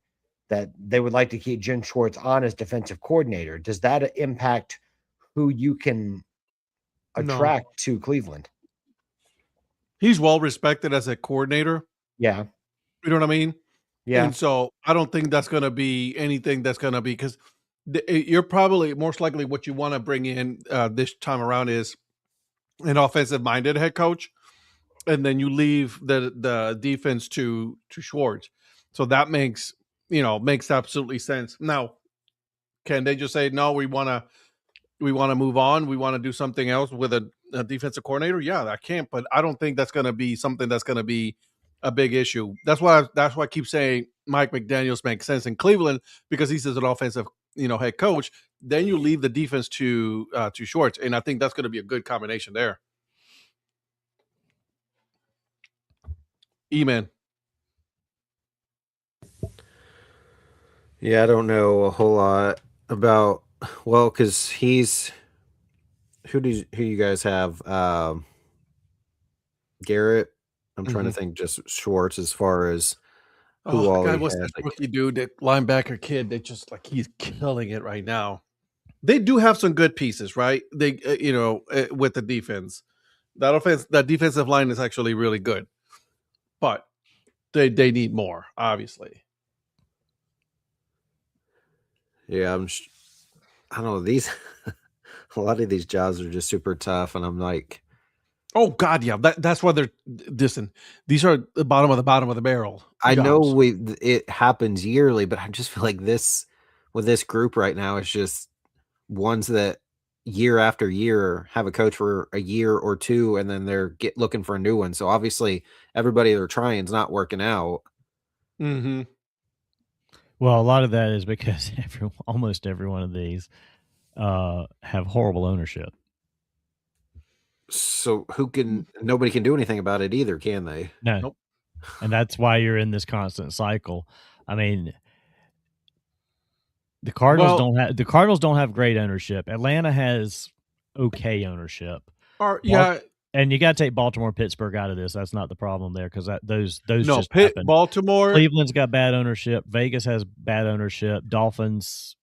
[SPEAKER 4] that they would like to keep Jim Schwartz on as defensive coordinator. Does that impact who you can attract to Cleveland?
[SPEAKER 1] He's well respected as a coordinator.
[SPEAKER 4] Yeah.
[SPEAKER 1] You know what I mean?
[SPEAKER 4] Yeah.
[SPEAKER 1] And so I don't think that's going to be anything that's going to be, because you're probably most likely what you want to bring in this time around is an offensive minded head coach. And then you leave the defense to Schwartz. So that makes absolutely sense. Now, can they just say, no, we want to move on. We want to do something else with a defensive coordinator? Yeah, that can't, but I don't think that's going to be something that's going to be a big issue. That's why I keep saying Mike McDaniels makes sense in Cleveland, because he's an offensive, head coach. Then you leave the defense to Schwartz, and I think that's going to be a good combination there. E-Man.
[SPEAKER 5] Yeah, I don't know a whole lot about, because he's who you guys have? Garrett. I'm trying to think just Schwartz as far as who all
[SPEAKER 1] God, what's that rookie dude, that linebacker kid that just he's killing it right now. They do have some good pieces, right? They with the defense. That defensive line is actually really good. But they need more, obviously.
[SPEAKER 5] Yeah, I don't know, these a lot of these jobs are just super tough, and I'm like,
[SPEAKER 1] oh God, yeah, that's why they're listen. These are the bottom of the barrel.
[SPEAKER 5] I
[SPEAKER 1] jobs.
[SPEAKER 5] know it happens yearly, but I just feel like with this group right now, it's just ones that year after year have a coach for a year or two, and then they're looking for a new one. So obviously, everybody they're trying is not working out.
[SPEAKER 1] Mm-hmm.
[SPEAKER 2] Well, a lot of that is because almost every one of these have horrible ownership.
[SPEAKER 5] So nobody can do anything about it either, can they?
[SPEAKER 2] No.
[SPEAKER 1] Nope.
[SPEAKER 2] And that's why you're in this constant cycle. I mean, the Cardinals don't have great ownership. Atlanta has okay ownership. And you got to take Baltimore, Pittsburgh out of this. That's not the problem there, because those just happen.
[SPEAKER 1] Baltimore,
[SPEAKER 2] Cleveland's got bad ownership. Vegas has bad ownership. Dolphins,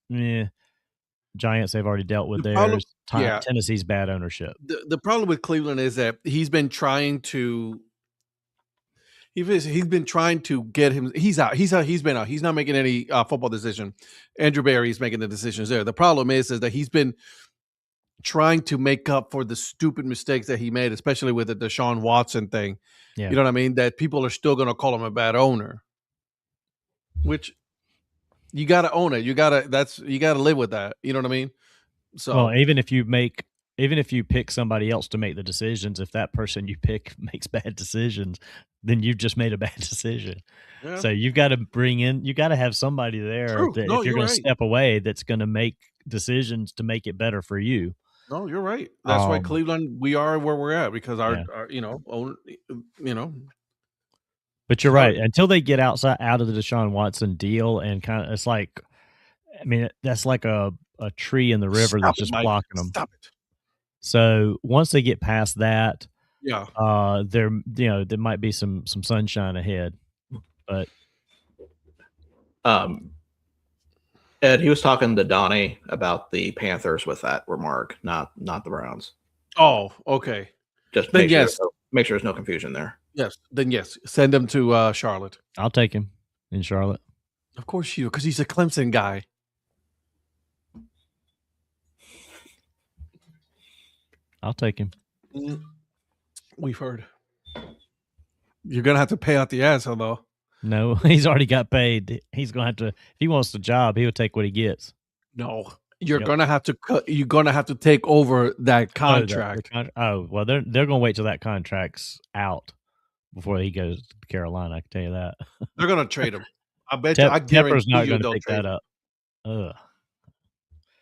[SPEAKER 2] Giants, they've already dealt with theirs. Tennessee's bad ownership.
[SPEAKER 1] The problem with Cleveland is that he's been trying to get him. He's out. He's been out. He's not making any football decision. Andrew Berry's making the decisions there. The problem is that he's been trying to make up for the stupid mistakes that he made, especially with the Deshaun Watson thing.
[SPEAKER 2] Yeah.
[SPEAKER 1] You know what I mean? That people are still going to call him a bad owner, which you got to own it. You got to live with that. You know what I mean? So,
[SPEAKER 2] well, even if you pick somebody else to make the decisions, if that person you pick makes bad decisions, then you've just made a bad decision. Yeah. So you've got to have somebody there that if you're going to step away, that's going to make decisions to make it better for you.
[SPEAKER 1] No, you're right. That's why Cleveland, we are where we're at, because our own.
[SPEAKER 2] But you're right. Until they get out of the Deshaun Watson deal, and kind of, it's like, I mean, that's like a tree in the river that's just blocking them.
[SPEAKER 1] Stop it.
[SPEAKER 2] So once they get past that,
[SPEAKER 1] yeah,
[SPEAKER 2] there might be some sunshine ahead. But
[SPEAKER 3] Ed, he was talking to Donnie about the Panthers with that remark, not the Browns.
[SPEAKER 1] Oh, okay.
[SPEAKER 3] Just make sure there's no confusion there.
[SPEAKER 1] Yes, then yes, send him to Charlotte.
[SPEAKER 2] I'll take him in Charlotte.
[SPEAKER 1] Of course you, because he's a Clemson guy.
[SPEAKER 2] I'll take him.
[SPEAKER 1] We've heard. You're gonna have to pay out the asshole, though.
[SPEAKER 2] No, he's already got paid. He's gonna have to. If he wants the job, he'll take what he gets.
[SPEAKER 1] No, You're gonna have to you're gonna have to take over that contract.
[SPEAKER 2] Well, they're gonna wait till that contract's out before he goes to Carolina. I can tell you that.
[SPEAKER 1] They're gonna trade him. I bet you. I
[SPEAKER 2] Tepper's
[SPEAKER 1] guarantee
[SPEAKER 2] not
[SPEAKER 1] you
[SPEAKER 2] gonna
[SPEAKER 1] they'll
[SPEAKER 2] pick
[SPEAKER 1] trade
[SPEAKER 2] that
[SPEAKER 1] him.
[SPEAKER 2] up. Ugh.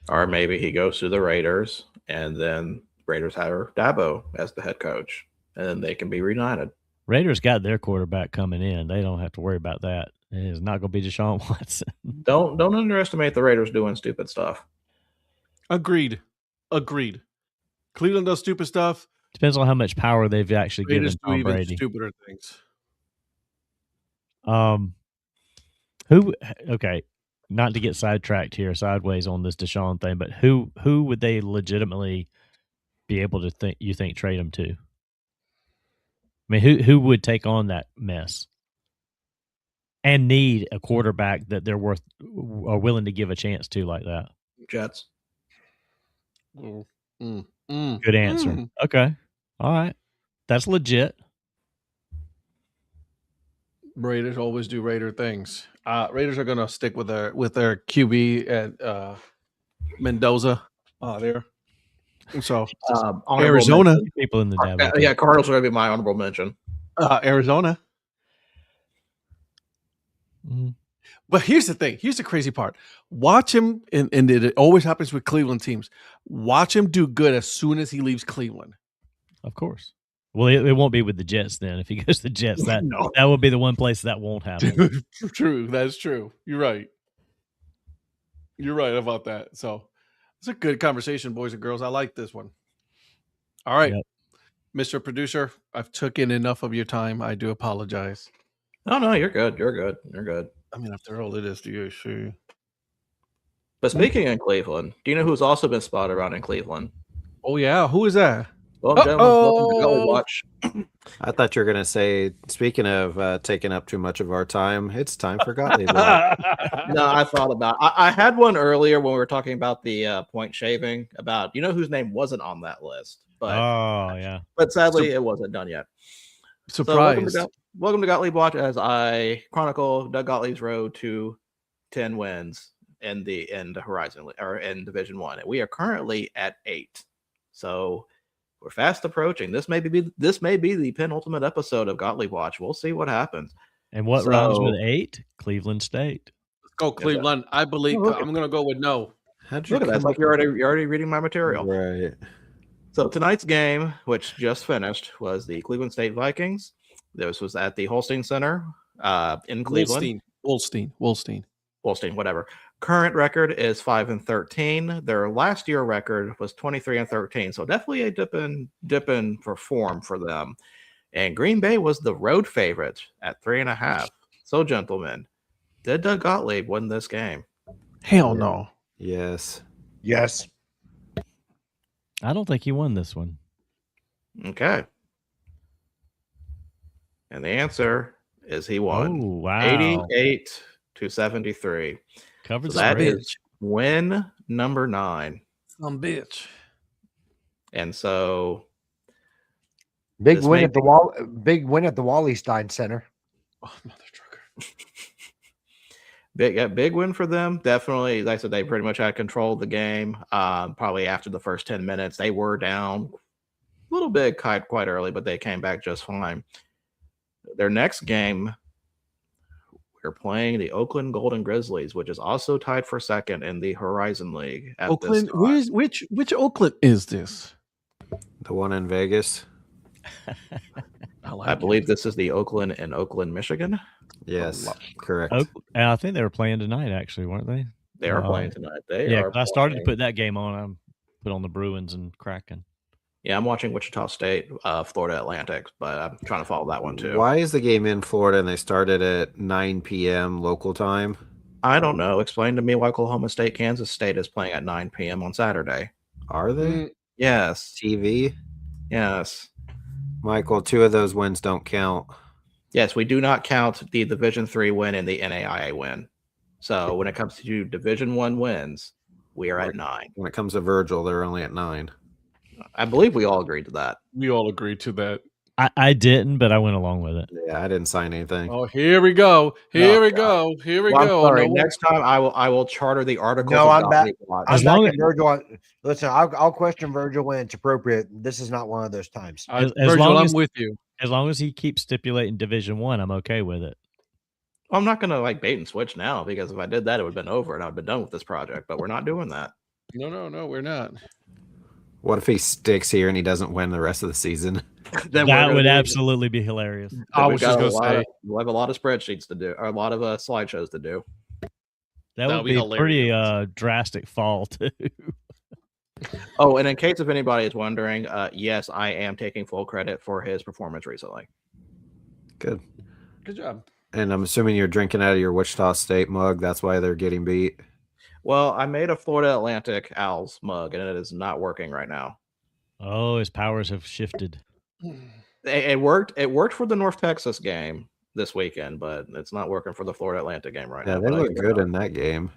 [SPEAKER 3] Or maybe he goes to the Raiders, and then Raiders have Dabo as the head coach, and then they can be reunited.
[SPEAKER 2] Raiders got their quarterback coming in. They don't have to worry about that. It is not going to be Deshaun Watson.
[SPEAKER 3] Don't underestimate the Raiders doing stupid stuff.
[SPEAKER 1] Agreed. Cleveland does stupid stuff.
[SPEAKER 2] Depends on how much power they've actually
[SPEAKER 1] Raiders
[SPEAKER 2] given Tom Brady.
[SPEAKER 1] Stupider things.
[SPEAKER 2] Okay, not to get sidetracked here, sideways on this Deshaun thing, but who would they legitimately be able to think trade him to? I mean, who would take on that mess and need a quarterback that they're willing to give a chance to like that?
[SPEAKER 3] Jets.
[SPEAKER 2] Good answer. Okay. All right. That's legit.
[SPEAKER 1] Raiders always do Raider things. Raiders are gonna stick with their QB at Mendoza there. So Arizona
[SPEAKER 2] people in the Dabo.
[SPEAKER 3] Yeah, Cardinals are gonna be my honorable mention.
[SPEAKER 1] Arizona.
[SPEAKER 2] Mm-hmm.
[SPEAKER 1] But here's the thing. Here's the crazy part. Watch him, and it always happens with Cleveland teams. Watch him do good as soon as he leaves Cleveland.
[SPEAKER 2] Of course. Well, it won't be with the Jets then. If he goes to the Jets, that will be the one place that won't happen.
[SPEAKER 1] True. That's true. You're right. You're right about that. So it's a good conversation, boys and girls. I like this one. All right. Yep. Mr. Producer, I've taken enough of your time. I do apologize.
[SPEAKER 3] No, you're good. You're good.
[SPEAKER 1] I mean, after all, it is DHC.
[SPEAKER 3] But speaking in Cleveland, do you know who's also been spotted around in Cleveland?
[SPEAKER 1] Oh, yeah. Who is that?
[SPEAKER 3] Well, gentlemen, welcome to Gully Watch.
[SPEAKER 5] I thought you were going to say, speaking of taking up too much of our time, it's time for Gottlieb Watch.
[SPEAKER 3] No, I thought about it. I had one earlier when we were talking about the point shaving, about, whose name wasn't on that list. But, but sadly, it wasn't done yet.
[SPEAKER 1] Surprise.
[SPEAKER 3] So welcome to Gottlieb Watch as I chronicle Doug Gottlieb's road to 10 wins in the Horizon or in Division 1. And we are currently at 8. So we're fast approaching. This may be the penultimate episode of Gottlieb Watch. We'll see what happens.
[SPEAKER 2] And what rhymes with 8? Cleveland State.
[SPEAKER 1] Let's go Cleveland. I believe I'm going to go with no.
[SPEAKER 3] How'd you look at that? It's like you're already reading my material.
[SPEAKER 5] Right.
[SPEAKER 3] So tonight's game, which just finished, was the Cleveland State Vikings. This was at the Holstein Center in Cleveland.
[SPEAKER 1] Holstein,
[SPEAKER 3] whatever. Current record is 5-13. Their last year record was 23-13. So definitely a dip in for form for them. And Green Bay was the road favorite at 3.5. So, gentlemen, did Doug Gottlieb win this game?
[SPEAKER 1] Hell no.
[SPEAKER 5] Yes.
[SPEAKER 2] I don't think he won this one.
[SPEAKER 3] Okay. And the answer is he won.
[SPEAKER 2] Oh, wow.
[SPEAKER 3] 88-73.
[SPEAKER 2] Covered
[SPEAKER 3] so that is win number 9.
[SPEAKER 1] Some bitch.
[SPEAKER 3] And so
[SPEAKER 4] big win at the Wally Stein Center.
[SPEAKER 1] Oh, mother trucker.
[SPEAKER 3] Big win for them. Definitely, like I said, they pretty much had control of the game. Probably after the first 10 minutes, they were down a little bit quite early, but they came back just fine. Their next game, we're playing the Oakland Golden Grizzlies, which is also tied for second in the Horizon League.
[SPEAKER 1] Oakland, which Oakland is this?
[SPEAKER 5] The one in Vegas.
[SPEAKER 3] I believe this is the Oakland in Oakland, Michigan.
[SPEAKER 5] Yes, correct.
[SPEAKER 2] And I think they were playing tonight, actually, weren't they?
[SPEAKER 3] They are playing tonight.
[SPEAKER 2] I started to put that game on. I put on the Bruins and Kraken.
[SPEAKER 3] Yeah, I'm watching Wichita State, Florida Atlantic, but I'm trying to follow that one too.
[SPEAKER 5] Why is the game in Florida and they started at 9 p.m. local time?
[SPEAKER 3] I don't know. Explain to me why Oklahoma State, Kansas State is playing at 9 p.m. on Saturday.
[SPEAKER 5] Are they?
[SPEAKER 3] Yes.
[SPEAKER 5] TV?
[SPEAKER 3] Yes.
[SPEAKER 5] Michael, 2 of those wins don't count.
[SPEAKER 3] Yes, we do not count the Division 3 win and the NAIA win. So when it comes to Division 1 wins, we are at 9.
[SPEAKER 5] When it comes to Virgil, they're only at 9.
[SPEAKER 3] I believe we all agreed to that.
[SPEAKER 1] We all agreed to that.
[SPEAKER 2] I didn't, but I went along with it.
[SPEAKER 5] Yeah, I didn't sign anything.
[SPEAKER 1] Oh, here we go. Here we go. Here we
[SPEAKER 3] Well, I'm
[SPEAKER 1] go.
[SPEAKER 3] sorry.
[SPEAKER 1] No,
[SPEAKER 3] Next time I will charter the articles.
[SPEAKER 4] No,
[SPEAKER 3] of
[SPEAKER 4] I'm back.
[SPEAKER 3] Donnie Watch.
[SPEAKER 2] As
[SPEAKER 4] I'm
[SPEAKER 2] long
[SPEAKER 4] back
[SPEAKER 2] as-
[SPEAKER 4] at Virgil. Listen, I'll question Virgil when it's appropriate. This is not one of those times.
[SPEAKER 2] As
[SPEAKER 1] Virgil,
[SPEAKER 2] long
[SPEAKER 1] I'm
[SPEAKER 2] as-
[SPEAKER 1] with you.
[SPEAKER 2] As long as he keeps stipulating Division 1, I'm okay with it.
[SPEAKER 3] I'm not gonna like bait and switch now, because if I did that, it would have been over and I'd been done with this project. But we're not doing that.
[SPEAKER 1] No, we're not.
[SPEAKER 5] What if he sticks here and he doesn't win the rest of the season?
[SPEAKER 3] Then
[SPEAKER 2] That would absolutely be hilarious.
[SPEAKER 1] I was just gonna say
[SPEAKER 3] we'll have a lot of spreadsheets to do, or a lot of slideshows to do.
[SPEAKER 2] That
[SPEAKER 1] That'll
[SPEAKER 2] would
[SPEAKER 1] be
[SPEAKER 2] be a pretty
[SPEAKER 1] hilarious.
[SPEAKER 2] drastic fall too.
[SPEAKER 3] Oh, and in case if anybody is wondering, yes, I am taking full credit for his performance recently.
[SPEAKER 5] Good.
[SPEAKER 1] Good job.
[SPEAKER 5] And I'm assuming you're drinking out of your Wichita State mug. That's why they're getting beat.
[SPEAKER 3] Well, I made a Florida Atlantic Owls mug, and it is not working right now.
[SPEAKER 2] Oh, his powers have shifted.
[SPEAKER 3] It worked. It worked for the North Texas game this weekend, but it's not working for the Florida Atlantic game right
[SPEAKER 5] Yeah,
[SPEAKER 3] now.
[SPEAKER 5] they
[SPEAKER 3] but I
[SPEAKER 5] look
[SPEAKER 3] can get
[SPEAKER 5] good
[SPEAKER 3] it.
[SPEAKER 5] in that game.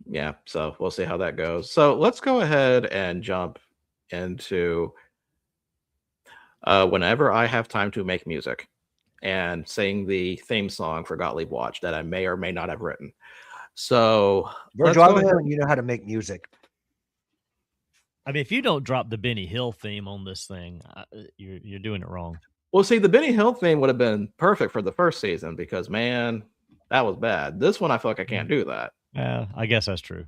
[SPEAKER 3] Yeah, so we'll see how that goes. So let's go ahead and jump into whenever I have time to make music and sing the theme song for Gottlieb Watch that I may or may not have written. So
[SPEAKER 4] Virgil,
[SPEAKER 3] let's
[SPEAKER 4] I
[SPEAKER 3] go ahead.
[SPEAKER 4] know you know how to make music.
[SPEAKER 2] I mean, if you don't drop the Benny Hill theme on this thing, you're doing it wrong.
[SPEAKER 3] Well, see, the Benny Hill theme would have been perfect for the first season because, man, that was bad. This one, I feel like I can't do that.
[SPEAKER 2] I guess that's true.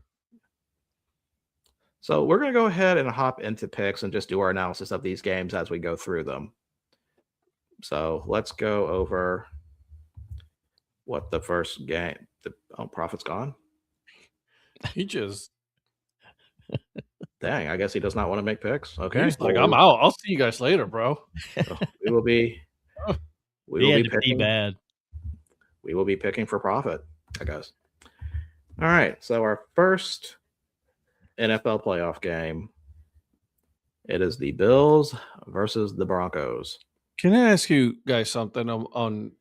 [SPEAKER 3] So we're going to go ahead and hop into picks and just do our analysis of these games as we go through them. So let's go over what the first game. Prophet's gone.
[SPEAKER 1] He just
[SPEAKER 3] Dang, I guess he does not want to make picks. Okay,
[SPEAKER 1] he's like, I'm out. I'll see you guys later, bro.
[SPEAKER 3] So we will be. We
[SPEAKER 2] He
[SPEAKER 3] will
[SPEAKER 2] had
[SPEAKER 3] be
[SPEAKER 2] to pee
[SPEAKER 3] picking.
[SPEAKER 2] bad.
[SPEAKER 3] We will be picking for profit, I guess. All right. So our first NFL playoff game. It is the Bills versus the Broncos.
[SPEAKER 1] Can I ask you guys something on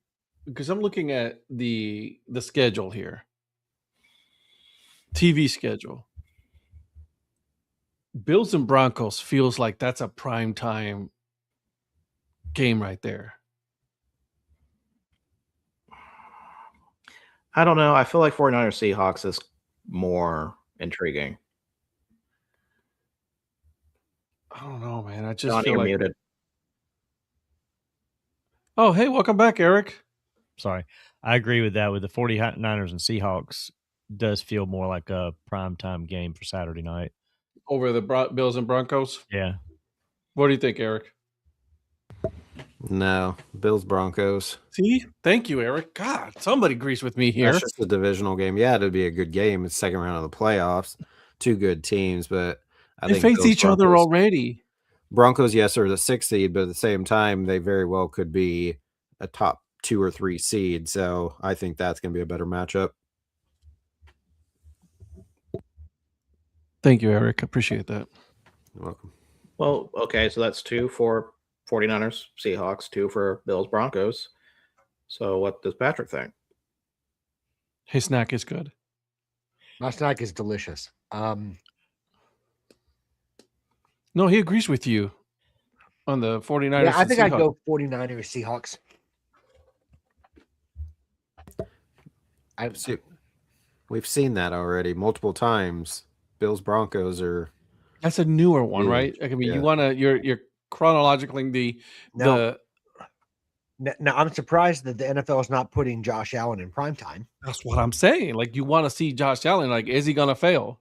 [SPEAKER 1] because I'm looking at the schedule here. TV schedule. Bills and Broncos feels like that's a prime time game right there.
[SPEAKER 3] I don't know. I feel like 49ers Seahawks is more intriguing.
[SPEAKER 1] I don't know, man. I just
[SPEAKER 3] Donnie,
[SPEAKER 1] feel
[SPEAKER 3] you're
[SPEAKER 1] like
[SPEAKER 3] muted.
[SPEAKER 1] Oh, hey, welcome back, Eric.
[SPEAKER 2] Sorry. I agree with that. With the 49ers and Seahawks, does feel more like a primetime game for Saturday night.
[SPEAKER 1] Over the Bills and Broncos.
[SPEAKER 2] Yeah.
[SPEAKER 1] What do you think, Eric?
[SPEAKER 5] No, Bills Broncos.
[SPEAKER 1] See? Thank you, Eric. God, somebody agrees with me here.
[SPEAKER 5] That's just a divisional game. Yeah, it'd be a good game. It's second round of the playoffs. Two good teams, but I
[SPEAKER 1] They
[SPEAKER 5] think
[SPEAKER 1] face
[SPEAKER 5] Bills,
[SPEAKER 1] each other
[SPEAKER 5] Broncos-
[SPEAKER 1] already.
[SPEAKER 5] Broncos, yes, are the 6th seed, but at the same time, they very well could be a top 2 or 3 seed. So I think that's going to be a better matchup.
[SPEAKER 1] Thank you, Eric. Appreciate that.
[SPEAKER 5] You're welcome.
[SPEAKER 3] Well, okay. So that's 2 for 49ers Seahawks, 2 for Bills Broncos. So what does Patrick think?
[SPEAKER 1] His snack is good.
[SPEAKER 4] My snack is delicious.
[SPEAKER 1] No, he agrees with you on the 49ers.
[SPEAKER 4] Yeah, I
[SPEAKER 1] and
[SPEAKER 4] think I'd
[SPEAKER 1] Seahawks.
[SPEAKER 4] go 49ers Seahawks.
[SPEAKER 5] We've seen that already multiple times. Bills Broncos are
[SPEAKER 1] That's a newer one,
[SPEAKER 5] Huge.
[SPEAKER 1] right? I mean,
[SPEAKER 5] Yeah.
[SPEAKER 1] you want to you're chronologically the
[SPEAKER 4] Now, I'm surprised that the NFL is not putting Josh Allen in primetime.
[SPEAKER 1] that's what I'm saying. Like you want to see Josh Allen. Like, is he gonna fail?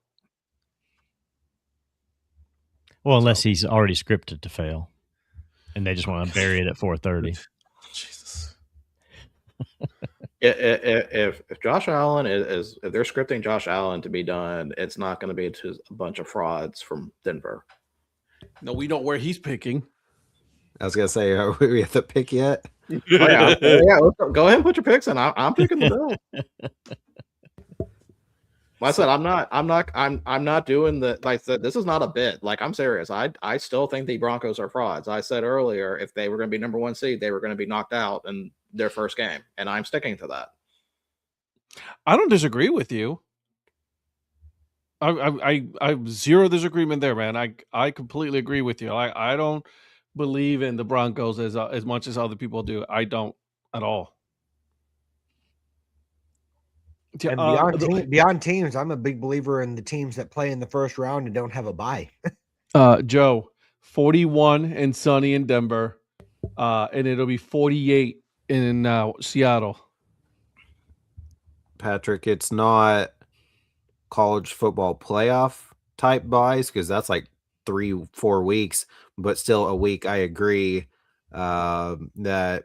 [SPEAKER 2] Well, unless he's already scripted to fail, and they just want to bury it at 4:30.
[SPEAKER 1] Jesus.
[SPEAKER 3] If Josh Allen is if they're scripting Josh Allen to be done, it's not going to be to a bunch of frauds from Denver.
[SPEAKER 1] No, we know where he's picking.
[SPEAKER 5] I was gonna say, are we at the pick yet?
[SPEAKER 3] Oh, yeah, let's go ahead and put your picks in. I'm picking the Bills. Like I said, I'm not doing the like. This is not a bit. Like I'm serious. I still think the Broncos are frauds. I said earlier, if they were going to be number 1 seed, they were going to be knocked out in their first game, and I'm sticking to that.
[SPEAKER 1] I don't disagree with you. I have zero disagreement there, man. I completely agree with you. I don't believe in the Broncos as much as other people do. I don't at all.
[SPEAKER 4] And beyond teams, I'm a big believer in the teams that play in the first round and don't have a bye.
[SPEAKER 1] Joe, 41 and sunny in Denver, and it'll be 48 in Seattle.
[SPEAKER 5] Patrick, it's not college football playoff type buys because that's like 3-4 weeks, but still a week. I agree that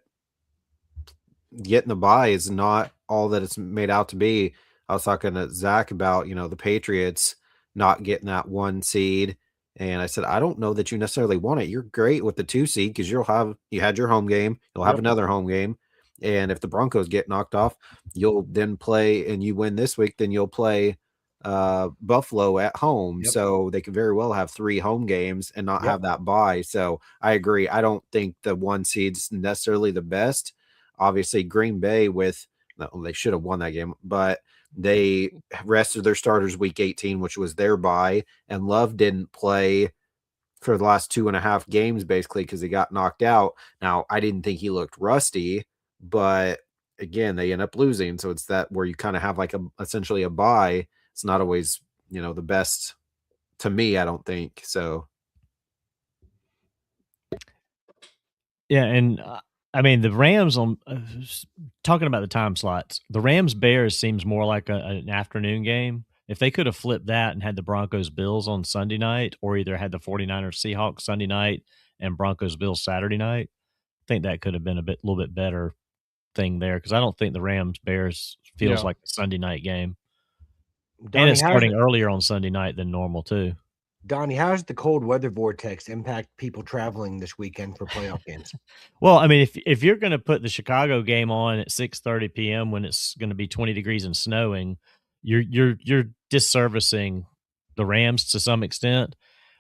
[SPEAKER 5] getting the bye is not all that it's made out to be. I was talking to Zach about, the Patriots not getting that 1 seed. And I said, I don't know that you necessarily want it. You're great with the 2 seed because you had your home game. You'll have another home game. And if the Broncos get knocked off, you'll then play and you win this week, then you'll play Buffalo at home. So they could very well have 3 home games and not have that bye. So I agree. I don't think the 1 seed's necessarily the best. Obviously, Green Bay they should have won that game, but they rested their starters week 18, which was their bye, and Love didn't play for the last 2.5 games, basically, because he got knocked out. Now, I didn't think he looked rusty, but again, they end up losing. So it's that where you kind of have like essentially a bye. It's not always, the best to me, I don't think. So.
[SPEAKER 2] Yeah. And I mean, the Rams talking about the time slots, the Rams Bears seems more like an afternoon game. If they could have flipped that and had the Broncos Bills on Sunday night, or either had the 49ers Seahawks Sunday night and Broncos Bills Saturday night, I think that could have been a little bit better thing there. Cause I don't think the Rams Bears feels like a Sunday night game. Donnie, and it's starting earlier on Sunday night than normal too.
[SPEAKER 4] Donnie, how does the cold weather vortex impact people traveling this weekend for playoff games?
[SPEAKER 2] Well, I mean, if you're going to put the Chicago game on at 6:30 p.m. when it's going to be 20 degrees and snowing, you're disservicing the Rams to some extent.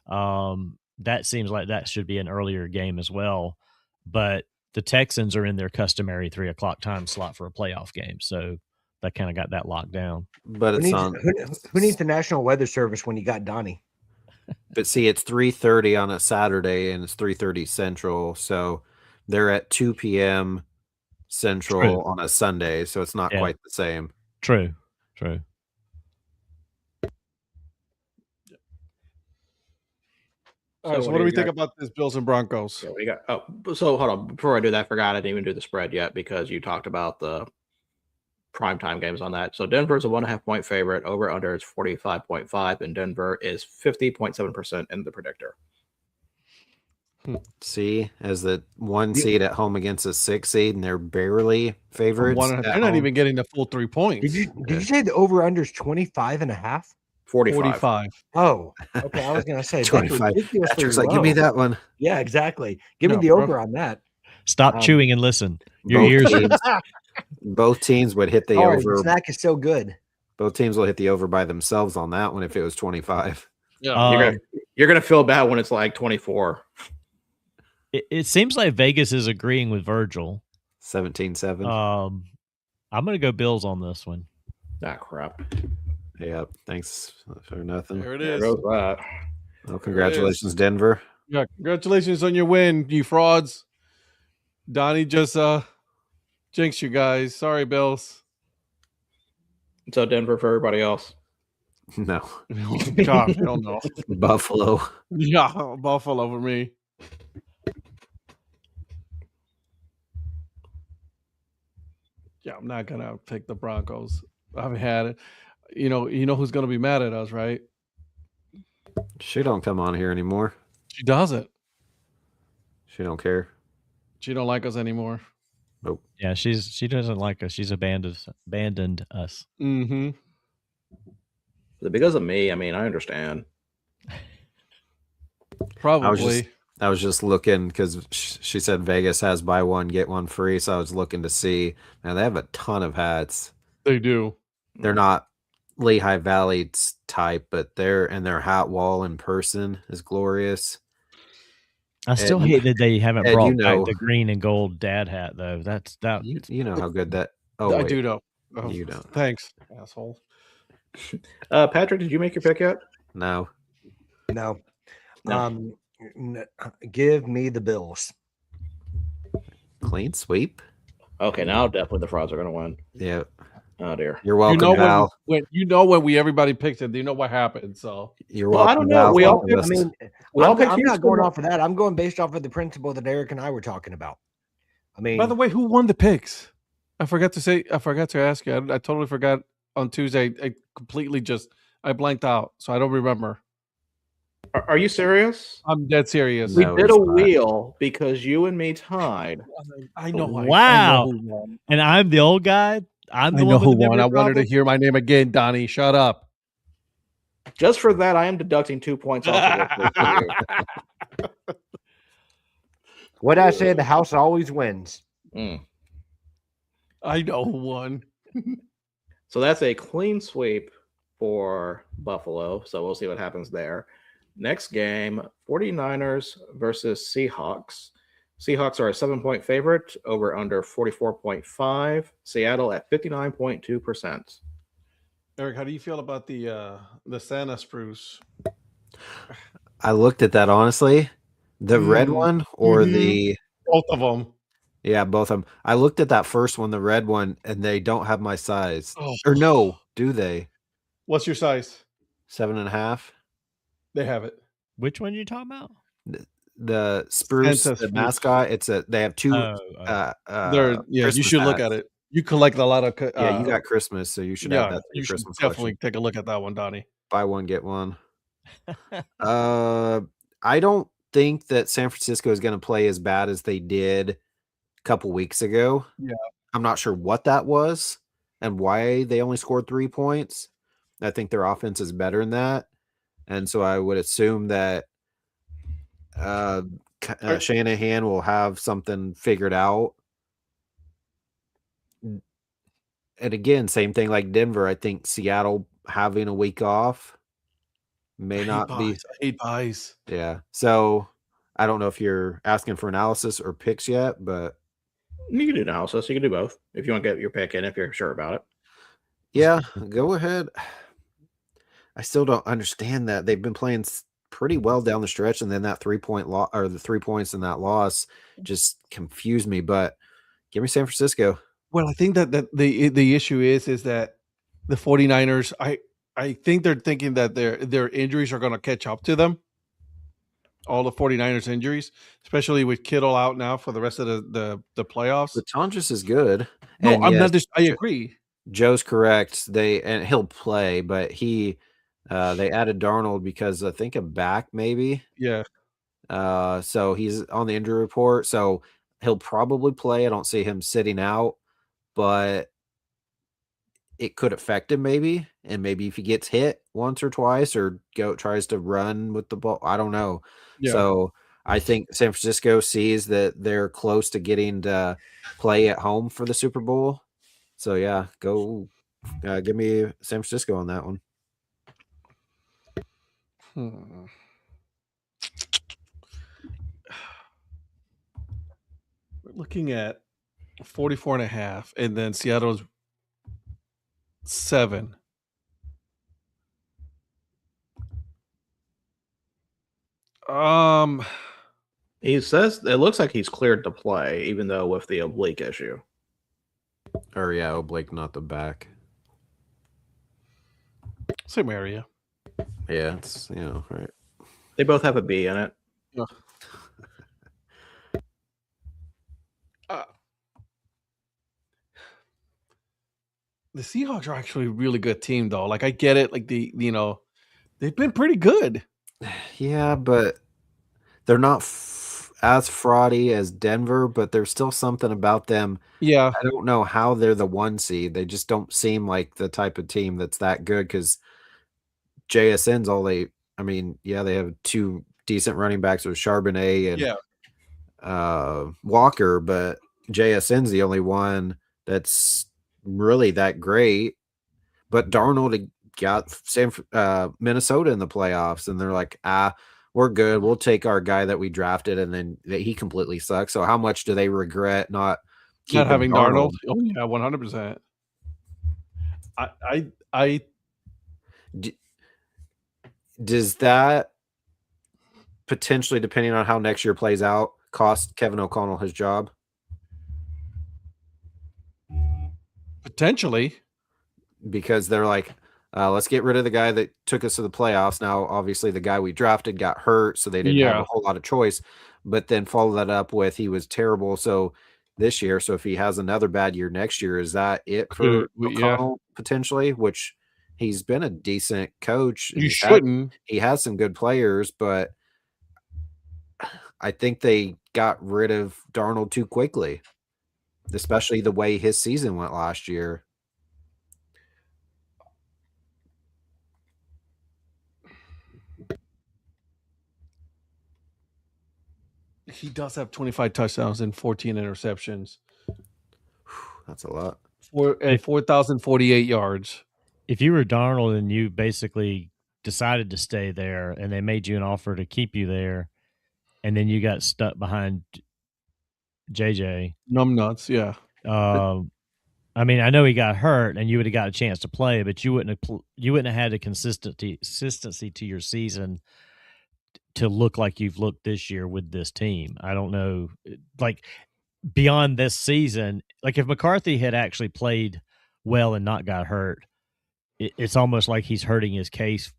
[SPEAKER 2] That seems like that should be an earlier game as well. But the Texans are in their customary 3:00 time slot for a playoff game, so that kind of got that locked down.
[SPEAKER 5] But
[SPEAKER 4] who needs the National Weather Service when you got Donnie?
[SPEAKER 5] But see, it's 3:30 on a Saturday and it's 3:30 Central. So they're at 2 p.m. Central on a Sunday. So it's not quite the same.
[SPEAKER 2] True.
[SPEAKER 1] All right, so what do we think about this Bills and Broncos?
[SPEAKER 3] Yeah, so hold on. Before I do that, I forgot I didn't even do the spread yet because you talked about the primetime games on that. So Denver is a 1.5 point favorite. Over under is 45.5, and Denver is 50.7% in the predictor.
[SPEAKER 5] See, as the 1 seed at home against a 6 seed, and they're barely favorites.
[SPEAKER 1] They're not even getting the full 3 points.
[SPEAKER 4] Did you say the over under is 25.5?
[SPEAKER 3] 45.
[SPEAKER 4] Oh, okay. I was gonna say
[SPEAKER 5] 25. Patrick's like, give me that one.
[SPEAKER 4] Yeah, exactly. Give me the over on that.
[SPEAKER 2] Stop chewing and listen. Your ears.
[SPEAKER 5] Both teams would hit the over.
[SPEAKER 4] The snack is so good.
[SPEAKER 5] Both teams will hit the over by themselves on that one if it was 25.
[SPEAKER 3] Yeah, you're gonna feel bad when it's like 24.
[SPEAKER 2] It seems like Vegas is agreeing with Virgil.
[SPEAKER 5] 17-7.
[SPEAKER 2] I'm gonna go Bills on this one.
[SPEAKER 3] Ah, crap.
[SPEAKER 5] Yep. Thanks for nothing.
[SPEAKER 1] There it is.
[SPEAKER 3] There goes that.
[SPEAKER 5] Well, congratulations, Denver.
[SPEAKER 1] Yeah, congratulations on your win, you frauds. Donnie just jinxed you guys. Sorry, Bills.
[SPEAKER 3] So Denver for everybody else.
[SPEAKER 5] No.
[SPEAKER 1] God, I don't know.
[SPEAKER 5] Buffalo.
[SPEAKER 1] Yeah, Buffalo for me. Yeah, I'm not gonna pick the Broncos. I haven't had it. You know who's gonna be mad at us, right?
[SPEAKER 5] She don't come on here anymore.
[SPEAKER 1] She doesn't.
[SPEAKER 5] She don't care.
[SPEAKER 1] She don't like us anymore.
[SPEAKER 5] Nope.
[SPEAKER 2] Yeah, she doesn't like us. She's abandoned us.
[SPEAKER 1] Mm-hmm.
[SPEAKER 3] Because of me, I mean, I understand.
[SPEAKER 1] Probably.
[SPEAKER 5] I was just looking because she said Vegas has buy one, get one free. So I was looking to see. Man, they have a ton of hats.
[SPEAKER 1] They do.
[SPEAKER 5] They're not Lehigh Valley type, but their hat wall in person is glorious.
[SPEAKER 2] I still hate that they haven't brought back the green and gold dad hat though.
[SPEAKER 5] You know how good that. Oh,
[SPEAKER 1] I do know.
[SPEAKER 5] You don't.
[SPEAKER 1] Thanks, asshole.
[SPEAKER 3] Patrick, did you make your pick yet?
[SPEAKER 5] No.
[SPEAKER 4] No. Give me the Bills.
[SPEAKER 5] Clean sweep.
[SPEAKER 3] Okay, now definitely the Frauds are going to win.
[SPEAKER 5] Yeah.
[SPEAKER 3] Oh dear.
[SPEAKER 5] You're welcome, Val.
[SPEAKER 1] when we everybody picked it, you know what happened. So
[SPEAKER 5] You're welcome.
[SPEAKER 3] I don't know.
[SPEAKER 5] Val.
[SPEAKER 3] We all
[SPEAKER 4] I mean, I'm not going off of that. I'm going based off of the principle that Eric and I were talking about. I mean,
[SPEAKER 1] by the way, who won the picks? I forgot to ask you. I totally forgot on Tuesday. I blanked out, so I don't remember.
[SPEAKER 3] Are you serious?
[SPEAKER 1] I'm dead serious.
[SPEAKER 3] We did a wheel because you and me tied.
[SPEAKER 1] I know.
[SPEAKER 2] Wow.
[SPEAKER 1] I know who won.
[SPEAKER 2] And I'm the old guy. I'm the
[SPEAKER 1] I know
[SPEAKER 2] one
[SPEAKER 1] who
[SPEAKER 2] with the
[SPEAKER 1] won. I
[SPEAKER 2] memory
[SPEAKER 1] wanted to
[SPEAKER 2] problem?
[SPEAKER 1] hear my name again, Donnie. Shut up.
[SPEAKER 3] Just for that, I am deducting 2 points off of this.
[SPEAKER 4] what I say, the house always wins.
[SPEAKER 1] I know who won.
[SPEAKER 3] So that's a clean sweep for Buffalo. So we'll see what happens there. Next game, 49ers versus Seahawks. Seahawks are a 7-point favorite, over under 44.5. Seattle at 59.2%.
[SPEAKER 1] Eric, how do you feel about the Santa spruce?
[SPEAKER 5] I looked at that honestly. The red one or the
[SPEAKER 1] both of them.
[SPEAKER 5] Yeah, both of them. I looked at that first one, the red one, and they don't have my size.
[SPEAKER 1] Oh.
[SPEAKER 5] Or no, do they?
[SPEAKER 1] What's your size?
[SPEAKER 5] 7.5.
[SPEAKER 1] They have it.
[SPEAKER 2] Which one are you talking about?
[SPEAKER 5] The spruce,
[SPEAKER 1] Santa
[SPEAKER 5] the
[SPEAKER 1] spruce.
[SPEAKER 5] mascot. They have two.
[SPEAKER 1] You should look at it. You collect a lot of.
[SPEAKER 5] Yeah, you got Christmas, so you should have that.
[SPEAKER 1] You should
[SPEAKER 5] Christmas
[SPEAKER 1] definitely take a look at that one, Donnie.
[SPEAKER 5] Buy one, get one. I don't think that San Francisco is going to play as bad as they did a couple weeks ago.
[SPEAKER 1] Yeah,
[SPEAKER 5] I'm not sure what that was and why they only scored 3 points. I think their offense is better than that, and so I would assume that Shanahan will have something figured out. And again, same thing like Denver. I think Seattle having a week off may not be.
[SPEAKER 1] I hate buys.
[SPEAKER 5] Yeah. So I don't know if you're asking for analysis or picks yet, but
[SPEAKER 3] you can do analysis. You can do both if you want to get your pick in if you're sure about it.
[SPEAKER 5] Yeah, go ahead. I still don't understand that. They've been playing pretty well down the stretch, and then that 3-point loss or the 3 points in that loss just confused me. But give me San Francisco.
[SPEAKER 1] Well, I think that the issue is that the 49ers, I think they're thinking that their injuries are going to catch up to them. All the 49ers injuries, especially with Kittle out now for the rest of the playoffs.
[SPEAKER 5] But Tonjes is good.
[SPEAKER 1] No,
[SPEAKER 5] and
[SPEAKER 1] I'm not. I agree.
[SPEAKER 5] Joe's correct. And he'll play, but they added Darnold because I think a back maybe.
[SPEAKER 1] Yeah.
[SPEAKER 5] So he's on the injury report. So he'll probably play. I don't see him sitting out, but it could affect him maybe. And maybe if he gets hit once or twice or tries to run with the ball, I don't know. Yeah. So I think San Francisco sees that they're close to getting to play at home for the Super Bowl. So yeah, go give me San Francisco on that one.
[SPEAKER 1] We're looking at 44.5, and then Seattle's 7.
[SPEAKER 3] He says it looks like he's cleared to play, even though with the oblique issue.
[SPEAKER 5] Or yeah, oblique, not the back.
[SPEAKER 1] Same area.
[SPEAKER 5] Yeah, it's right.
[SPEAKER 3] They both have a B in it.
[SPEAKER 1] Yeah. The Seahawks are actually a really good team, though. Like I get it. Like they've been pretty good.
[SPEAKER 5] Yeah, but they're not as fraudy as Denver, but there's still something about them.
[SPEAKER 1] Yeah.
[SPEAKER 5] I don't know how they're the 1 seed. They just don't seem like the type of team that's that good because JSN's all they have 2 decent running backs with Charbonnet and Walker, but JSN's the only one that's really that great. But Darnold got Minnesota in the playoffs, and they're like, we're good. We'll take our guy that we drafted, and then he completely sucks. So how much do they regret not
[SPEAKER 1] having Darnold? Oh yeah, 100%.
[SPEAKER 5] Does that potentially, depending on how next year plays out, cost Kevin O'Connell his job?
[SPEAKER 1] Potentially.
[SPEAKER 5] Because they're like, let's get rid of the guy that took us to the playoffs. Now, obviously, the guy we drafted got hurt, so they didn't have a whole lot of choice. But then follow that up with he was terrible. So this year, so if he has another bad year next year, is that it for O'Connell potentially? Which he's been a decent coach.
[SPEAKER 1] You shouldn't.
[SPEAKER 5] He has some good players, but I think they got rid of Darnold too quickly, especially the way his season went last year.
[SPEAKER 1] He does have 25 touchdowns and 14 interceptions.
[SPEAKER 5] That's a lot.
[SPEAKER 1] 4,048 yards.
[SPEAKER 2] If you were Darnold and you basically decided to stay there and they made you an offer to keep you there, and then you got stuck behind JJ.
[SPEAKER 1] Numbnuts, yeah.
[SPEAKER 2] I mean, I know he got hurt and you would have got a chance to play, but you wouldn't have had a consistency to your season to look like you've looked this year with this team. I don't know, like beyond this season, like if McCarthy had actually played well and not got hurt, it's almost like he's hurting his case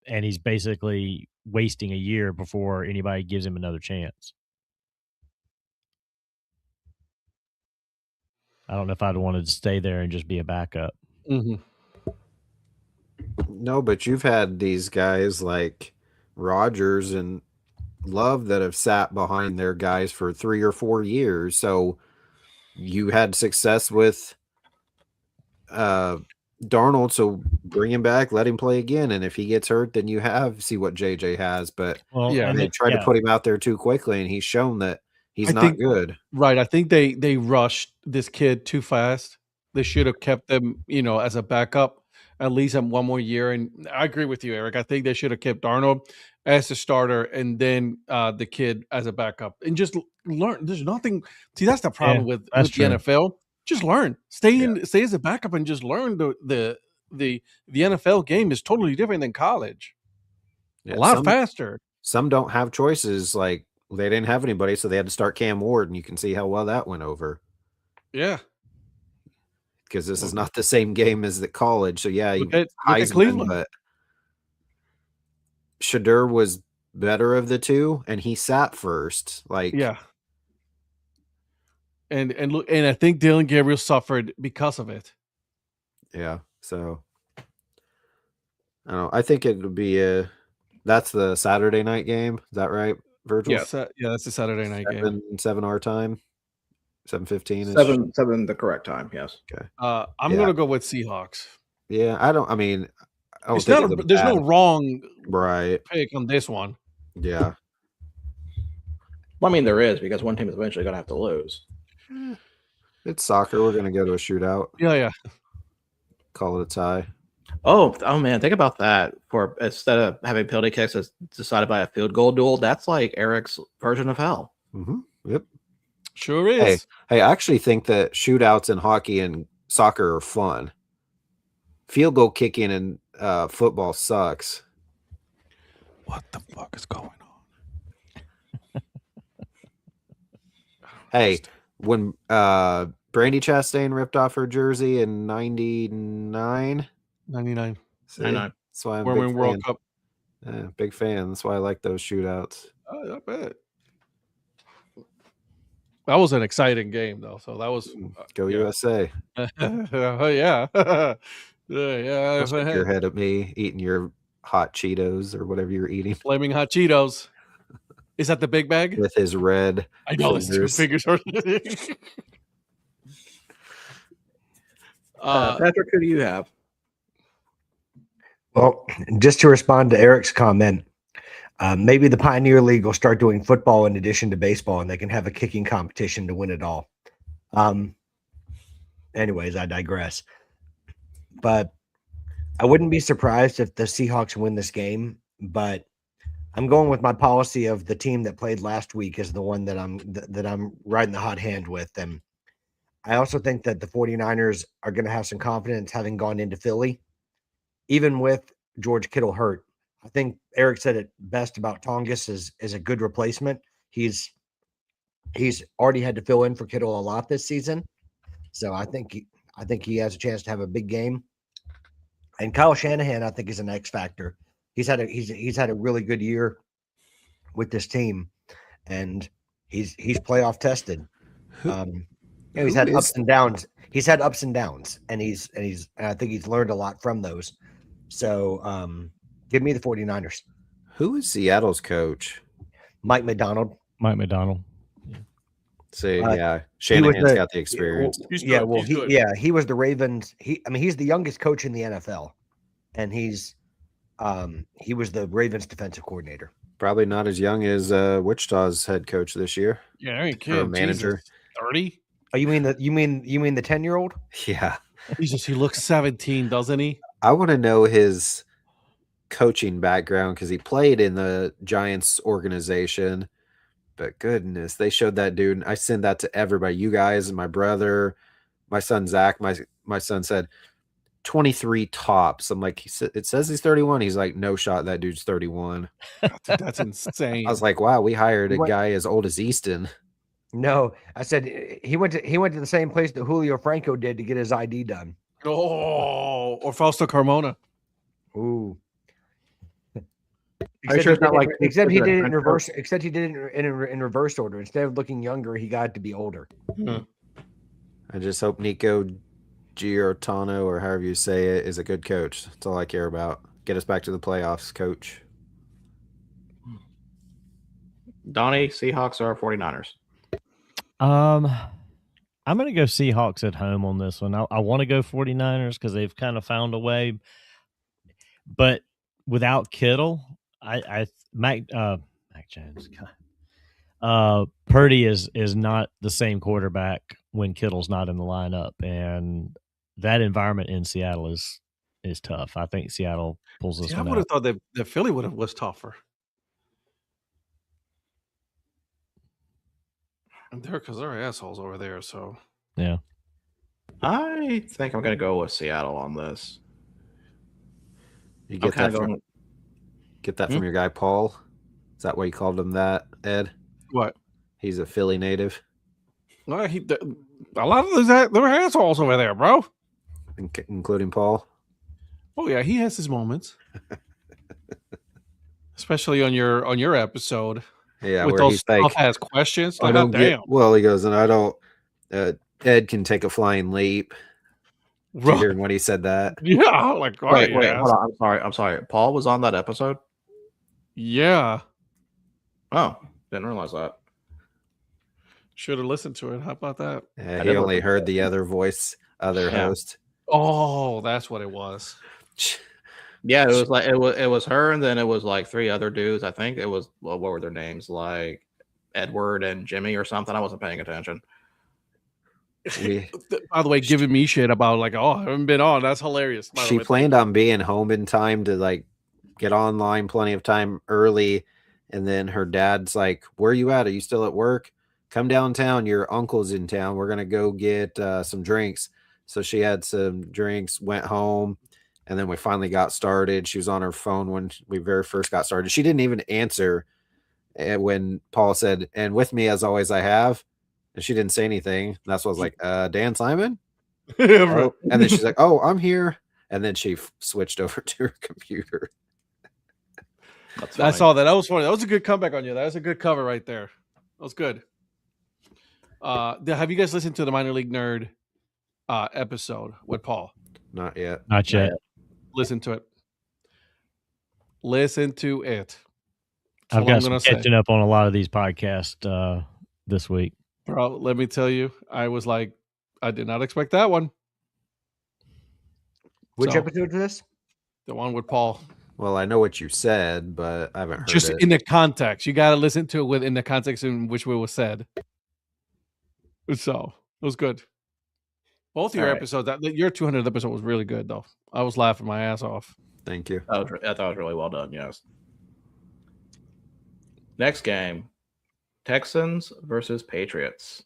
[SPEAKER 2] and he's basically wasting a year before anybody gives him another chance. I don't know if I'd wanted to stay there and just be a backup.
[SPEAKER 1] Mm-hmm.
[SPEAKER 5] No, but you've had these guys like Rodgers and Love that have sat behind their guys for 3 or 4 years. So you had success with Darnold, so bring him back, let him play again. And if he gets hurt, then you see what JJ has. But they tried to put him out there too quickly, and he's shown that he's not good.
[SPEAKER 1] Right. I think they rushed this kid too fast. They should have kept them, as a backup, at least one more year. And I agree with you, Eric. I think they should have kept Darnold as the starter and then the kid as a backup and just learn. There's nothing. See, that's the problem with the NFL. Just learn. Stay as a backup and just learn the NFL game is totally different than college. A lot faster.
[SPEAKER 5] Some don't have choices. Like they didn't have anybody, so they had to start Cam Ward, and you can see how well that went over.
[SPEAKER 1] Yeah.
[SPEAKER 5] Because this is not the same game as the college. So
[SPEAKER 1] look at Cleveland.
[SPEAKER 5] But Shadur was better of the two, and he sat first.
[SPEAKER 1] And I think Dylan Gabriel suffered because of it.
[SPEAKER 5] Yeah. So I don't know. I think it would be that's the Saturday night game. Is that right, Virgil?
[SPEAKER 1] Yeah, that's the Saturday night game.
[SPEAKER 5] 7 our time. 7:15.
[SPEAKER 3] 7 the correct time. Yes.
[SPEAKER 5] Okay.
[SPEAKER 1] I'm gonna go with Seahawks.
[SPEAKER 5] Yeah, I don't
[SPEAKER 1] there's no wrong pick on this one.
[SPEAKER 5] Yeah.
[SPEAKER 3] Well, I mean, there is, because one team is eventually gonna have to lose.
[SPEAKER 5] It's soccer. We're gonna go to a shootout.
[SPEAKER 1] Yeah.
[SPEAKER 5] Call it a tie.
[SPEAKER 3] Oh man, think about that. For instead of having penalty kicks that's decided by a field goal duel, that's like Eric's version of hell.
[SPEAKER 5] Mm-hmm. Yep.
[SPEAKER 1] Sure is.
[SPEAKER 5] Hey, I actually think that shootouts in hockey and soccer are fun. Field goal kicking in football sucks.
[SPEAKER 1] What the fuck is going on?
[SPEAKER 5] Hey, when Brandy Chastain ripped off her jersey in 99.
[SPEAKER 1] 99.
[SPEAKER 5] See? 99. That's why I'm
[SPEAKER 1] a big fan. World Cup.
[SPEAKER 5] Big fan. That's why I like those shootouts.
[SPEAKER 1] I bet. That was an exciting game, though. So that was
[SPEAKER 5] go USA.
[SPEAKER 1] Yeah.
[SPEAKER 5] Don't stick your head at me eating your hot Cheetos or whatever you're eating.
[SPEAKER 1] Flaming hot Cheetos. Is that the big bag?
[SPEAKER 5] With his red.
[SPEAKER 1] I know his 2 fingers are.
[SPEAKER 3] Patrick, who do you have?
[SPEAKER 4] Well, just to respond to Eric's comment, maybe the Pioneer League will start doing football in addition to baseball, and they can have a kicking competition to win it all. Anyways, I digress. But I wouldn't be surprised if the Seahawks win this game, but I'm going with my policy of the team that played last week is the one that I'm riding the hot hand with. And I also think that the 49ers are going to have some confidence having gone into Philly. even with George Kittle hurt, I think Eric said it best about Tongas is a good replacement. He's already had to fill in for Kittle a lot this season, so I think he has a chance to have a big game. And Kyle Shanahan, I think, is an X factor. He's had a really good year with this team, and he's playoff tested. He's had ups and downs. He's had ups and downs, and I think he's learned a lot from those. So give me the 49ers.
[SPEAKER 5] Who is Seattle's coach?
[SPEAKER 4] Mike McDonald.
[SPEAKER 5] See, Shanahan's got the experience.
[SPEAKER 4] He was the Ravens. He's the youngest coach in the NFL, and he was the Ravens defensive coordinator.
[SPEAKER 5] Probably not as young as Wichita's head coach this year.
[SPEAKER 1] Yeah, I ain't kidding.
[SPEAKER 5] Manager.
[SPEAKER 1] 30?
[SPEAKER 4] Oh, you mean the 10-year-old?
[SPEAKER 5] Yeah.
[SPEAKER 1] Jesus, he looks 17, doesn't he?
[SPEAKER 5] I want to know his coaching background because he played in the Giants organization. But goodness, they showed that dude. I send that to everybody. You guys and my brother, my son Zach. My son said 23 tops. I'm like, it says he's 31. He's like, no shot. That dude's 31.
[SPEAKER 1] That's insane.
[SPEAKER 5] I was like, wow, we hired a guy as old as Easton.
[SPEAKER 4] No, I said he went to the same place that Julio Franco did to get his ID done.
[SPEAKER 1] Oh, or Fausto Carmona.
[SPEAKER 4] Ooh.
[SPEAKER 3] Except
[SPEAKER 4] he did it in reverse. Except he did it in reverse order. Instead of looking younger, he got to be older.
[SPEAKER 5] I just hope Nico Giordano, or however you say it, is a good coach. That's all I care about. Get us back to the playoffs, coach.
[SPEAKER 3] Donnie, Seahawks or 49ers?
[SPEAKER 2] I'm going to go Seahawks at home on this one. I want to go 49ers because they've kind of found a way. But without Kittle, Mac Jones, Purdy is not the same quarterback when Kittle's not in the lineup, and that environment in Seattle is tough. I think Seattle pulls this one out.
[SPEAKER 1] I would have thought that Philly was tougher. And because they're assholes over there, so
[SPEAKER 2] yeah.
[SPEAKER 3] I think I'm going to go with Seattle on this.
[SPEAKER 5] You get that from your guy Paul? Is that why you called him that, Ed?
[SPEAKER 1] What?
[SPEAKER 5] He's a Philly native.
[SPEAKER 1] Well, a lot of those they're assholes over there, bro.
[SPEAKER 5] Including Paul.
[SPEAKER 1] Oh yeah, he has his moments, especially on your episode.
[SPEAKER 5] Yeah,
[SPEAKER 1] with
[SPEAKER 5] where
[SPEAKER 1] those
[SPEAKER 5] he's like,
[SPEAKER 1] tough-ass questions.
[SPEAKER 5] I don't get. Well, he goes, and I don't. Ed can take a flying leap. Did you hear when he said that?
[SPEAKER 1] Yeah, like
[SPEAKER 3] wait, hold on. I'm sorry. Paul was on that episode.
[SPEAKER 1] Yeah.
[SPEAKER 3] Oh, didn't realize that.
[SPEAKER 1] Should have listened to it. How about that?
[SPEAKER 5] Yeah, he only heard the other voice, host.
[SPEAKER 1] Oh, that's what it was.
[SPEAKER 3] Yeah, it was like it was her, and then it was like three other dudes. I think it was what were their names? Like Edward and Jimmy or something. I wasn't paying attention.
[SPEAKER 1] By the way, giving me shit about like, I haven't been on. That's hilarious.
[SPEAKER 5] She planned on being home in time to like get online plenty of time early, and then her dad's like, "Where are you at? Are you still at work? Come downtown. Your uncle's in town. We're gonna go get some drinks." So she had some drinks, went home, and then we finally got started. She was on her phone when we very first got started. She didn't even answer when Paul said, "And with me, as always, I have." And she didn't say anything. That's what I was like, Dan Simon? Oh. And then she's like, "Oh, I'm here." And then she switched over to her computer.
[SPEAKER 1] I saw that. That was funny. That was a good comeback on you. That was a good cover right there. That was good. Have you guys listened to the Minor League Nerd episode with Paul?
[SPEAKER 5] Not yet.
[SPEAKER 2] Not yet.
[SPEAKER 1] Listen to it. Listen to it.
[SPEAKER 2] That's I've got some catching up on a lot of these podcasts this week.
[SPEAKER 1] Bro, let me tell you, I was like, I did not expect that one.
[SPEAKER 4] Which episode is this?
[SPEAKER 1] The one with Paul.
[SPEAKER 5] Well, I know what you said, but I haven't heard
[SPEAKER 1] just
[SPEAKER 5] it.
[SPEAKER 1] In the context. You got to listen to it within the context in which it was said. So, it was good. Both your episodes, your 200th episode was really good, though. I was laughing my ass off.
[SPEAKER 5] Thank you.
[SPEAKER 3] I thought it was really well done, yes. Next game. Texans versus Patriots.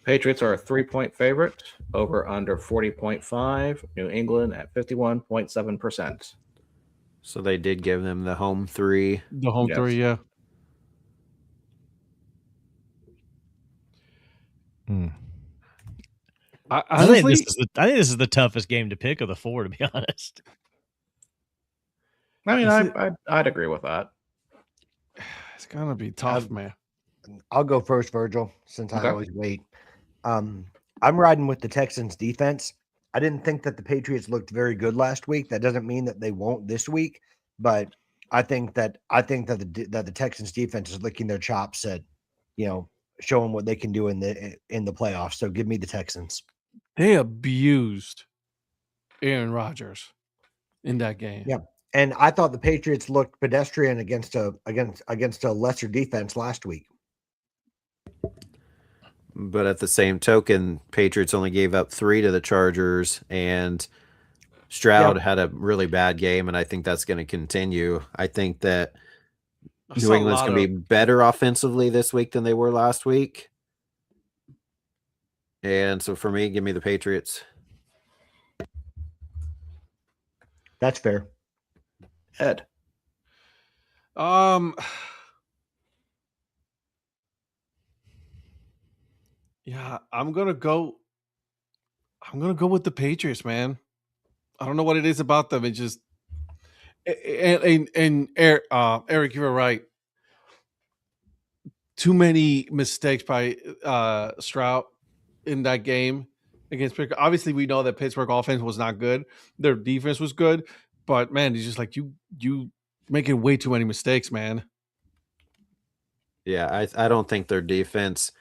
[SPEAKER 3] Patriots are a 3-point favorite. Over under 40.5. New England at 51.7%.
[SPEAKER 5] So they did give them the home 3.
[SPEAKER 1] The home 3, yeah.
[SPEAKER 2] I think this is the toughest game to pick of the 4, to be honest.
[SPEAKER 3] I mean, I'd agree with that.
[SPEAKER 1] It's gonna be tough, man.
[SPEAKER 4] I'll go first, Virgil, since I always wait. I'm riding with the Texans defense. I didn't think that the Patriots looked very good last week. That doesn't mean that they won't this week, but I think that the Texans defense is licking their chops at, showing what they can do in the playoffs. So give me the Texans.
[SPEAKER 1] They abused Aaron Rodgers in that game.
[SPEAKER 4] Yeah. And I thought the Patriots looked pedestrian against a lesser defense last week.
[SPEAKER 5] But at the same token, Patriots only gave up 3 to the Chargers, and Stroud had a really bad game, and I think that's going to continue. I think that New England's going to be better offensively this week than they were last week. And so for me, give me the Patriots.
[SPEAKER 4] That's fair.
[SPEAKER 3] Ed.
[SPEAKER 1] Yeah, I'm gonna go with the Patriots, man. I don't know what it is about them. It just and Eric, you were right. Too many mistakes by Stroud in that game against Pittsburgh. Obviously, we know that Pittsburgh offense was not good. Their defense was good, but man, it's just like you making way too many mistakes, man.
[SPEAKER 5] Yeah, I don't think their defense,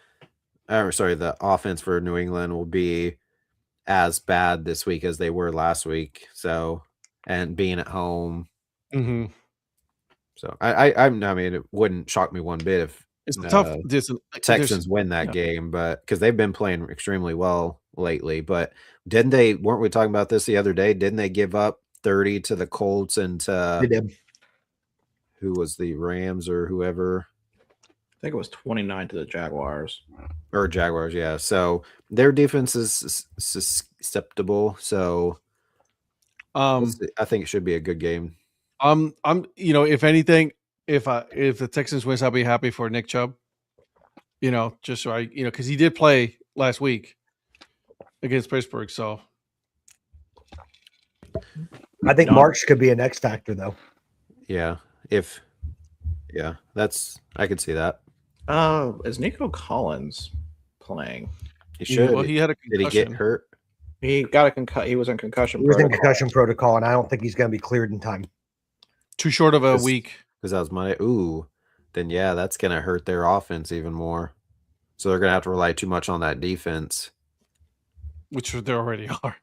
[SPEAKER 5] the offense for New England will be as bad this week as they were last week. So, and being at home.
[SPEAKER 1] Mm-hmm.
[SPEAKER 5] So I mean, it wouldn't shock me one bit if
[SPEAKER 1] it's tough.
[SPEAKER 5] Texans win that game, but because they've been playing extremely well lately. But weren't we talking about this the other day? Didn't they give up 30 to the Colts and to who was the Rams or whoever?
[SPEAKER 3] I think it was 29 to the Jaguars.
[SPEAKER 5] Or Jaguars, yeah. So their defense is susceptible. So I think it should be a good game.
[SPEAKER 1] I'm if anything, if the Texans wins, I'll be happy for Nick Chubb. Just so because he did play last week against Pittsburgh. So
[SPEAKER 4] I think Marks could be an X factor, though.
[SPEAKER 5] Yeah, I could see that.
[SPEAKER 3] Is Nico Collins playing?
[SPEAKER 5] He should.
[SPEAKER 1] Well, he had a concussion.
[SPEAKER 5] Did he get hurt?
[SPEAKER 3] He got a he was in concussion.
[SPEAKER 4] He was in concussion protocol, and I don't think he's going to be cleared in time.
[SPEAKER 1] Too short of a week.
[SPEAKER 5] Because that was Monday. Ooh, then yeah, that's going to hurt their offense even more. So they're going to have to rely too much on that defense,
[SPEAKER 1] which they already are.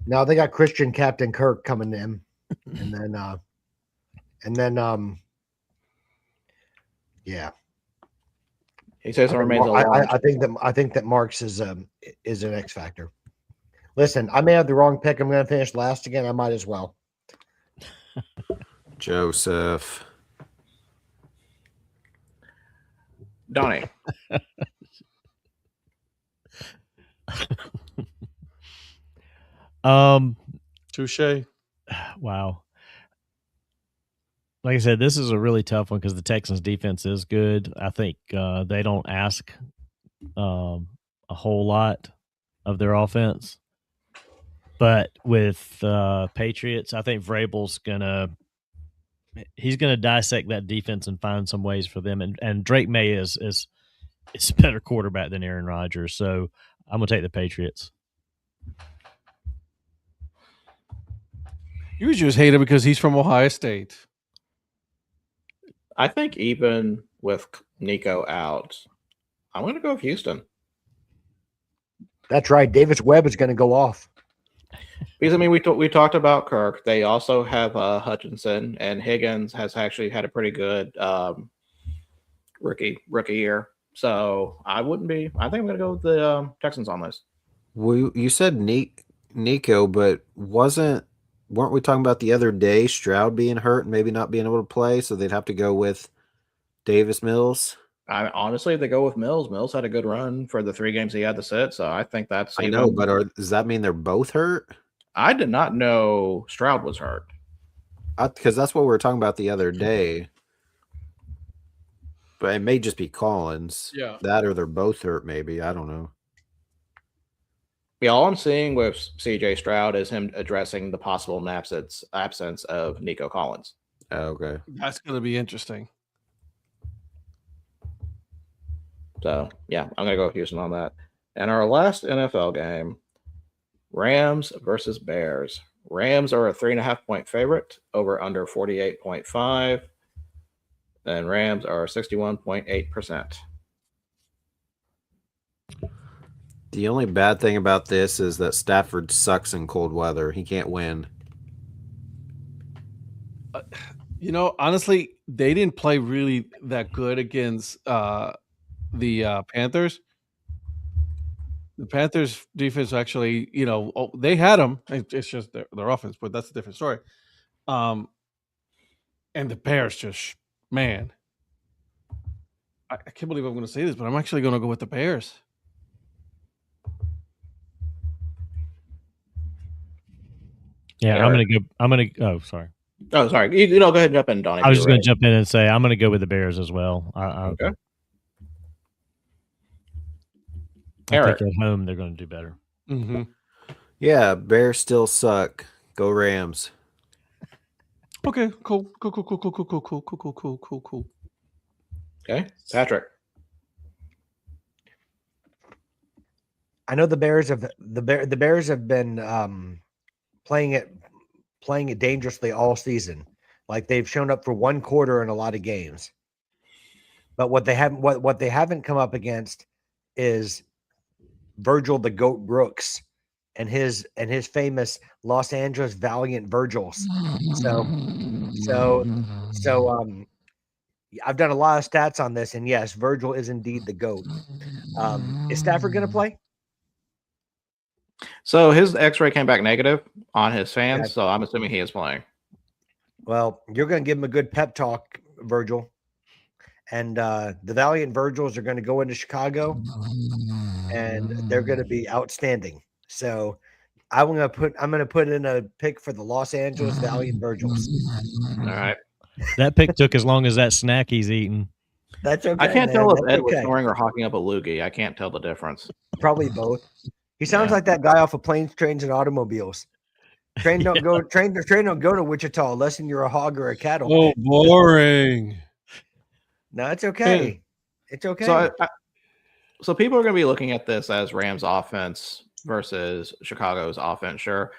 [SPEAKER 4] Now they got Christian Captain Kirk coming in, and then yeah.
[SPEAKER 3] He says it remains.
[SPEAKER 4] I think that Marks is an X factor. Listen, I may have the wrong pick. I'm going to finish last again. I might as well.
[SPEAKER 5] Joseph.
[SPEAKER 3] Donnie.
[SPEAKER 1] Touche.
[SPEAKER 2] Wow. Like I said, this is a really tough one because the Texans defense is good. I think they don't ask a whole lot of their offense. But with Patriots, I think Vrabel's he's gonna dissect that defense and find some ways for them. And Drake May is a better quarterback than Aaron Rodgers. So I'm gonna take the Patriots.
[SPEAKER 1] You just hate him because he's from Ohio State.
[SPEAKER 3] I think even with Nico out, I'm going to go with Houston.
[SPEAKER 4] That's right. Davis Webb is going to go off.
[SPEAKER 3] Because, I mean, we talked about Kirk. They also have Hutchinson, and Higgins has actually had a pretty good rookie year. So I think I'm going to go with the Texans on this.
[SPEAKER 5] Well, you said Nico, but weren't we talking about the other day Stroud being hurt and maybe not being able to play, so they'd have to go with Davis Mills?
[SPEAKER 3] Honestly, they go with Mills. Mills had a good run for the 3 games he had to sit, so I think that's.
[SPEAKER 5] I know, but does that mean they're both hurt?
[SPEAKER 3] I did not know Stroud was hurt.
[SPEAKER 5] Because that's what we were talking about the other day. But it may just be Collins.
[SPEAKER 1] Yeah.
[SPEAKER 5] That or they're both hurt, maybe. I don't know.
[SPEAKER 3] Yeah, all I'm seeing with CJ Stroud is him addressing the possible absence of Nico Collins.
[SPEAKER 5] Oh, okay.
[SPEAKER 1] That's going to be interesting.
[SPEAKER 3] So, yeah, I'm going to go with Houston on that. And our last NFL game, Rams versus Bears. Rams are a 3.5-point favorite, over under 48.5. And Rams are 61.8%.
[SPEAKER 5] The only bad thing about this is that Stafford sucks in cold weather. He can't win.
[SPEAKER 1] Honestly, they didn't play really that good against the Panthers. The Panthers defense actually, they had them. It's just their offense, but that's a different story. And the Bears just, man, I can't believe I'm going to say this, but I'm actually going to go with the Bears.
[SPEAKER 2] Yeah,
[SPEAKER 3] Eric.
[SPEAKER 2] I'm gonna go. Oh, sorry.
[SPEAKER 3] Oh, sorry. You go ahead and jump in, Donnie.
[SPEAKER 2] I was just going to jump in and say I'm going to go with the Bears as well.
[SPEAKER 3] Okay.
[SPEAKER 2] I think at home they're going to do better.
[SPEAKER 1] Mm-hmm.
[SPEAKER 5] Yeah, Bears still suck. Go Rams.
[SPEAKER 1] Okay, cool.
[SPEAKER 3] Okay, Patrick.
[SPEAKER 4] I know the Bears have been playing it dangerously all season. Like they've shown up for one quarter in a lot of games. But what they haven't come up against is Virgil the Goat Brooks and his famous Los Angeles Valiant Virgils. So I've done a lot of stats on this, and yes, Virgil is indeed the GOAT. Is Stafford going to play?
[SPEAKER 3] So his X-ray came back negative on his fans,
[SPEAKER 4] Yeah.
[SPEAKER 3] so I'm assuming he is playing.
[SPEAKER 4] Well, you're going to give him a good pep talk, Virgil. And the Valiant Virgils are going to go into Chicago, and they're going to be outstanding. So I'm going to put in a pick for the Los Angeles Valiant Virgils.
[SPEAKER 3] All right.
[SPEAKER 2] That pick took as long as that snack he's eating.
[SPEAKER 4] That's okay.
[SPEAKER 3] I can't
[SPEAKER 4] man.
[SPEAKER 3] tell if
[SPEAKER 4] That's
[SPEAKER 3] Ed was
[SPEAKER 4] okay.
[SPEAKER 3] snoring or hawking up a loogie. I can't tell the difference.
[SPEAKER 4] Probably both. He sounds like that guy off of Planes, Trains, and Automobiles. Train don't go to Wichita unless you're a hog or a cattle.
[SPEAKER 1] Oh, boring.
[SPEAKER 4] No, it's okay. It's okay.
[SPEAKER 3] So people are going to be looking at this as Rams offense versus Chicago's offense, sure.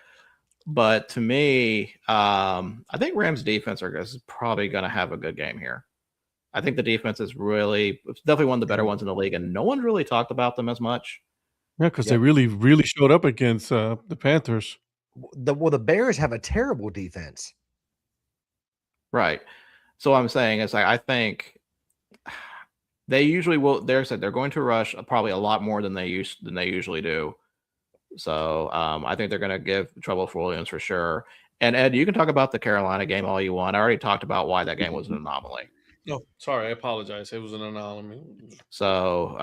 [SPEAKER 3] But to me, I think Rams defense is probably going to have a good game here. I think the defense is definitely one of the better ones in the league, and no one's really talked about them as much.
[SPEAKER 1] Yeah, because they really, really showed up against the Panthers.
[SPEAKER 4] The Bears have a terrible defense.
[SPEAKER 3] Right. So I'm saying is I think they usually will. They're going to rush probably a lot more than they usually do. So I think they're going to give trouble for Williams for sure. And Ed, you can talk about the Carolina game all you want. I already talked about why that game was an anomaly.
[SPEAKER 1] Oh, sorry, I apologize. It was an anomaly.
[SPEAKER 3] So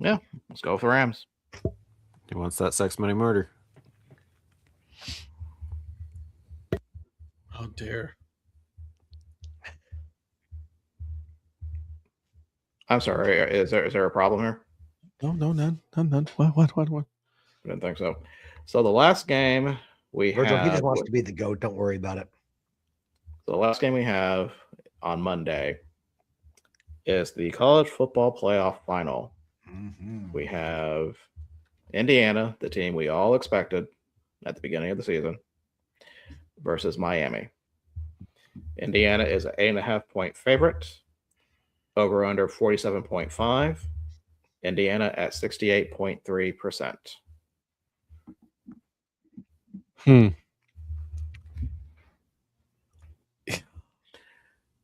[SPEAKER 3] yeah, let's go with the Rams.
[SPEAKER 5] He wants that sex, money, murder.
[SPEAKER 1] How dare.
[SPEAKER 3] I'm sorry. Is there a problem here?
[SPEAKER 1] No, none. What?
[SPEAKER 3] I didn't think so. So the last game
[SPEAKER 4] Virgil, he just wants to be the GOAT. Don't worry about it.
[SPEAKER 3] The last game we have on Monday is the college football playoff final.
[SPEAKER 4] Mm-hmm.
[SPEAKER 3] We have Indiana, the team we all expected at the beginning of the season, versus Miami. Indiana is an 8.5-point favorite. Over under 47.5. Indiana at 68.3%.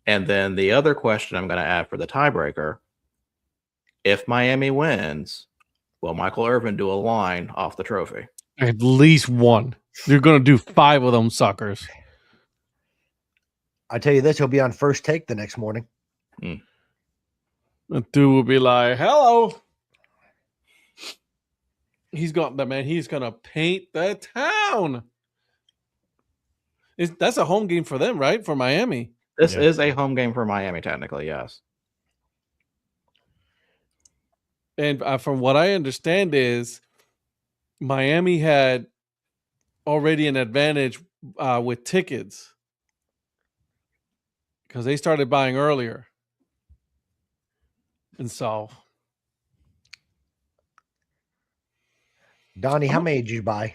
[SPEAKER 3] And then the other question I'm going to add for the tiebreaker: if Miami wins, will Michael Irvin do a line off the trophy?
[SPEAKER 1] At least one. You're going to do 5 of them suckers.
[SPEAKER 4] I tell you this, he'll be on First Take the next morning.
[SPEAKER 1] The dude will be like, "Hello." He's gonna paint the town. That's a home game for them, right? For Miami.
[SPEAKER 3] This is a home game for Miami, technically, yes.
[SPEAKER 1] And from what I understand is Miami had already an advantage with tickets because they started buying earlier. And so...
[SPEAKER 4] Donnie, how many did you buy?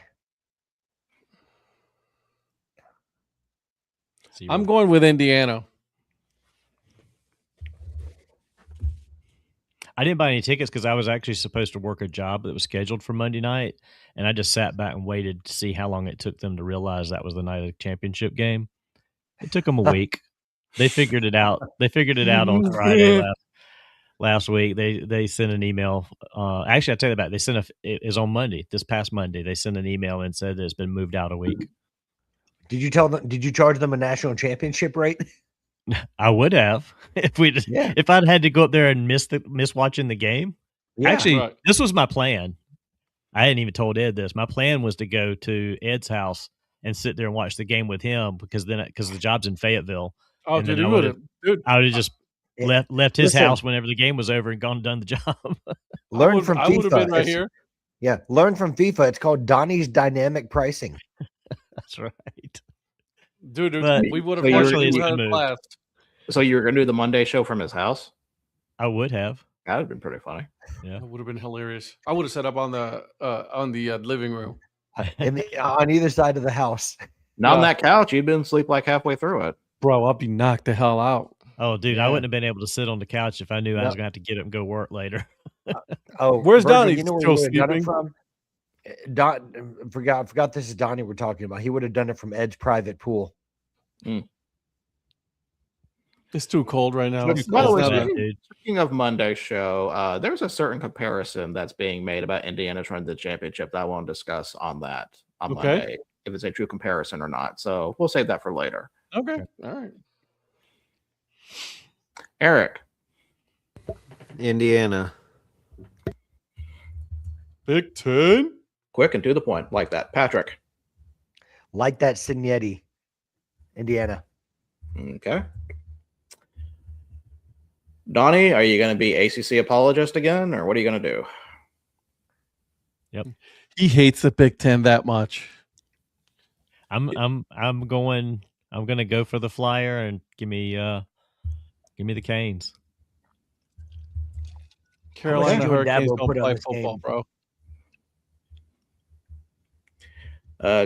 [SPEAKER 1] I'm going with Indiana.
[SPEAKER 2] I didn't buy any tickets because I was actually supposed to work a job that was scheduled for Monday night, and I just sat back and waited to see how long it took them to realize that was the night of the championship game. It took them a week. They figured it out. They figured it out on Friday last week. They sent an email. Actually, I'll tell you about it. They sent it was on Monday, this past Monday. They sent an email and said that it's been moved out a week.
[SPEAKER 4] Did you tell them? Did you charge them a national championship rate?
[SPEAKER 2] I would have if I'd had to go up there and miss watching the game. Yeah, actually, This was my plan. I hadn't even told Ed this. My plan was to go to Ed's house and sit there and watch the game with him because the job's in Fayetteville.
[SPEAKER 1] Oh, dude,
[SPEAKER 2] I would have just left his house whenever the game was over and gone and done the job.
[SPEAKER 4] Learn from FIFA.
[SPEAKER 1] I would have been right here.
[SPEAKER 4] Yeah, learn from FIFA. It's called Donnie's dynamic pricing.
[SPEAKER 2] That's right.
[SPEAKER 1] Dude, we would have
[SPEAKER 3] last. So you were going to do the Monday show from his house?
[SPEAKER 2] I would have.
[SPEAKER 3] That would have been pretty funny.
[SPEAKER 1] Yeah, it would have been hilarious. I would have set up on the living room,
[SPEAKER 4] on either side of the house.
[SPEAKER 3] Not on that couch. You'd been asleep like halfway through it,
[SPEAKER 1] bro. I'd be knocked the hell out.
[SPEAKER 2] Oh, dude, I wouldn't have been able to sit on the couch if I knew I was going to have to get up and go work later.
[SPEAKER 1] Where's
[SPEAKER 4] Virgil,
[SPEAKER 1] Donnie?
[SPEAKER 4] You know where he done it from? Forgot this is Donnie we're talking about. He would have done it from Ed's private pool.
[SPEAKER 1] It's too cold right now.
[SPEAKER 3] By the way, speaking of Monday's show, there's a certain comparison that's being made about Indiana's run to the championship that I want to discuss on Monday, if it's a true comparison or not. So we'll save that for later.
[SPEAKER 1] Okay. All right.
[SPEAKER 3] Eric.
[SPEAKER 5] Indiana.
[SPEAKER 1] Big Ten.
[SPEAKER 3] Quick and to the point, like that. Patrick.
[SPEAKER 4] Like that, Signetti. Indiana.
[SPEAKER 3] Okay. Donnie, are you going to be ACC apologist again, or what are you going to do?
[SPEAKER 2] Yep.
[SPEAKER 1] He hates the Big Ten that much.
[SPEAKER 2] I'm going to go for the flyer and give me the Canes.
[SPEAKER 1] Carolina Hurricanes don't play football, bro.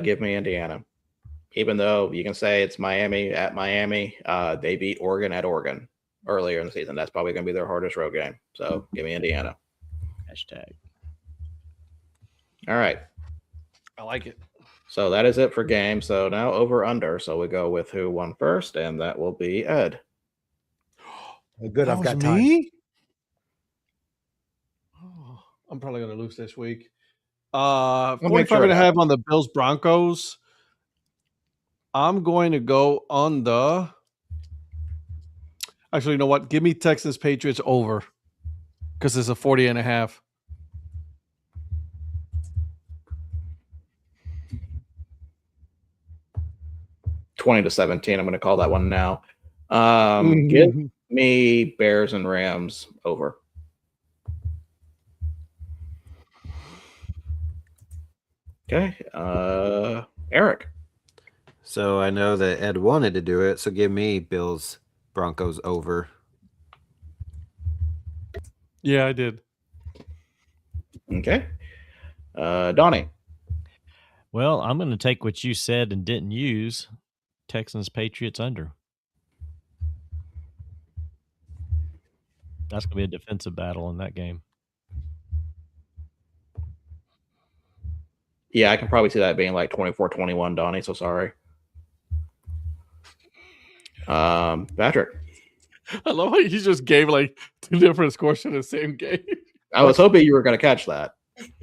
[SPEAKER 3] Give me Indiana. Even though you can say it's Miami at Miami, they beat Oregon at Oregon earlier in the season. That's probably going to be their hardest road game. So give me Indiana.
[SPEAKER 2] Hashtag.
[SPEAKER 3] All right.
[SPEAKER 1] I like it.
[SPEAKER 3] So that is it for games. So now over under. So we go with who won first, and that will be Ed.
[SPEAKER 4] Good, I've got time.
[SPEAKER 1] Me? Oh, I'm probably going to lose this week. 45.5 on the Bills Broncos. I'm going to go on the. Actually, you know what? Give me Texans Patriots over because it's a 40.5.
[SPEAKER 3] $20-17. I'm going to call that one now. Give me Bears and Rams over. Okay. Eric.
[SPEAKER 5] So I know that Ed wanted to do it, so give me Bills Broncos over.
[SPEAKER 1] Yeah, I did.
[SPEAKER 3] Okay. Donnie.
[SPEAKER 2] Well, I'm going to take what you said and didn't use. Texans Patriots under. That's going to be a defensive battle in that game.
[SPEAKER 3] Yeah, I can probably see that being like 24-21, Donnie, so sorry. Patrick.
[SPEAKER 1] I love how you just gave like two different scores in the same game.
[SPEAKER 3] I was hoping you were going to catch that.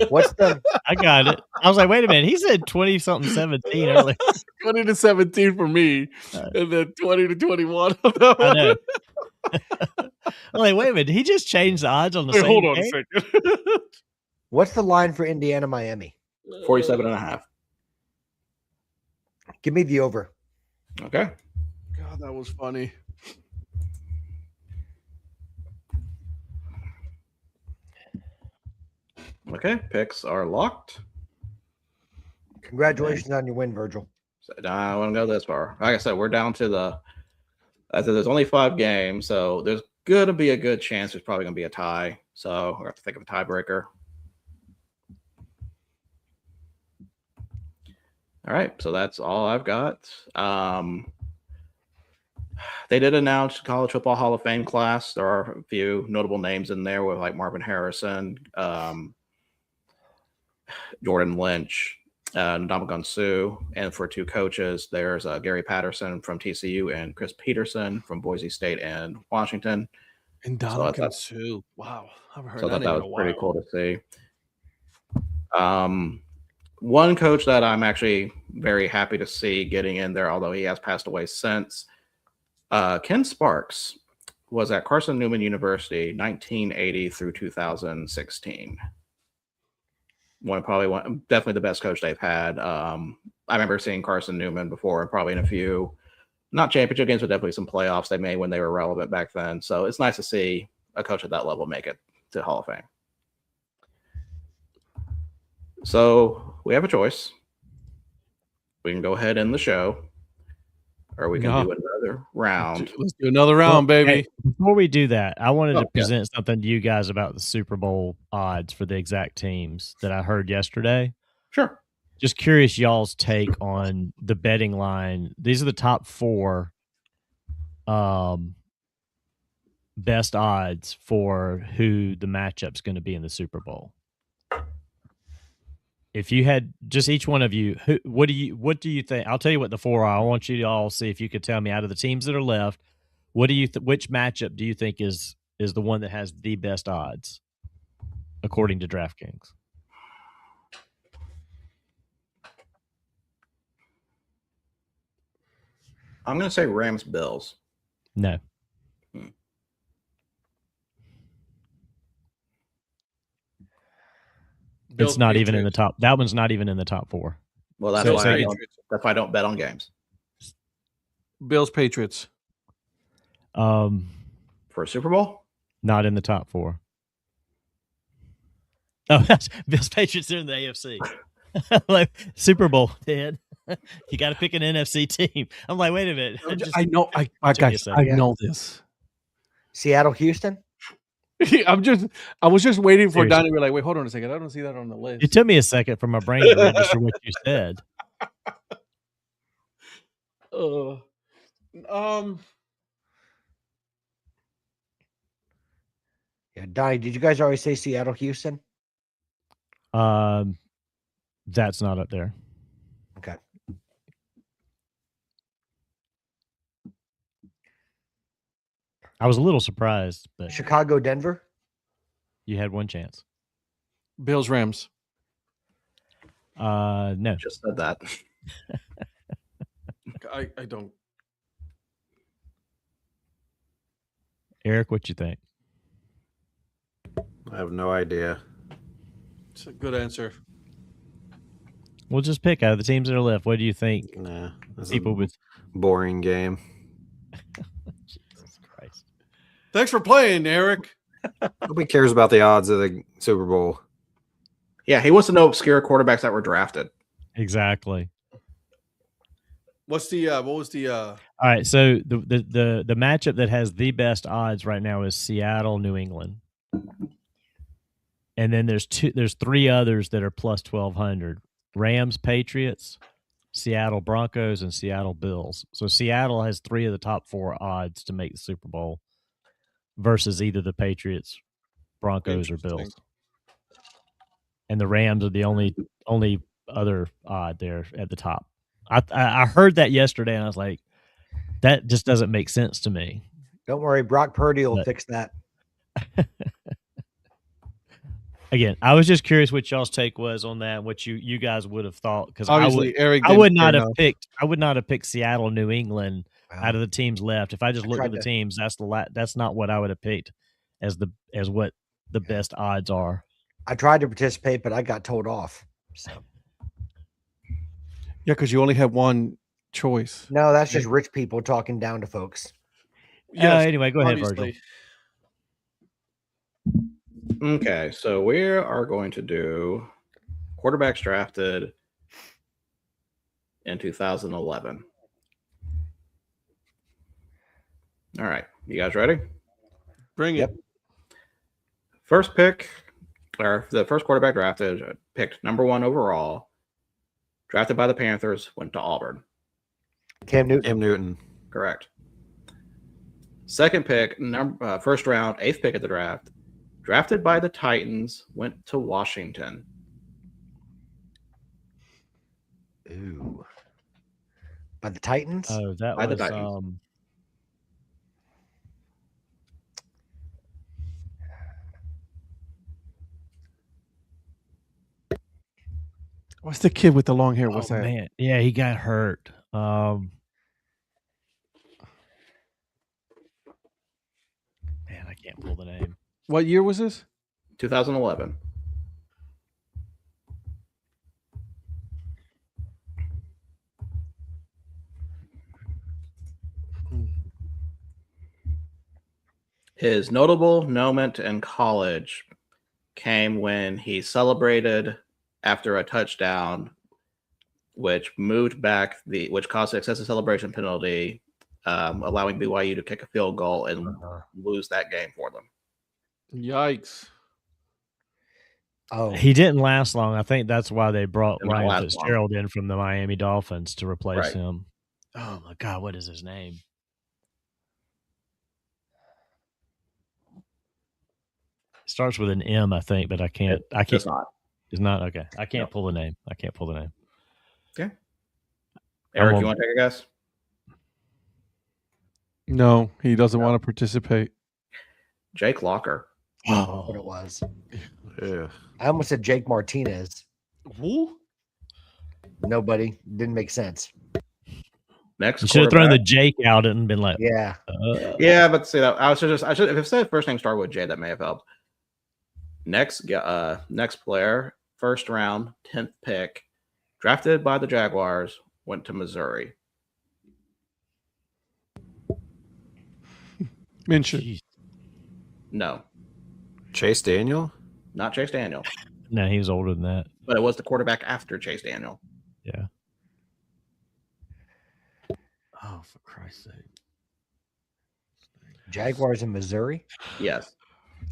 [SPEAKER 4] What's the?
[SPEAKER 2] I got it. I was like, wait a minute. He said 20-something 17 earlier.
[SPEAKER 1] 20-17 for me, and then 20-21.
[SPEAKER 2] I know. I'm like, wait a minute, he just changed the odds on the
[SPEAKER 1] Wait,
[SPEAKER 2] same
[SPEAKER 1] hold on a
[SPEAKER 2] game?
[SPEAKER 1] second.
[SPEAKER 4] What's the line for Indiana, Miami?
[SPEAKER 3] 47.5.
[SPEAKER 4] Give me the over.
[SPEAKER 3] Okay.
[SPEAKER 1] God, that was funny.
[SPEAKER 3] Okay. Picks are locked.
[SPEAKER 4] Congratulations on your win, Virgil.
[SPEAKER 3] So I want to go this far. Like I said, we're down to I said there's only 5 games, so there's going to be a good chance there's probably going to be a tie. So we have to think of a tiebreaker. All right, so that's all I've got. They did announce College Football Hall of Fame class. There are a few notable names in there with like Marvin Harrison, Jordan Lynch, Ndamukong Suh, and for 2 coaches, there's Gary Patterson from TCU and Chris Peterson from Boise State and Washington.
[SPEAKER 1] And Ndamukong Suh. Wow, I've heard that
[SPEAKER 3] that was pretty cool to see. One coach that I'm actually very happy to see getting in there, although he has passed away since, Ken Sparks was at Carson Newman University 1980 through 2016. Definitely the best coach they've had. I remember seeing Carson Newman before, probably in a few, not championship games, but definitely some playoffs they made when they were relevant back then. So it's nice to see a coach at that level make it to Hall of Fame. So we have a choice. We can go ahead and end the show, or we can do another round.
[SPEAKER 1] Let's do another round, baby.
[SPEAKER 2] Hey, before we do that, I wanted to present something to you guys about the Super Bowl odds for the exact teams that I heard yesterday.
[SPEAKER 3] Sure.
[SPEAKER 2] Just curious y'all's take on the betting line. These are the top 4 best odds for who the matchup's going to be in the Super Bowl. If you had just each one of you, what do you think? I'll tell you what the 4 are. I want you to all see if you could tell me out of the teams that are left, which matchup do you think is the one that has the best odds according to DraftKings?
[SPEAKER 3] I'm going to say Rams Bills.
[SPEAKER 2] No. It's not even in the top. That one's not even in the top 4.
[SPEAKER 3] Well, that's why I don't bet on games.
[SPEAKER 1] Bills Patriots.
[SPEAKER 3] For a Super Bowl?
[SPEAKER 2] Not in the top 4. Oh, that's Bills Patriots are in the AFC. Like Super Bowl, Dad. You got to pick an NFC team. I'm like, wait a minute.
[SPEAKER 1] I know. I know this.
[SPEAKER 4] Seattle, Houston.
[SPEAKER 1] I was just waiting for Donnie. We're like, wait, hold on a second. I don't see that on the list.
[SPEAKER 2] It took me a second for my brain to register what you said.
[SPEAKER 4] Yeah, Donnie, did you guys already say Seattle, Houston?
[SPEAKER 2] That's not up there.
[SPEAKER 4] Okay.
[SPEAKER 2] I was a little surprised, but
[SPEAKER 4] Chicago, Denver.
[SPEAKER 2] You had one chance.
[SPEAKER 1] Bills Rams.
[SPEAKER 2] No.
[SPEAKER 3] Just said that.
[SPEAKER 1] I don't.
[SPEAKER 2] Eric, what you think?
[SPEAKER 5] I have no idea.
[SPEAKER 1] It's a good answer.
[SPEAKER 2] We'll just pick out of the teams that are left. What do you think?
[SPEAKER 5] Nah, this
[SPEAKER 2] people with
[SPEAKER 5] boring game.
[SPEAKER 2] Jesus Christ!
[SPEAKER 1] Thanks for playing, Eric.
[SPEAKER 5] Nobody cares about the odds of the Super Bowl.
[SPEAKER 3] Yeah, he wants to know obscure quarterbacks that were drafted.
[SPEAKER 2] Exactly.
[SPEAKER 1] What was the
[SPEAKER 2] All right, so the matchup that has the best odds right now is Seattle, New England. And then there's 3 others that are plus 1,200. Rams, Patriots, Seattle Broncos, and Seattle Bills. So Seattle has 3 of the top 4 odds to make the Super Bowl versus either the Patriots, Broncos, or Bills. And the Rams are the only other odd there at the top. I heard that yesterday, and I was like, that just doesn't make sense to me.
[SPEAKER 4] Don't worry, Brock Purdy will fix that.
[SPEAKER 2] Again, I was just curious what y'all's take was on that, what you guys would have thought, because
[SPEAKER 1] Obviously, Eric.
[SPEAKER 2] I would not
[SPEAKER 1] didn't
[SPEAKER 2] have
[SPEAKER 1] care
[SPEAKER 2] picked. I would not have picked Seattle, New England
[SPEAKER 4] Wow.
[SPEAKER 2] out of the teams left. If I just looked at the teams, that's not what I would have picked as what the best odds are.
[SPEAKER 4] I tried to participate, but I got told off. So
[SPEAKER 1] Yeah, because you only had one choice.
[SPEAKER 4] no, that's just rich people talking down to folks.
[SPEAKER 1] Yes,
[SPEAKER 2] Anyway, go ahead, Virgil.
[SPEAKER 1] obviously.
[SPEAKER 3] Okay, so we are going to do quarterbacks drafted in 2011. All right, you guys ready?
[SPEAKER 1] Bring
[SPEAKER 4] Yep.
[SPEAKER 1] it.
[SPEAKER 3] First pick, or the first quarterback drafted, picked number 1 overall, drafted by the Panthers, went to Auburn.
[SPEAKER 4] Cam Newton.
[SPEAKER 5] Cam Newton.
[SPEAKER 3] Correct. Second pick, first round, 8th pick of the draft, drafted by the Titans, went to Washington.
[SPEAKER 4] Ooh. By the Titans?
[SPEAKER 2] Oh, that
[SPEAKER 3] By the
[SPEAKER 2] was
[SPEAKER 3] Titans.
[SPEAKER 1] What's the kid with the long hair? What's that?
[SPEAKER 2] Man, yeah, he got hurt. Man, I can't pull the name.
[SPEAKER 1] What year was this?
[SPEAKER 3] 2011. His notable moment in college came when he celebrated after a touchdown, which moved back which caused an excessive celebration penalty, allowing BYU to kick a field goal and lose that game for them.
[SPEAKER 1] Yikes.
[SPEAKER 4] Oh,
[SPEAKER 2] He didn't last long. I think that's why they brought
[SPEAKER 3] Didn't
[SPEAKER 2] Ryan
[SPEAKER 3] last
[SPEAKER 2] Fitzgerald in from the Miami Dolphins to replace
[SPEAKER 3] Right.
[SPEAKER 2] him. Oh my God, what is his name? Starts with an M, I think, but I can't.
[SPEAKER 3] It's not.
[SPEAKER 2] It's not okay. I can't
[SPEAKER 3] No.
[SPEAKER 2] pull the name. I can't pull the name.
[SPEAKER 3] Okay. Eric,
[SPEAKER 2] on.
[SPEAKER 3] you want to take a guess?
[SPEAKER 1] No, he doesn't want to participate.
[SPEAKER 3] Jake Locker.
[SPEAKER 4] that's what it was.
[SPEAKER 5] Yeah.
[SPEAKER 4] I almost said Jake Martinez.
[SPEAKER 1] Who?
[SPEAKER 4] Nobody. Didn't make sense.
[SPEAKER 3] Next,
[SPEAKER 2] You should have thrown the
[SPEAKER 3] quarterback.
[SPEAKER 2] Jake out and been like,
[SPEAKER 4] Yeah.
[SPEAKER 3] Yeah, but see that I should if it said first name started with J, that may have helped. Next player, first round, 10th pick, drafted by the Jaguars, went to Missouri.
[SPEAKER 1] Minshew.
[SPEAKER 2] Jeez.
[SPEAKER 3] No,
[SPEAKER 5] Chase Daniel.
[SPEAKER 3] not Chase Daniel,
[SPEAKER 2] No, he was older than that.
[SPEAKER 3] but it was the quarterback after Chase Daniel.
[SPEAKER 2] Yeah.
[SPEAKER 1] Oh, for Christ's sake.
[SPEAKER 4] Jaguars in Missouri.
[SPEAKER 3] Yes.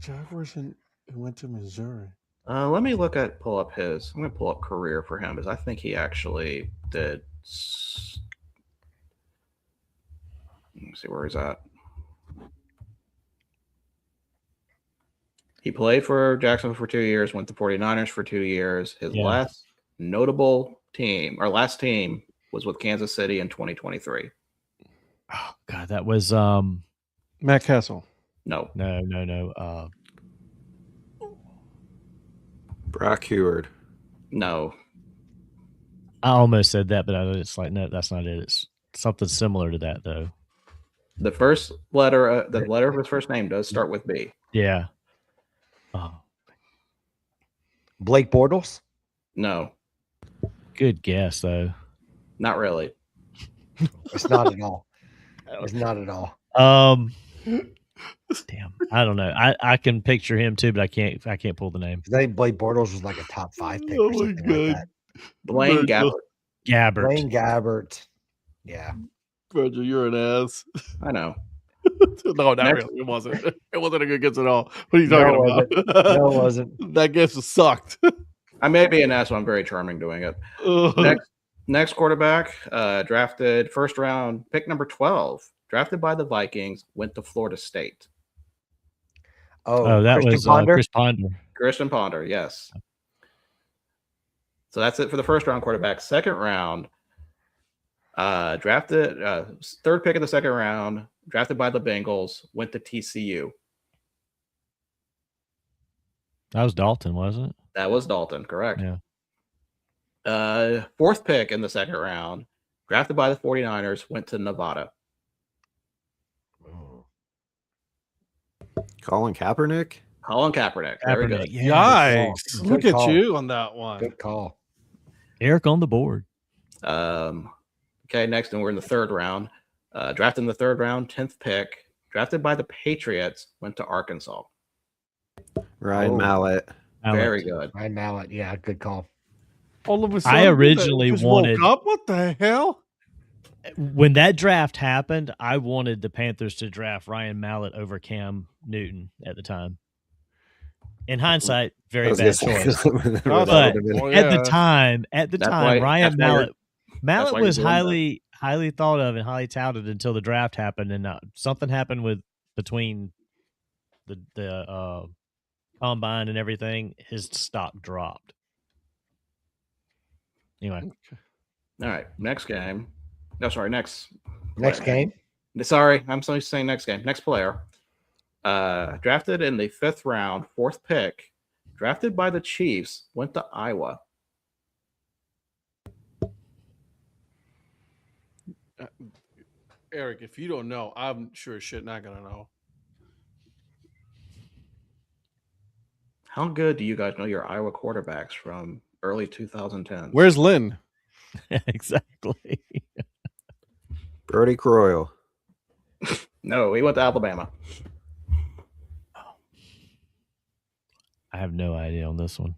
[SPEAKER 1] Jaguars who went to Missouri.
[SPEAKER 3] Let me pull up his. I'm going to pull up career for him because I think he actually did. Let me see where he's at. He played for Jacksonville for 2 years, went to 49ers for 2 years. His last notable team, or last team, was with Kansas City in 2023.
[SPEAKER 2] Oh God, that was
[SPEAKER 1] Matt Castle.
[SPEAKER 3] No.
[SPEAKER 2] No.
[SPEAKER 5] Brock Heward.
[SPEAKER 3] No.
[SPEAKER 2] I almost said that, but it's like, no, that's not it. It's something similar to that, though.
[SPEAKER 3] The first letter, the letter of his first name does start with B.
[SPEAKER 2] Yeah. Oh,
[SPEAKER 4] Blake Bortles.
[SPEAKER 3] No,
[SPEAKER 2] good guess, though.
[SPEAKER 3] not really.
[SPEAKER 4] It's not at all. It's not at all.
[SPEAKER 2] Damn, I don't know. I can picture him too, but I can't pull the name.
[SPEAKER 4] I think Blake Bortles was like a top 5 pick
[SPEAKER 1] Oh
[SPEAKER 4] or
[SPEAKER 1] my
[SPEAKER 4] something
[SPEAKER 1] God.
[SPEAKER 4] like that.
[SPEAKER 3] Blaine
[SPEAKER 1] Virgil.
[SPEAKER 3] Gabbert.
[SPEAKER 2] Gabbert.
[SPEAKER 4] Blaine Gabbert. Yeah.
[SPEAKER 1] Virgil, you're an ass.
[SPEAKER 3] I know.
[SPEAKER 1] No, not
[SPEAKER 3] Next.
[SPEAKER 1] really. It wasn't. It wasn't a good guess at all. What are you talking about?
[SPEAKER 4] No, it wasn't.
[SPEAKER 1] That guess sucked.
[SPEAKER 3] I may be an ass, but I'm very charming doing it. Next quarterback, drafted first round, pick number 12, drafted by the Vikings, went to Florida State.
[SPEAKER 2] Oh, that
[SPEAKER 4] Christian
[SPEAKER 2] was
[SPEAKER 4] Ponder?
[SPEAKER 2] Chris Ponder.
[SPEAKER 3] Christian Ponder, yes. So that's it for the first round quarterback. Second round, drafted third pick of the second round, drafted by the Bengals, went to TCU.
[SPEAKER 2] That was Dalton, wasn't it?
[SPEAKER 3] That was Dalton, correct.
[SPEAKER 2] Yeah.
[SPEAKER 3] Fourth pick in the second round, drafted by the 49ers, went to Nevada.
[SPEAKER 5] Colin Kaepernick.
[SPEAKER 3] Colin Kaepernick. Very good.
[SPEAKER 1] Yikes.
[SPEAKER 4] Good
[SPEAKER 1] Look at
[SPEAKER 4] call.
[SPEAKER 1] you on that one.
[SPEAKER 4] Good call.
[SPEAKER 2] Eric on the board.
[SPEAKER 3] Okay, next, and we're in the third round. Drafted in the third round, 10th pick, drafted by the Patriots, went to Arkansas.
[SPEAKER 5] Ryan Mallett.
[SPEAKER 3] Very good.
[SPEAKER 4] Ryan Mallett. Yeah, good call.
[SPEAKER 1] All of a sudden,
[SPEAKER 2] I originally
[SPEAKER 1] just woke
[SPEAKER 2] wanted.
[SPEAKER 1] up? What the hell?
[SPEAKER 2] When that draft happened, I wanted the Panthers to draft Ryan Mallett over Cam Newton at the time. In hindsight, very bad choice. But at the time, Ryan Mallett was highly thought of and highly touted until the draft happened, and something happened between the combine and everything. His stock dropped. Anyway,
[SPEAKER 3] all right, next game. No, sorry, next
[SPEAKER 4] game.
[SPEAKER 3] Sorry, I'm saying next game. Next player. Drafted in the 5th round, 4th pick, drafted by the Chiefs, went to Iowa.
[SPEAKER 1] Eric, if you don't know, I'm sure as shit not gonna know.
[SPEAKER 3] How good do you guys know your Iowa quarterbacks from early 2010s?
[SPEAKER 1] Where's Lynn?
[SPEAKER 2] Exactly.
[SPEAKER 5] Brody Croyle.
[SPEAKER 3] No, he went to Alabama.
[SPEAKER 2] I have no idea on this one.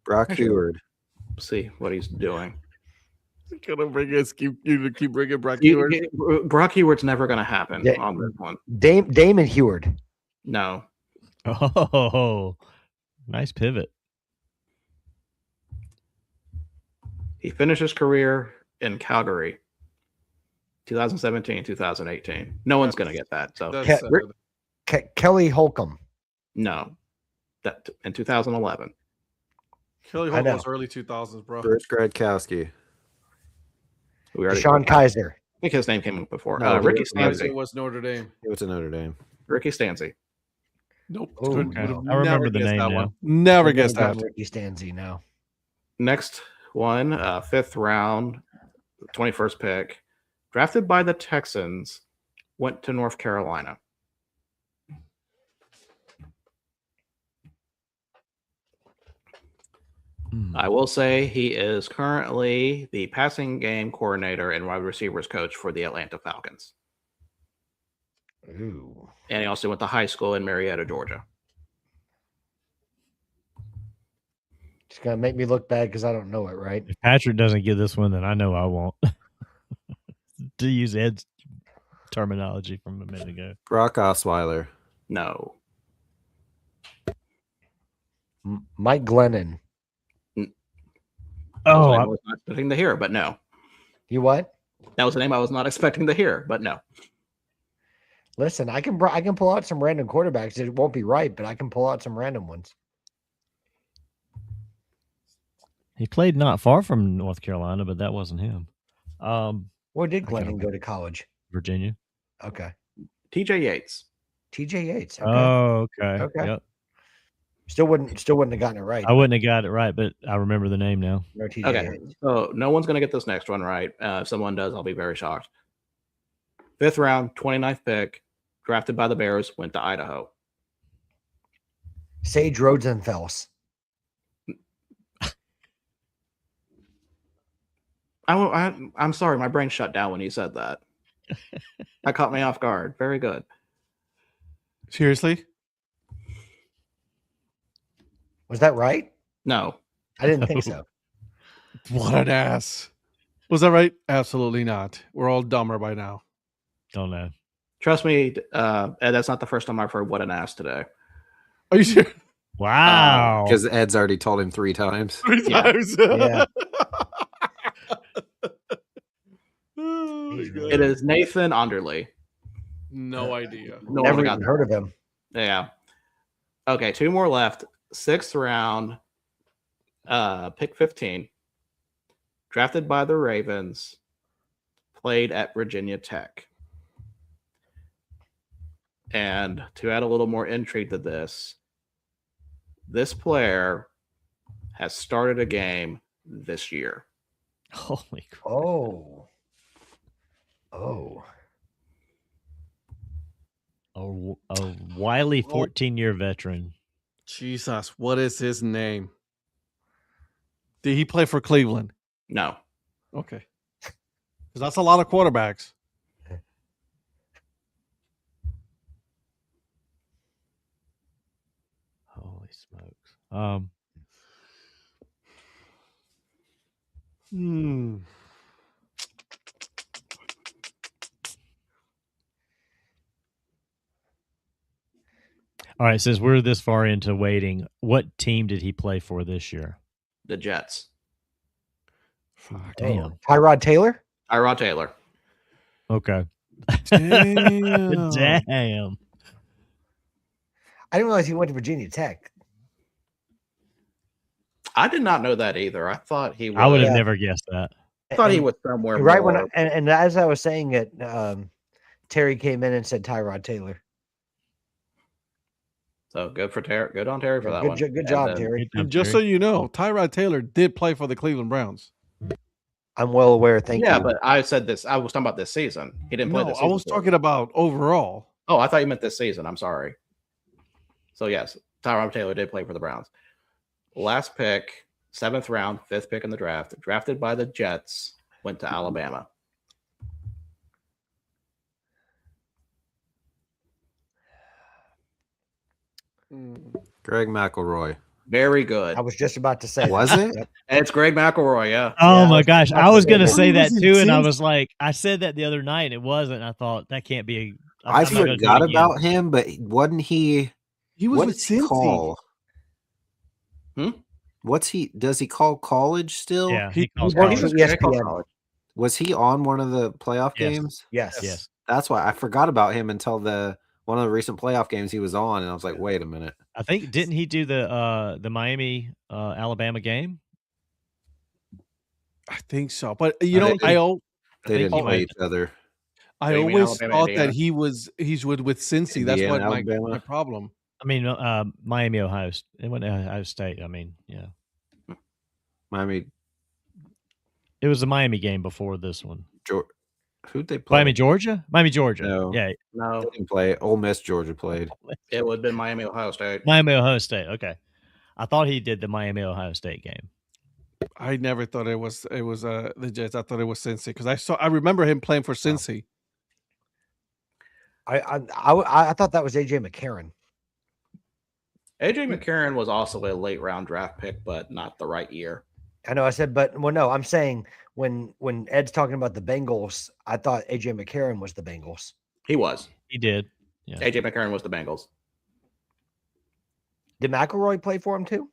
[SPEAKER 5] Brock Heward.
[SPEAKER 3] See what he's doing.
[SPEAKER 1] Gonna bring us keep bringing Brock Heward.
[SPEAKER 3] Brock Heward's never gonna happen on this one.
[SPEAKER 4] Damon Heward.
[SPEAKER 3] No.
[SPEAKER 2] Oh, nice pivot.
[SPEAKER 3] He finished his career in Calgary, 2017, 2018. No one's gonna get that. So
[SPEAKER 4] Kelly Holcomb.
[SPEAKER 3] No, that in 2011.
[SPEAKER 1] Kelly Holcomb was early 2000s, bro.
[SPEAKER 5] Bruce Gradkowski.
[SPEAKER 4] Sean Kaiser.
[SPEAKER 3] I think his name came up before.
[SPEAKER 5] No,
[SPEAKER 3] Ricky Stanzi.
[SPEAKER 1] It was Notre Dame.
[SPEAKER 5] It was a Notre Dame.
[SPEAKER 3] Ricky Stanzi.
[SPEAKER 1] Nope.
[SPEAKER 2] Okay. I remember the name now.
[SPEAKER 1] Never guessed that.
[SPEAKER 4] Ricky Stanzi now.
[SPEAKER 3] Next one, 5th round, 21st pick, drafted by the Texans, went to North Carolina. I will say he is currently the passing game coordinator and wide receivers coach for the Atlanta Falcons.
[SPEAKER 4] Ooh.
[SPEAKER 3] And he also went to high school in Marietta, Georgia.
[SPEAKER 4] It's going to make me look bad because I don't know it, right?
[SPEAKER 2] If Patrick doesn't get this one, then I know I won't. To use Ed's terminology from a minute ago.
[SPEAKER 5] Brock Osweiler.
[SPEAKER 3] No.
[SPEAKER 4] Mike Glennon.
[SPEAKER 3] Oh, I was not expecting to hear, but no.
[SPEAKER 4] You what?
[SPEAKER 3] That was a name I was not expecting to hear, but no.
[SPEAKER 4] Listen, I can pull out some random quarterbacks. It won't be right, but I can pull out some random ones.
[SPEAKER 2] He played not far from North Carolina, but that wasn't him.
[SPEAKER 4] Where did Glennon go to college?
[SPEAKER 2] Virginia.
[SPEAKER 4] Okay.
[SPEAKER 3] TJ Yates.
[SPEAKER 4] TJ Yates. Okay.
[SPEAKER 2] Oh, okay.
[SPEAKER 4] Okay.
[SPEAKER 2] Yep.
[SPEAKER 4] Still wouldn't have gotten it right.
[SPEAKER 2] I wouldn't have got it right, but I remember the name now.
[SPEAKER 4] No TJ
[SPEAKER 3] Okay.
[SPEAKER 4] Yates.
[SPEAKER 3] So no one's going to get this next one right. If someone does, I'll be very shocked. 5th round, 29th pick, drafted by the Bears, went to Idaho.
[SPEAKER 4] Sage Rosenfels.
[SPEAKER 3] I'm sorry, my brain shut down when you said that. That caught me off guard. Very good.
[SPEAKER 1] Seriously?
[SPEAKER 4] Was that right?
[SPEAKER 3] No.
[SPEAKER 4] I didn't think so.
[SPEAKER 1] What an ass. Was that right? Absolutely not. We're all dumber by now.
[SPEAKER 2] Don't know.
[SPEAKER 3] Trust me, Ed, that's not the first time I've heard what an ass today.
[SPEAKER 1] Are you serious?
[SPEAKER 2] Wow.
[SPEAKER 5] Because Ed's already told him 3 times.
[SPEAKER 1] 3 times.
[SPEAKER 4] Yeah.
[SPEAKER 1] Oh,
[SPEAKER 3] It is Nathan Underley.
[SPEAKER 1] No idea.
[SPEAKER 3] No
[SPEAKER 4] Never
[SPEAKER 3] one
[SPEAKER 4] even
[SPEAKER 3] got
[SPEAKER 4] heard of him.
[SPEAKER 3] Yeah. Okay, 2 more left. 6th round, pick 15. Drafted by the Ravens. Played at Virginia Tech. And to add a little more intrigue to this player has started a game this year.
[SPEAKER 2] Holy crap.
[SPEAKER 4] Oh.
[SPEAKER 2] A wily 14-year veteran.
[SPEAKER 1] Jesus, what is his name? Did he play for Cleveland?
[SPEAKER 3] No.
[SPEAKER 1] Okay. Because that's a lot of quarterbacks.
[SPEAKER 2] Holy smokes. All right, since we're this far into waiting, what team did he play for this year?
[SPEAKER 3] The Jets.
[SPEAKER 2] Damn.
[SPEAKER 4] Tyrod Taylor?
[SPEAKER 3] Tyrod Taylor.
[SPEAKER 2] Okay.
[SPEAKER 1] Damn.
[SPEAKER 2] Damn.
[SPEAKER 4] I didn't realize he went to Virginia Tech.
[SPEAKER 3] I did not know that either. I thought he was.
[SPEAKER 2] I would have never guessed that.
[SPEAKER 3] I thought he was somewhere.
[SPEAKER 4] Right
[SPEAKER 3] more.
[SPEAKER 4] when and as I was saying it, Terry came in and said Tyrod Taylor.
[SPEAKER 3] So good for Terry. Good on Terry for that one.
[SPEAKER 4] Good job, Terry.
[SPEAKER 1] And just so you know, Tyrod Taylor did play for the Cleveland Browns.
[SPEAKER 4] I'm well aware. Thank you.
[SPEAKER 3] Yeah, but I said this. I was talking about this season. He didn't play this season.
[SPEAKER 1] I was talking about overall.
[SPEAKER 3] Oh, I thought you meant this season. I'm sorry. So yes, Tyrod Taylor did play for the Browns. Last pick, 7th round, 5th pick in the draft, drafted by the Jets, went to Alabama.
[SPEAKER 5] Greg McElroy.
[SPEAKER 3] Very good.
[SPEAKER 4] I was just about to say.
[SPEAKER 5] Was it?
[SPEAKER 3] It's Greg McElroy, yeah.
[SPEAKER 2] Oh my gosh. I was going to say that too. And I
[SPEAKER 1] Cincy?
[SPEAKER 2] was like, I said that the other night and it wasn't. I thought that can't be.
[SPEAKER 5] I
[SPEAKER 2] I'm not gonna do
[SPEAKER 5] forgot
[SPEAKER 2] it again.
[SPEAKER 5] about him, but wasn't he?
[SPEAKER 1] He was
[SPEAKER 5] What
[SPEAKER 1] with
[SPEAKER 5] does he
[SPEAKER 1] Cincy.
[SPEAKER 5] call?
[SPEAKER 3] Hmm?
[SPEAKER 5] Does he call college still?
[SPEAKER 2] Yeah.
[SPEAKER 1] He
[SPEAKER 2] calls
[SPEAKER 4] works
[SPEAKER 2] college.
[SPEAKER 4] for ESPN.
[SPEAKER 5] Was he on one of the playoff
[SPEAKER 2] Yes.
[SPEAKER 5] games?
[SPEAKER 4] Yes.
[SPEAKER 2] Yes.
[SPEAKER 5] That's why I forgot about him until one of the recent playoff games he was on, and I was like, wait a minute.
[SPEAKER 2] I think, didn't he do the Miami Alabama game?
[SPEAKER 1] I think so. But you know,
[SPEAKER 5] They
[SPEAKER 2] think
[SPEAKER 5] didn't
[SPEAKER 2] he
[SPEAKER 5] play
[SPEAKER 2] might-
[SPEAKER 5] each other.
[SPEAKER 1] I
[SPEAKER 3] you mean
[SPEAKER 1] always
[SPEAKER 3] Alabama,
[SPEAKER 1] thought
[SPEAKER 3] Indiana?
[SPEAKER 1] that he's with Cincy. That's
[SPEAKER 5] Indiana,
[SPEAKER 1] what
[SPEAKER 5] Alabama?
[SPEAKER 1] my problem.
[SPEAKER 2] I mean, Miami, Ohio State. It went to Ohio State. I mean, yeah.
[SPEAKER 5] Miami,
[SPEAKER 2] It was the Miami game before this one.
[SPEAKER 5] who'd they play?
[SPEAKER 2] Miami, Georgia? Miami, Georgia.
[SPEAKER 5] No.
[SPEAKER 2] Yeah.
[SPEAKER 3] No,
[SPEAKER 5] They didn't play. Ole Miss, Georgia played.
[SPEAKER 3] it would have been Miami, Ohio State.
[SPEAKER 2] Miami, Ohio State. Okay. I thought he did the Miami, Ohio State game.
[SPEAKER 1] I never thought it was the Jets. I thought it was Cincy because I remember him playing for Cincy.
[SPEAKER 4] I thought that was AJ McCarron.
[SPEAKER 3] AJ McCarron was also a late round draft pick, but not the right year.
[SPEAKER 4] I know. I said, but well, no. I'm saying when Ed's talking about the Bengals, I thought AJ McCarron was the Bengals.
[SPEAKER 3] He was.
[SPEAKER 2] He did. Yeah.
[SPEAKER 3] AJ McCarron was the Bengals.
[SPEAKER 4] Did McElroy play for him too?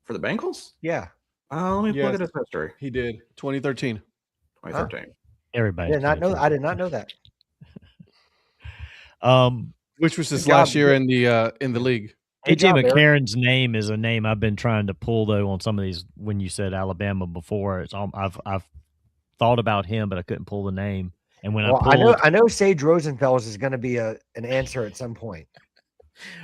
[SPEAKER 3] For the Bengals?
[SPEAKER 4] Yeah.
[SPEAKER 3] Let me look
[SPEAKER 1] Yes.
[SPEAKER 3] at his history.
[SPEAKER 1] He did 2013.
[SPEAKER 3] 2013.
[SPEAKER 2] Everybody.
[SPEAKER 4] I did not know that.
[SPEAKER 1] Which was his
[SPEAKER 4] Good job,
[SPEAKER 1] last year
[SPEAKER 4] good-
[SPEAKER 1] in the league.
[SPEAKER 4] Good
[SPEAKER 2] AJ
[SPEAKER 4] job, Eric.
[SPEAKER 2] McCarron's name is a name I've been trying to pull though on some of these. When you said Alabama before, I've thought about him, but I couldn't pull the name. And when
[SPEAKER 4] Well,
[SPEAKER 2] I pulled,
[SPEAKER 4] I know Sage Rosenfels is going to be an answer at some point.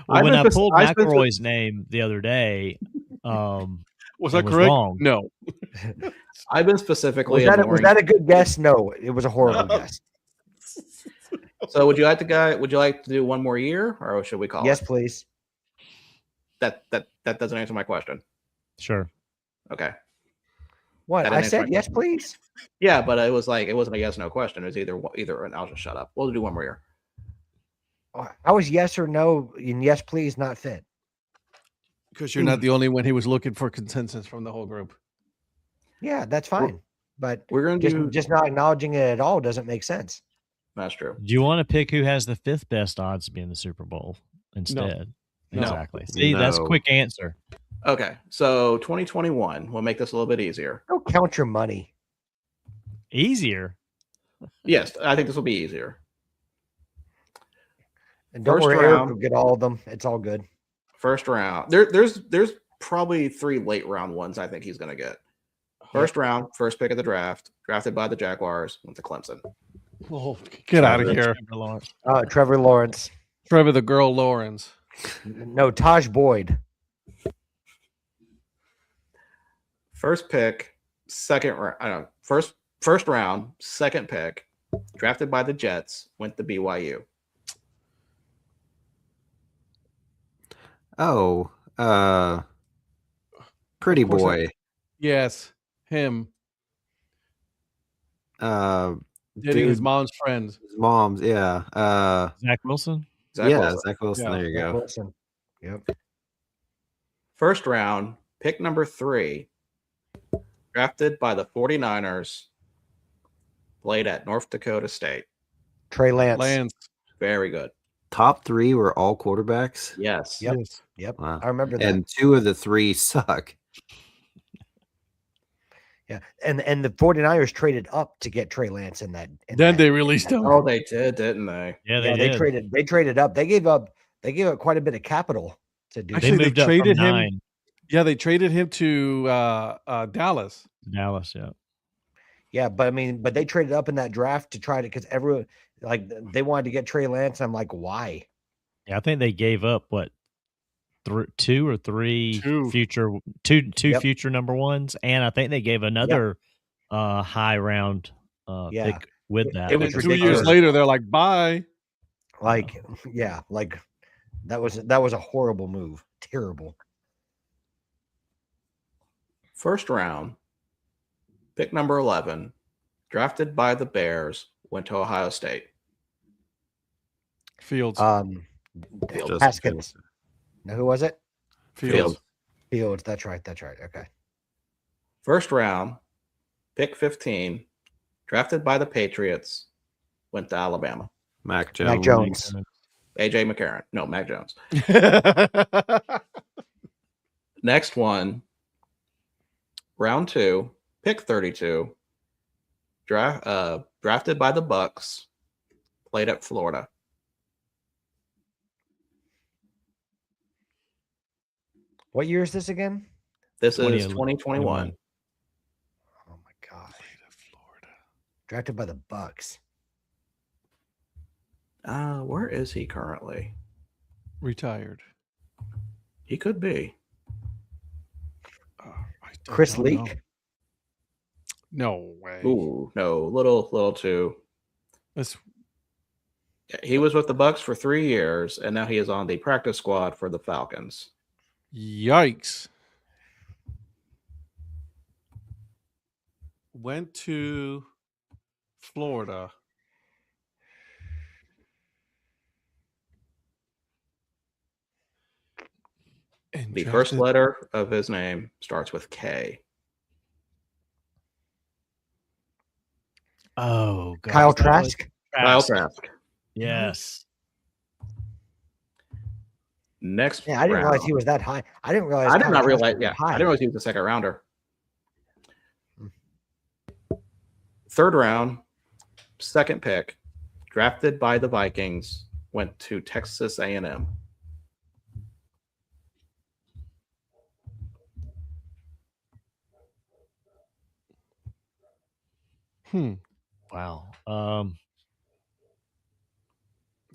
[SPEAKER 2] when I
[SPEAKER 3] been
[SPEAKER 2] pulled
[SPEAKER 3] I've been-
[SPEAKER 2] McElroy's name the other day,
[SPEAKER 1] Was
[SPEAKER 2] It
[SPEAKER 1] that
[SPEAKER 2] was
[SPEAKER 1] correct?
[SPEAKER 2] wrong.
[SPEAKER 1] No.
[SPEAKER 3] I've been specifically.
[SPEAKER 4] Was
[SPEAKER 3] ignoring-
[SPEAKER 4] that a good guess? No, it was a horrible guess.
[SPEAKER 3] So would you like to do one more year, or should we call
[SPEAKER 4] Yes,
[SPEAKER 3] it?
[SPEAKER 4] please.
[SPEAKER 3] That doesn't answer my question.
[SPEAKER 2] sure.
[SPEAKER 3] Okay.
[SPEAKER 4] What
[SPEAKER 3] That
[SPEAKER 4] I
[SPEAKER 3] didn't answer
[SPEAKER 4] said?
[SPEAKER 3] my
[SPEAKER 4] Yes,
[SPEAKER 3] question.
[SPEAKER 4] please.
[SPEAKER 3] Yeah, but it wasn't a yes no question. It was either and I'll just shut up. We'll do one more year.
[SPEAKER 4] I was yes or no, and yes, please, not fit.
[SPEAKER 1] Because you're not the only one he was looking for consensus from the whole group.
[SPEAKER 4] Yeah, that's fine. But
[SPEAKER 3] We're gonna do.
[SPEAKER 4] just not acknowledging it at all doesn't make sense.
[SPEAKER 3] That's true.
[SPEAKER 2] Do you want to pick who has the 5th best odds to be in the Super Bowl instead?
[SPEAKER 1] No.
[SPEAKER 2] Exactly. See, that's a
[SPEAKER 5] No.
[SPEAKER 2] quick answer.
[SPEAKER 3] Okay, so 2021. We'll make this a little bit easier.
[SPEAKER 4] Don't count your money.
[SPEAKER 2] Easier.
[SPEAKER 3] Yes, I think this will be easier.
[SPEAKER 4] And don't
[SPEAKER 3] First
[SPEAKER 4] worry, Eric
[SPEAKER 3] round.
[SPEAKER 4] will get all of them. It's all good.
[SPEAKER 3] First round. There's probably 3 late round ones I think he's going to get. First round, first pick of the draft, drafted by the Jaguars, went to Clemson.
[SPEAKER 1] Oh, get out of here.
[SPEAKER 2] Trevor Lawrence.
[SPEAKER 4] Trevor Lawrence.
[SPEAKER 1] Trevor the girl Lawrence.
[SPEAKER 4] No, Taj Boyd.
[SPEAKER 3] First pick, second round. First round, second pick, drafted by the Jets, went to BYU.
[SPEAKER 5] Oh, pretty
[SPEAKER 1] Of course
[SPEAKER 5] boy.
[SPEAKER 1] Yes, him. Dating his
[SPEAKER 5] Dude,
[SPEAKER 1] mom's friend.
[SPEAKER 5] his mom's, yeah.
[SPEAKER 2] Zach Wilson.
[SPEAKER 3] Zach
[SPEAKER 5] Yeah,
[SPEAKER 3] Wilson.
[SPEAKER 5] Zach Wilson.
[SPEAKER 1] Yeah,
[SPEAKER 5] There you
[SPEAKER 4] Zach
[SPEAKER 5] go.
[SPEAKER 4] Wilson. Yep.
[SPEAKER 3] First round, pick number 3, drafted by the 49ers, played at North Dakota State.
[SPEAKER 4] Trey Lance.
[SPEAKER 1] Lance.
[SPEAKER 3] Very good.
[SPEAKER 5] Top 3 were all quarterbacks.
[SPEAKER 3] Yes.
[SPEAKER 4] Yep.
[SPEAKER 1] Yes.
[SPEAKER 4] Yep.
[SPEAKER 5] Wow.
[SPEAKER 4] I remember that.
[SPEAKER 5] And 2 of the 3 suck.
[SPEAKER 4] Yeah. And the 49ers traded up to get Trey Lance in that.
[SPEAKER 1] Then they released him.
[SPEAKER 3] Oh, they did, didn't they?
[SPEAKER 2] Yeah,
[SPEAKER 4] They
[SPEAKER 2] did.
[SPEAKER 4] traded up. They gave up quite a bit of capital to do
[SPEAKER 1] Actually,
[SPEAKER 2] They
[SPEAKER 4] that.
[SPEAKER 2] moved
[SPEAKER 1] they
[SPEAKER 2] up
[SPEAKER 1] traded
[SPEAKER 2] from
[SPEAKER 1] him.
[SPEAKER 2] 9
[SPEAKER 1] Yeah, they traded him to Dallas.
[SPEAKER 2] to Dallas. Yeah.
[SPEAKER 4] Yeah, but they traded up in that draft to try to, because everyone, like, they wanted to get Trey Lance. I'm like, why?
[SPEAKER 2] Yeah, I think they gave up what 2 or 3
[SPEAKER 1] Two.
[SPEAKER 2] future
[SPEAKER 4] Yep.
[SPEAKER 2] future number ones, and I think they gave another high round
[SPEAKER 4] Yeah.
[SPEAKER 2] pick with that.
[SPEAKER 4] It
[SPEAKER 1] And
[SPEAKER 4] was
[SPEAKER 1] then 2
[SPEAKER 4] ridiculous.
[SPEAKER 1] years later, they're like, bye.
[SPEAKER 4] Like, yeah, like that was a horrible move. Terrible.
[SPEAKER 3] First round, pick number 11, drafted by the Bears, went to Ohio State.
[SPEAKER 1] Fields.
[SPEAKER 3] Fields.
[SPEAKER 4] Haskins. Now, who was it?
[SPEAKER 1] Fields.
[SPEAKER 4] Fields. That's right. Okay.
[SPEAKER 3] First round, pick 15, drafted by the Patriots, went to Alabama.
[SPEAKER 5] Mac Jones.
[SPEAKER 4] Mac Jones.
[SPEAKER 3] AJ McCarron. No, Mac Jones. Next one, round 2, pick 32, drafted by the Bucks, played at Florida.
[SPEAKER 4] What year is this again?
[SPEAKER 3] This is
[SPEAKER 2] 2021.
[SPEAKER 3] 2021.
[SPEAKER 4] Oh my gosh. Drafted by the Bucks.
[SPEAKER 3] Where is he currently?
[SPEAKER 1] Retired.
[SPEAKER 3] He could be.
[SPEAKER 1] I don't
[SPEAKER 4] Chris
[SPEAKER 1] know.
[SPEAKER 4] Leak.
[SPEAKER 1] No way.
[SPEAKER 3] Ooh, no, little too.
[SPEAKER 1] That's
[SPEAKER 3] He was with the Bucks for 3 years, and now he is on the practice squad for the Falcons.
[SPEAKER 1] yikes. Went to Florida. And
[SPEAKER 3] The first
[SPEAKER 1] drafted-
[SPEAKER 3] letter of his name starts with K.
[SPEAKER 2] Oh, God.
[SPEAKER 4] Kyle
[SPEAKER 2] Is that what-
[SPEAKER 4] Trask.
[SPEAKER 3] Kyle
[SPEAKER 2] Trask.
[SPEAKER 3] Trask.
[SPEAKER 2] Yes.
[SPEAKER 3] Next
[SPEAKER 4] Yeah, I didn't
[SPEAKER 3] round.
[SPEAKER 4] realize he was that high. I didn't realize.
[SPEAKER 3] I did
[SPEAKER 4] Kyle
[SPEAKER 3] not
[SPEAKER 4] Trask
[SPEAKER 3] realize.
[SPEAKER 4] was
[SPEAKER 3] Yeah,
[SPEAKER 4] that high.
[SPEAKER 3] I didn't realize he was the second rounder. Third round, second pick, drafted by the Vikings, went to Texas A&M.
[SPEAKER 2] Wow.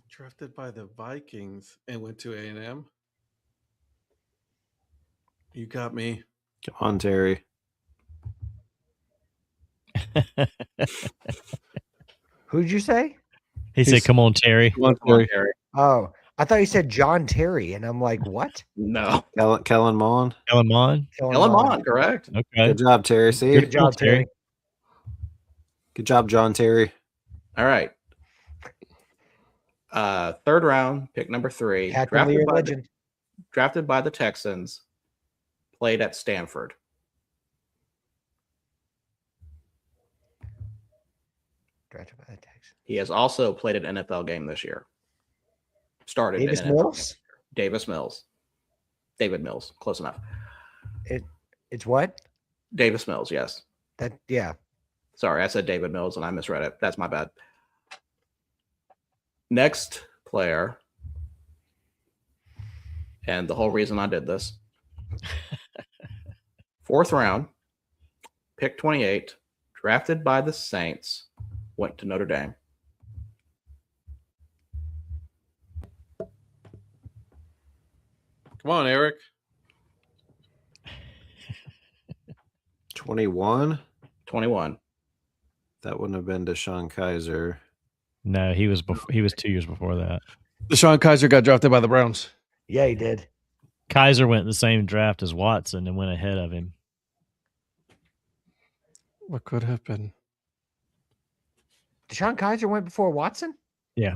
[SPEAKER 1] Drafted by the Vikings and went to A&M. You got me.
[SPEAKER 5] Come on, Terry.
[SPEAKER 4] Who'd you say?
[SPEAKER 2] He said, "Come on, Terry."
[SPEAKER 3] Come on, Terry.
[SPEAKER 4] Oh, I thought you said John Terry, and I'm like, what?
[SPEAKER 3] No.
[SPEAKER 5] Kellen Mond.
[SPEAKER 2] Ellen Mond.
[SPEAKER 3] Ellen Mond, correct.
[SPEAKER 2] Okay.
[SPEAKER 5] Good job, Terry. See?
[SPEAKER 4] Good job,
[SPEAKER 2] Terry.
[SPEAKER 4] Terry.
[SPEAKER 5] Good job, John Terry.
[SPEAKER 3] All right. Third round, pick number 3.
[SPEAKER 4] Hackman Lear legend.
[SPEAKER 3] Drafted by the Texans, played at Stanford.
[SPEAKER 4] Drafted by the Texans.
[SPEAKER 3] He has also played an NFL game this year. Started
[SPEAKER 4] Davis
[SPEAKER 3] an NFL
[SPEAKER 4] Mills.
[SPEAKER 3] game. Davis Mills. David Mills. Close enough.
[SPEAKER 4] It's what?
[SPEAKER 3] Davis Mills, yes.
[SPEAKER 4] Yeah.
[SPEAKER 3] Sorry, I said David Mills and I misread it. That's my bad. Next player, and the whole reason I did this. Fourth round, pick 28, drafted by the Saints, went to Notre Dame.
[SPEAKER 1] Come on, Eric.
[SPEAKER 5] 21.
[SPEAKER 3] 21.
[SPEAKER 5] That wouldn't have been Deshaun Kaiser.
[SPEAKER 2] No, he was 2 years before that.
[SPEAKER 1] DeShone Kizer got drafted by the Browns.
[SPEAKER 4] Yeah, he did.
[SPEAKER 2] Kaiser went in the same draft as Watson and went ahead of him.
[SPEAKER 1] What could have been?
[SPEAKER 4] DeShone Kizer went before Watson?
[SPEAKER 2] Yeah.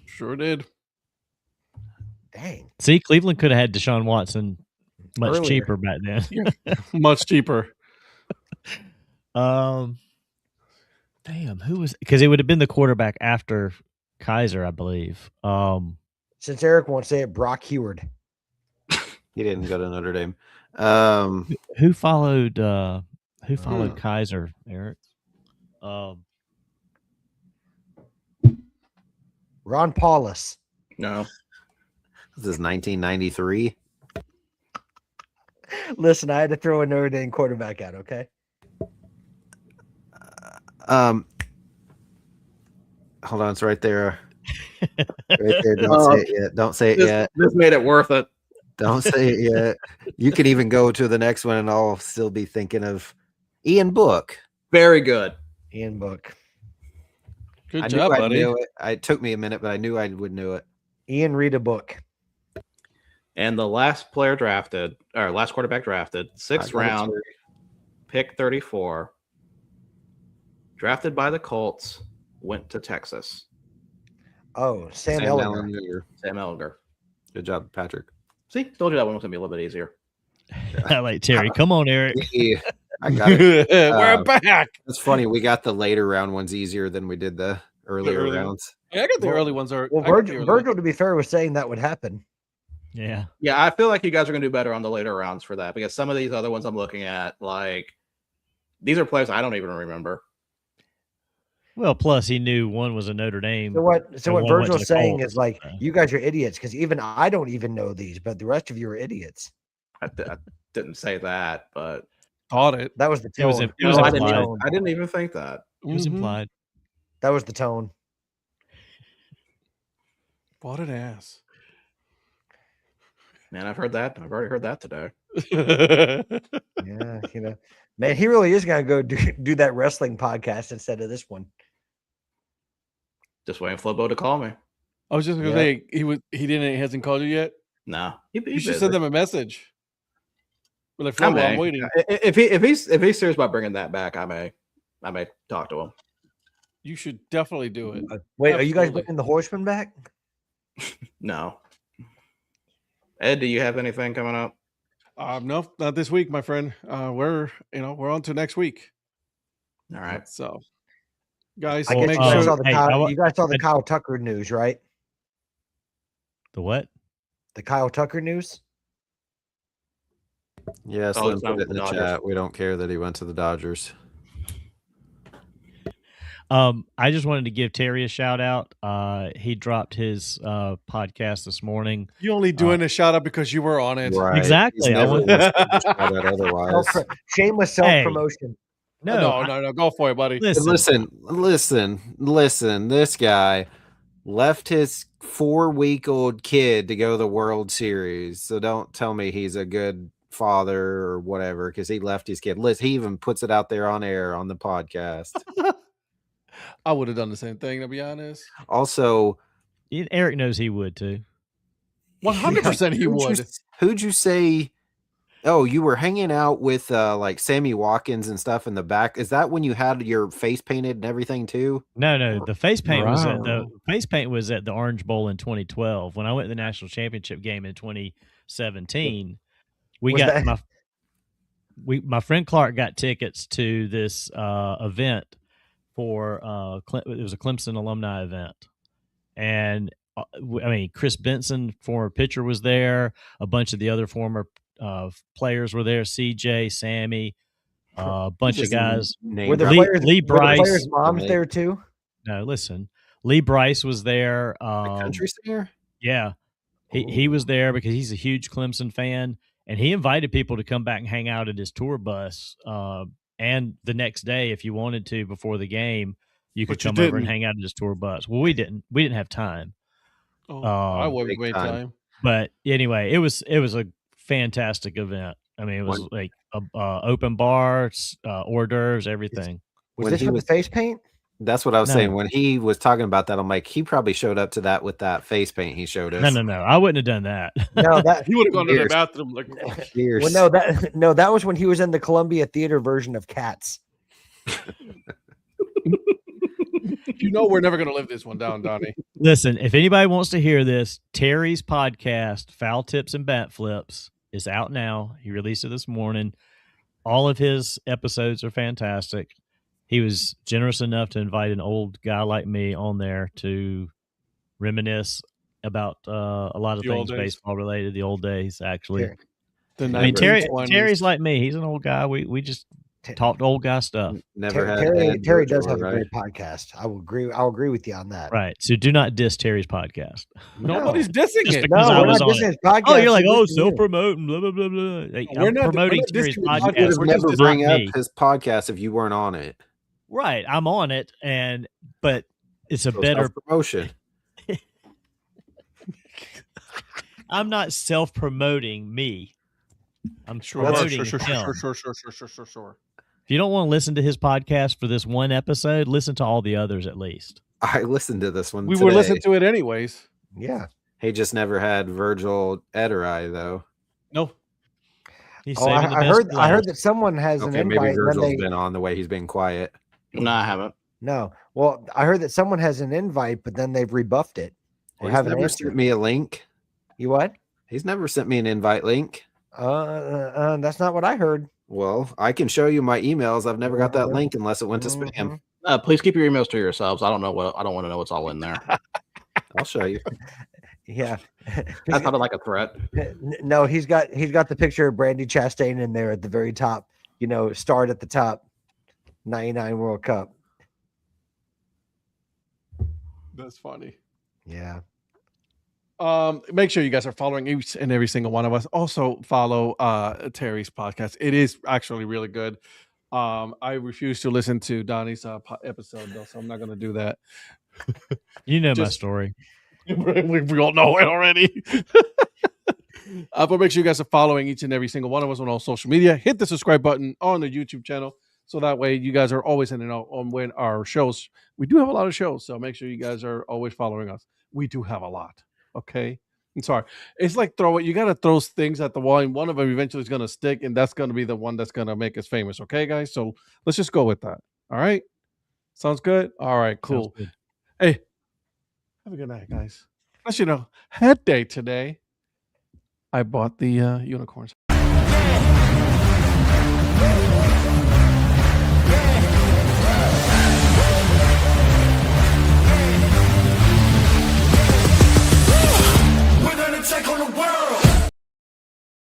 [SPEAKER 1] Sure did.
[SPEAKER 4] Dang.
[SPEAKER 2] See, Cleveland could have had Deshaun Watson much
[SPEAKER 4] Earlier.
[SPEAKER 2] cheaper back then.
[SPEAKER 1] Much cheaper.
[SPEAKER 2] Damn, who was? Because it would have been the quarterback after Kaiser, I believe.
[SPEAKER 4] Since Eric won't say it, Brock Heward.
[SPEAKER 5] He didn't go to Notre Dame.
[SPEAKER 2] Who followed Kaiser, Eric?
[SPEAKER 4] Ron Paulus.
[SPEAKER 3] No.
[SPEAKER 5] This is 1993.
[SPEAKER 4] Listen, I had to throw a Notre Dame quarterback out, okay?
[SPEAKER 5] Hold on, it's right there. Right there. Don't say it yet. Don't say it yet.
[SPEAKER 3] This made it worth it.
[SPEAKER 5] Don't say it yet. You could even go to the next one and I'll still be thinking of Ian Book.
[SPEAKER 3] Very good.
[SPEAKER 4] Ian Book.
[SPEAKER 1] Good
[SPEAKER 5] I
[SPEAKER 1] job,
[SPEAKER 5] knew
[SPEAKER 1] buddy.
[SPEAKER 5] I knew it. It took me a minute, but I knew I would know it.
[SPEAKER 4] Ian Rita Book.
[SPEAKER 3] And the last quarterback drafted, sixth round, pick 34, drafted by the Colts, went to Texas.
[SPEAKER 4] Oh, Sam Ellinger.
[SPEAKER 3] Sam Ellinger.
[SPEAKER 5] Good job, Patrick.
[SPEAKER 3] See, told you that one was going to be a little bit easier.
[SPEAKER 2] I like Terry. Come on, Eric.
[SPEAKER 5] Yeah, I got it.
[SPEAKER 1] We're back.
[SPEAKER 5] It's funny. We got the later round ones easier than we did the earlier rounds.
[SPEAKER 1] Yeah, I got the early ones.
[SPEAKER 4] Well, Virgil, to be fair, was saying that would happen.
[SPEAKER 2] Yeah.
[SPEAKER 3] Yeah, I feel like you guys are going to do better on the later rounds for that because some of these other ones I'm looking at, like, these are players I don't even remember.
[SPEAKER 2] Well, plus he knew one was a Notre Dame.
[SPEAKER 4] So what Virgil's saying
[SPEAKER 2] Colts.
[SPEAKER 4] is like, you guys are idiots because even I don't even know these, but the rest of you are idiots.
[SPEAKER 3] I didn't say that, but
[SPEAKER 1] Taught it.
[SPEAKER 4] That was the tone.
[SPEAKER 2] It was
[SPEAKER 3] I
[SPEAKER 2] implied.
[SPEAKER 3] didn't even think that.
[SPEAKER 2] It was implied.
[SPEAKER 4] That was the tone.
[SPEAKER 1] What an ass.
[SPEAKER 3] Man, I've heard that. I've already heard that today.
[SPEAKER 4] Yeah, man, he really is going to go do that wrestling podcast instead of this one.
[SPEAKER 3] Just waiting for Flobo to call me.
[SPEAKER 1] I was just gonna say he hasn't called you yet.
[SPEAKER 3] No,
[SPEAKER 1] you should send them a message. But like,
[SPEAKER 3] I
[SPEAKER 1] Flobo,
[SPEAKER 3] may.
[SPEAKER 1] I'm waiting.
[SPEAKER 3] If he's serious about bringing that back, I may talk to him.
[SPEAKER 1] You should definitely do it.
[SPEAKER 4] Wait, are you guys bringing the Horseman back?
[SPEAKER 3] No. Ed, do you have anything coming up?
[SPEAKER 1] No, not this week, my friend. We're on to next week.
[SPEAKER 3] All right.
[SPEAKER 1] So, guys,
[SPEAKER 4] I guess
[SPEAKER 1] make
[SPEAKER 4] you guys
[SPEAKER 1] sure
[SPEAKER 4] saw the Kyle Tucker news, right?
[SPEAKER 2] The what?
[SPEAKER 4] The Kyle Tucker news.
[SPEAKER 5] Yeah, Slim put it in the chat. We don't care that he went to the Dodgers.
[SPEAKER 2] I just wanted to give Terry a shout out. He dropped his podcast this morning.
[SPEAKER 1] You only doing a shout out because you were on it.
[SPEAKER 5] Right.
[SPEAKER 2] Exactly.
[SPEAKER 5] Otherwise.
[SPEAKER 4] Shameless self-promotion.
[SPEAKER 1] No. Go for it, buddy.
[SPEAKER 5] Listen. This guy left his 4-week-old kid to go to the World Series. So don't tell me he's a good father or whatever because he left his kid. He even puts it out there on air on the podcast.
[SPEAKER 1] I would have done the same thing, to be honest.
[SPEAKER 5] Also,
[SPEAKER 2] Eric knows he would too.
[SPEAKER 1] 100% he would.
[SPEAKER 5] Who'd you say? Oh, you were hanging out with like Sammy Watkins and stuff in the back. Is that when you had your face painted and everything too?
[SPEAKER 2] No. The face paint was at the Orange Bowl in 2012. When I went to the national championship game in 2017, my friend Clark got tickets to this event for it was a Clemson alumni event, and Chris Benson, former pitcher, was there. A bunch of the other former players were there. CJ, Sammy, a bunch of guys.
[SPEAKER 4] Were the
[SPEAKER 2] Lee Bryce,
[SPEAKER 4] were the players' moms there too?
[SPEAKER 2] No, listen. Lee Bryce was there.
[SPEAKER 5] The country singer.
[SPEAKER 2] Yeah, he was there because he's a huge Clemson fan, and he invited people to come back and hang out at his tour bus. And the next day, if you wanted to, before the game, you could come over and hang out at his tour bus. Well, we didn't have time.
[SPEAKER 1] I wouldn't wait time.
[SPEAKER 2] But anyway, it was a fantastic event. I mean, it was like open bars, hors d'oeuvres, everything.
[SPEAKER 4] Was this with the face paint?
[SPEAKER 5] That's what I was saying. When he was talking about that, I'm like, he probably showed up to that with that face paint he showed us.
[SPEAKER 2] No. I wouldn't have done that.
[SPEAKER 4] No, that
[SPEAKER 1] he would have gone to the bathroom like.
[SPEAKER 4] Well, that was when he was in the Columbia Theater version of Cats.
[SPEAKER 1] You know we're never going to live this one down, Donnie.
[SPEAKER 2] Listen, if anybody wants to hear this, Terry's podcast, Foul Tips and Bat Flips, is out now. He released it this morning. All of his episodes are fantastic. He was generous enough to invite an old guy like me on there to reminisce about a lot of things baseball related, the old days, actually. I mean, Terry's like me. He's an old guy. We just talked old guy stuff.
[SPEAKER 4] Terry does have a great podcast. I'll agree with you on that.
[SPEAKER 2] Right. So do not diss Terry's podcast.
[SPEAKER 1] Nobody's dissing it.
[SPEAKER 4] No, we're not dissing his podcast.
[SPEAKER 2] Oh, you're like, self-promoting, blah, blah, blah, blah. Like,
[SPEAKER 1] we're not
[SPEAKER 2] promoting Terry's podcast.
[SPEAKER 5] We're never bring up his podcast if you weren't on it.
[SPEAKER 2] Right. I'm on it, but it's a better
[SPEAKER 5] promotion.
[SPEAKER 2] I'm not self-promoting me. I'm promoting him.
[SPEAKER 1] Sure.
[SPEAKER 2] If you don't want to listen to his podcast for this one episode, listen to all the others at least.
[SPEAKER 5] I listened to this one.
[SPEAKER 1] We were listening to it anyways.
[SPEAKER 4] Yeah.
[SPEAKER 5] He just never had Virgil Ederai though.
[SPEAKER 1] No.
[SPEAKER 4] I heard that someone has an invite.
[SPEAKER 5] Maybe Virgil's been on the way he's been quiet.
[SPEAKER 3] No, I haven't.
[SPEAKER 4] No. Well, I heard that someone has an invite, but then they've rebuffed it.
[SPEAKER 5] He's never sent me a link.
[SPEAKER 4] You what?
[SPEAKER 5] He's never sent me an invite link.
[SPEAKER 4] That's not what I heard.
[SPEAKER 5] Well, I can show you my emails. I've never got that link unless it went to spam.
[SPEAKER 3] Please keep your emails to yourselves. I don't want to know what's all in there.
[SPEAKER 5] I'll show you.
[SPEAKER 4] Yeah.
[SPEAKER 3] That sounded like a threat.
[SPEAKER 4] No, he's got the picture of Brandy Chastain in there at the very top. Starred at the top. 99 World Cup.
[SPEAKER 1] That's funny.
[SPEAKER 4] Yeah.
[SPEAKER 1] Make sure you guys are following each and every single one of us. Also follow Terry's podcast. It is actually really good. I refuse to listen to Donnie's episode though, so I'm not going to do that.
[SPEAKER 2] My story.
[SPEAKER 1] We all know it already. But make sure you guys are following each and every single one of us on all social media. Hit the subscribe button on the YouTube channel, so that way you guys are always in and out on when our shows. We do have a lot of shows, so make sure you guys are always following us. We do have a lot. Okay. I'm sorry. It's like you got to throw things at the wall, and one of them eventually is going to stick, and that's going to be the one that's going to make us famous. Okay, guys? So let's just go with that. All right. Sounds good? All right, cool. Hey, have a good night, guys. Head day today. I bought the unicorns.